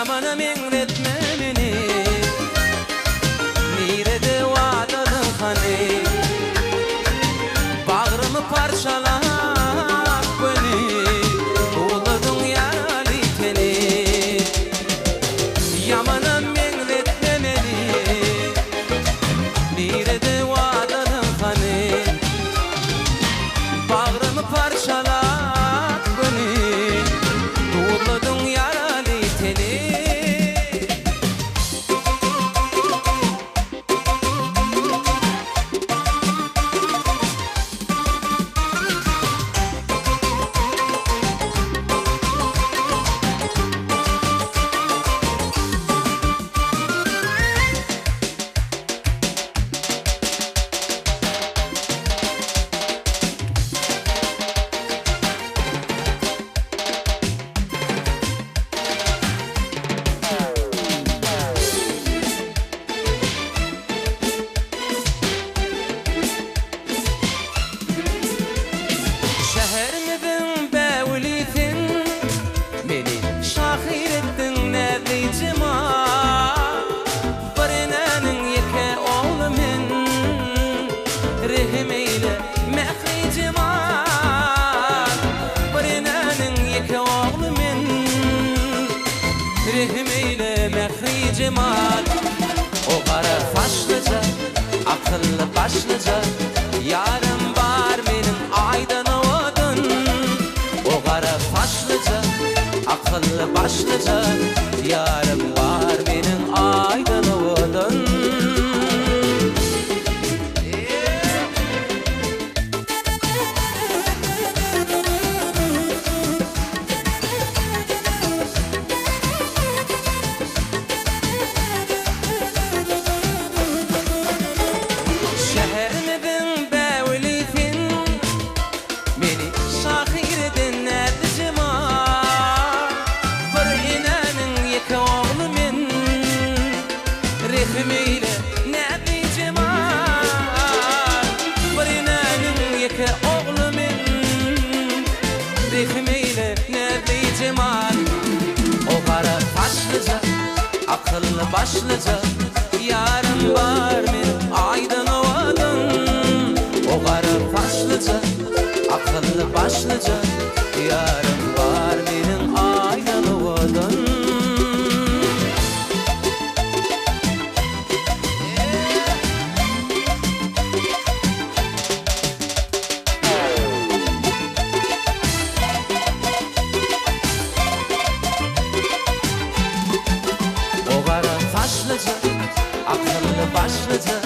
Yamana mengretme beni Nirede vadadım hani Bağrımı parçalar beni Uğladın yaralı teni Yamana mengretme beni Nirede vadadım hani Bağrımı parçalar beni Uğladın yaralı teni Şehrimizin bevlisin Beni şahir ettin nerede cemal Barınaның yeke oğlumun Rehim eyle mehri cemal Barınaның yeke oğlumun Rehim eyle mehri cemal O kara saçlıca akıllı başlıca Yarım var benim aydan ovadın O kara saçlıca akıllı başlıca Yarım var benim aydan ovadın Şehrimizin bevlisin Beni şahir edin nerede cemal Barınaның yeke oğlumun Rehim eyle nerede cemal Barınaның yeke oğlumun Rehim eyle nerede cemal O kara saçlıca akıllı başlıca Yarım var benim aydan ovadın O kara saçlıca akıllı başlıca Yarım var benim aydan ovadın O kara saçlıca akıllı başlıca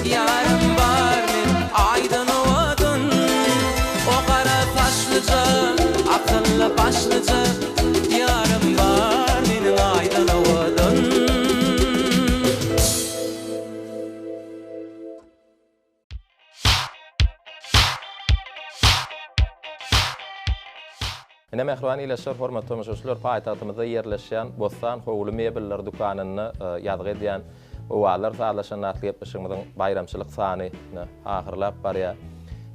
Yarım var benim aydan ovadın O kara saçlıca akıllı başlıca Yarım var benim aydan ovadın Ine mehruan ileşer hormat tomaşçılar paytahtymyzda yerleşen Bostan Howlu Mebellar dukanyny ýadgy edýän owalar sağlaşan natly gepleşigimiziň bayramçylyk sany ahyrlap barýar.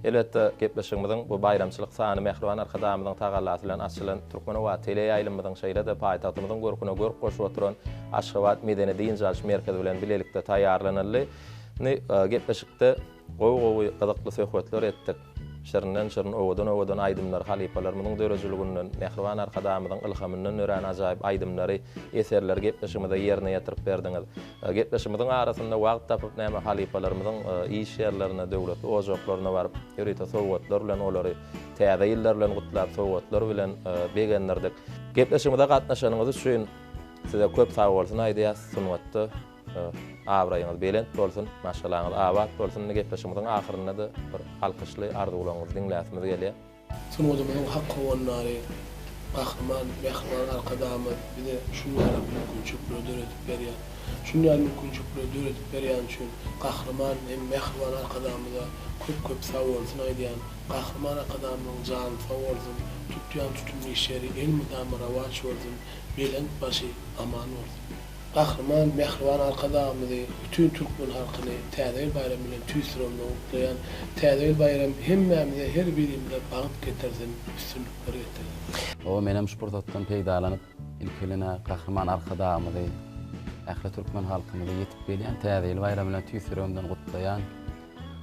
Elbetde gepleşigimiziň bu bayramçylyk sany mehruan arkadamyzyň tagallasy bilen açylan Türkmenowa tele ýaýlymyzyň şeýle-de paytahtymyzyň görküne görk goşup oturan Aşgabat Medeni Diýinçaliş merkezi bilen bilelikde taýýarlanyldy. Gepleşikde gowy gyzykly söhbetler etdik. Şerinden owadan aydymlar halipalarymyň dörejiligininden mehruan arkadamyzyň ilhamyndan ören ajaýyp aydymlary eserler gepleşigimizde ýerine ýetirip berdiňiz. Gepleşigimiziň arasynda wagt tapyp näme halipalarymyzyň iş ýerlerine, döwlet ojaklaryna baryp, ýörite sowgatlar bilen olary täze ýyllar bilen gutlap sowgatlar bilen begenlerdik. Gepleşigimizde gatnaşanyňyz üçin size köp sag bolsun aýdýas sunwatda. Abraýyňyz belent bolsun, maşalaňyz awat bolsun. Gepleşigimiziň ahyrynda da bir alkyşly arzuwlaryňyzy dinläsimiz gelýär. Sunwatymyzyň haqqy wannary Kahraman, mehruan arkadamy bize şunlara mümkinçilikler döretip berýär. Şunlar mümkinçilikler döretip berýän üçin Kahraman hem mehruan arkadamyza köp sag bolsun aýdýan. Kahraman arkadamyň jany sag bolsun, tutýan tutumly işleri elmydamy rawaç bolsun, belent başy aman bolsun. Kahraman, mehruan arkadamyzy bütün Türkmen halkyny Täze bayram bilen tüýsüremde gutlaýan Täze bayram hemmämize her birimize bagyt getirsin, üstünlükler getirsin. O menem sportatdan peýdalanyp ilkelene kahraman arkadağımızı Ähli Türkmen halkymyzy ýetip gelýän täzeýil bayram bilen tüýsürümden gutlaýan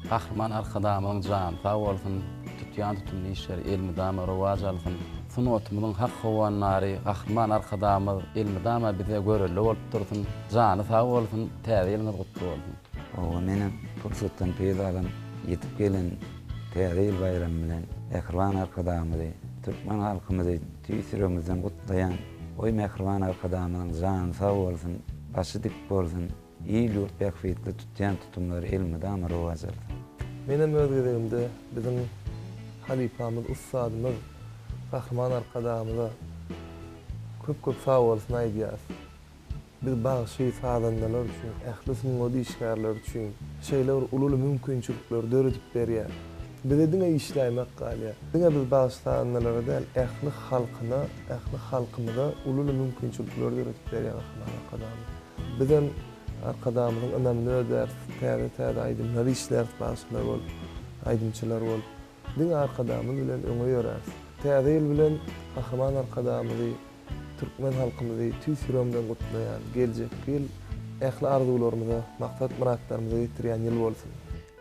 kahraman arkadağymyň jany sag bolsun, tutýan tutumly işler elmi dama rowaj alsyn. Sunatymyň hak howanlary kahraman arkadağymyz elmi dama bize görelli bolup dursun, jany sag bolsun, täzeýilimiz gutly bolsun. O menem fursatdan peýdalan ýetip gelen täzeýil bayram bilen kahraman arkadağymyzy Türkmen halkymyzy tüýsürümden gutlaýan oý mehriban arkadağymyň jany sag bolsun. Başı dik bolsun, iyi ýurt bäkfetli tutýan tutumlary elmi dama rowaj alsyn. Menem özgedegimde bizim halifamyz, ussadymyz, kahraman arkadağymyza köp sag bolsun aýdýas. Biz bagşy sadandalar üçin, ähli o işgärler üçin şeýler uly mümkinçilikler döredip berýär. Bize diňe işlämek galýa. Diňe biz bagşlanmalara däl ähli halkyna, ähli halkymyza uly mümkinçilikler döredip berýär arkadağymyz. Bizden arkadağımızın önemli öder, täze aydymlar işler başlar bol, aydymçylar bol. Din arkadağımız bilen öňe ýörer. Täzeýil bilen kahraman arkadağımyzy, Türkmen halkymyzy tüýsürümden gutlaýan, geljek ýyl ähli arzuwlarymyza, maksat muratlarymyza ýetirýän ýyl bolsun.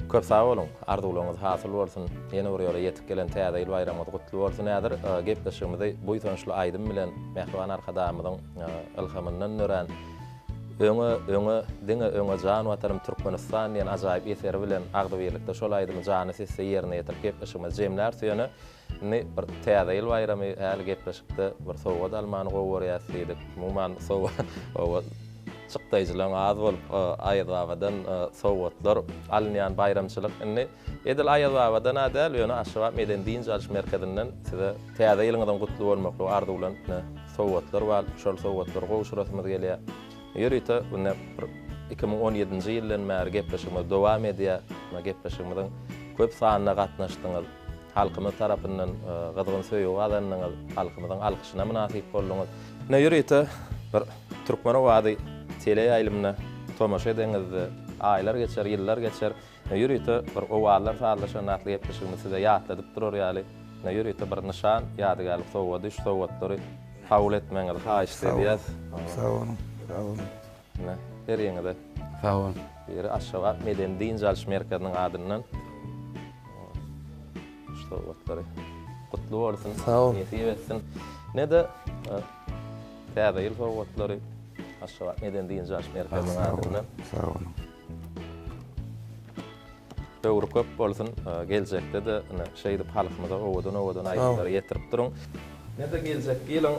Köp sag bolun, arzuwlaryňyz hasyl bolsun. Ýene bir ýola ýetip gelen täzeýil bayramyňyz gutly bolsun. Nädir? Gepleşigimizi bu ýoňşly aýdym bilen mehriban arkadağymyzyň ilhamyndan nören öňe jan watanym Türkmenistan ýa-ni ajaýyp eseri bilen agdy birlikde şol aýdymy jany sesse ýerine ýetirip gepleşigimiz jemler söýeni ne bir täzeýil bayramy häl gepleşikde bir sowgat almany gowy muman sowa çykdaýjylaryň az bolup aýdawadan sowgatlar alynýan bayramçylyk inni edil aýdawadan adal ýöne aşawa meden diň jalş merkezinden size täzeýiliňizden gutly bolmakly ardy bilen sowgatlar bar, şol sowgatlar gowşurasymyz gelýär. Ýörite bunda 2017-nji ýyldan bäri gepleşigimiz dowam edýär. Bu gepleşigimizden köp sanyna gatnaşdyňyz. Halkymyz tarapyndan gyzgyn söýüp alanyňyz, halkymyzyň alkyşyna münasip boldyňyz. Ne ýörite bir türkmen wady tele ýaýlymyna tomaşa edeňizde aýlar geçer, ýyllar geçer. Ne ýörite bir owalar saýlaşan atly gepleşigimiz size ýatladyp durar ýaly. Ne ýörite bir nişan ýadygarlyk sowgady, şu sowgatdary kabul etmeňiz haýyşdy diýär. Sag bolun. Ne, her ýene-de. Sag bolun. Biri aşağı meden diň jalş merkeziniň adyndan. Şu watlary gutly bolsun. Ýetip etsin. Ne-de täzeýil watlary aşağı meden diň jalş merkeziniň adyndan. Sag bolun. Döwür köp bolsun, geljekde de şeýdip halkymyza owadan aýdylary ýetirip durun. Ne-de geljek ýylyň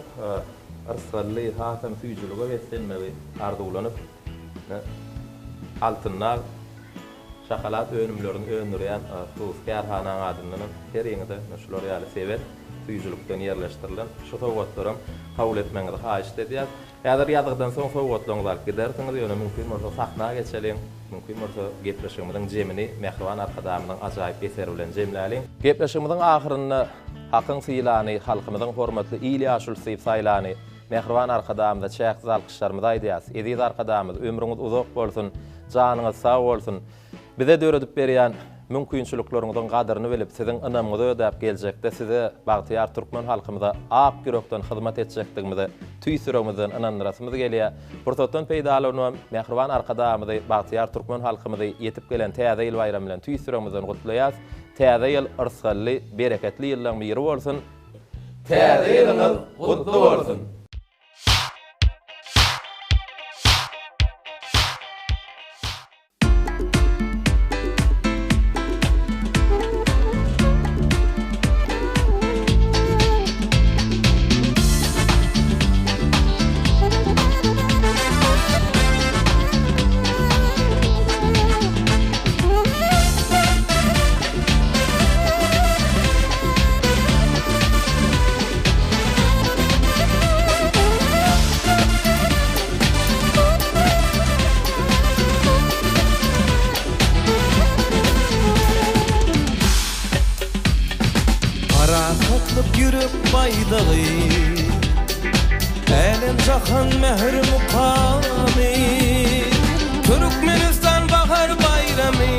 arsally hatam tüýjülüge wetlenmeli arduwlanyp altynlar şakalat önümlerini öndürýän Kärhanaň adyndan her ýerde şular ýaly sebep tüýjülükden ýerleşdirilen şu sowgatlaryň kabul etmeňizi haýyşdy diýär. Häzir ýazgydan soň sowgatlaryňyz alyp gidersiňiz ýöne mümkin bolsa sahna geçelim. Mümkin bolsa gepleşigimiziň jemini mehriban arkadağymyň ajaýyp eseri bilen jemläliň. Gepleşigimiziň ahyrynda hakyň syýlany halkymyzyň hormatly ýyly ýaşulsyp saýlany mehriban arkadağymyza çäksiz alkyşlarymyzy aýdýas. Ediz arkadağymyz ömrüňiz uzak bolsun, janyňyz sag bolsun. Bize döredip berýän mümkinçilikleriňiziň gadyryny bilip siziň ynamyňyzy ödäp geljekde size bagtyar türkmen halkymyza ak ýürekden hyzmat etjekdigimizi tüýsürümizden ynandyrasymyz gelýär. Bursatdan peýdalanyp mehriban arkadağymyzy bagtyar türkmen halkymyzy ýetip gelen täzeýil bayram bilen tüýsürümizden gutlaýas. Täzeýil yrsally, bereketli ýyllaryň biri bolsun. Täzeýiliňiz gutly bolsun. Elim jahan mehr mukami Türkmenistan bahar bayrami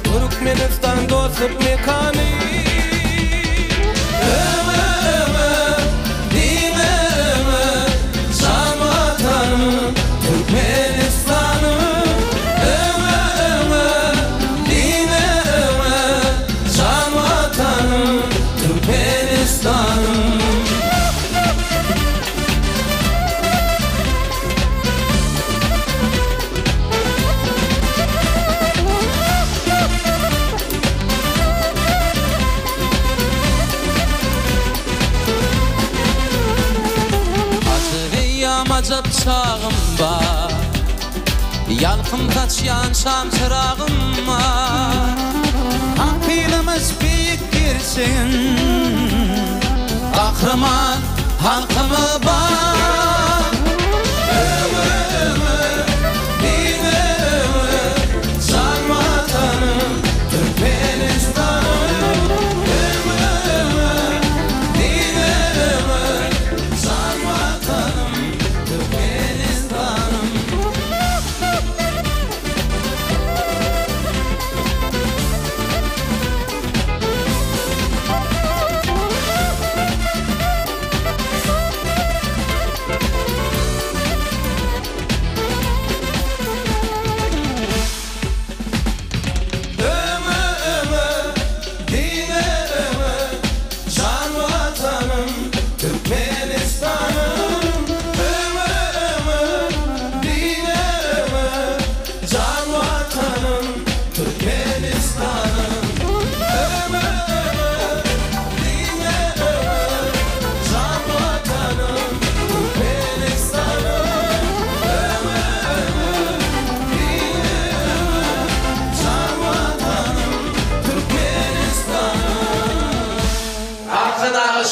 Türkmenistan dostup mekani Öme öme dime acap çağım var. Yalqın kaçyan şam çırağım var. Akılımız büyük girsin, kahraman halkımı var. Ömür, din ömür, can vatanım, Türkmenistanım. Ömür, din ömür, can vatanım, Türkmenistanım.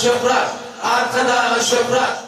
Şöhret, arkada şöhret.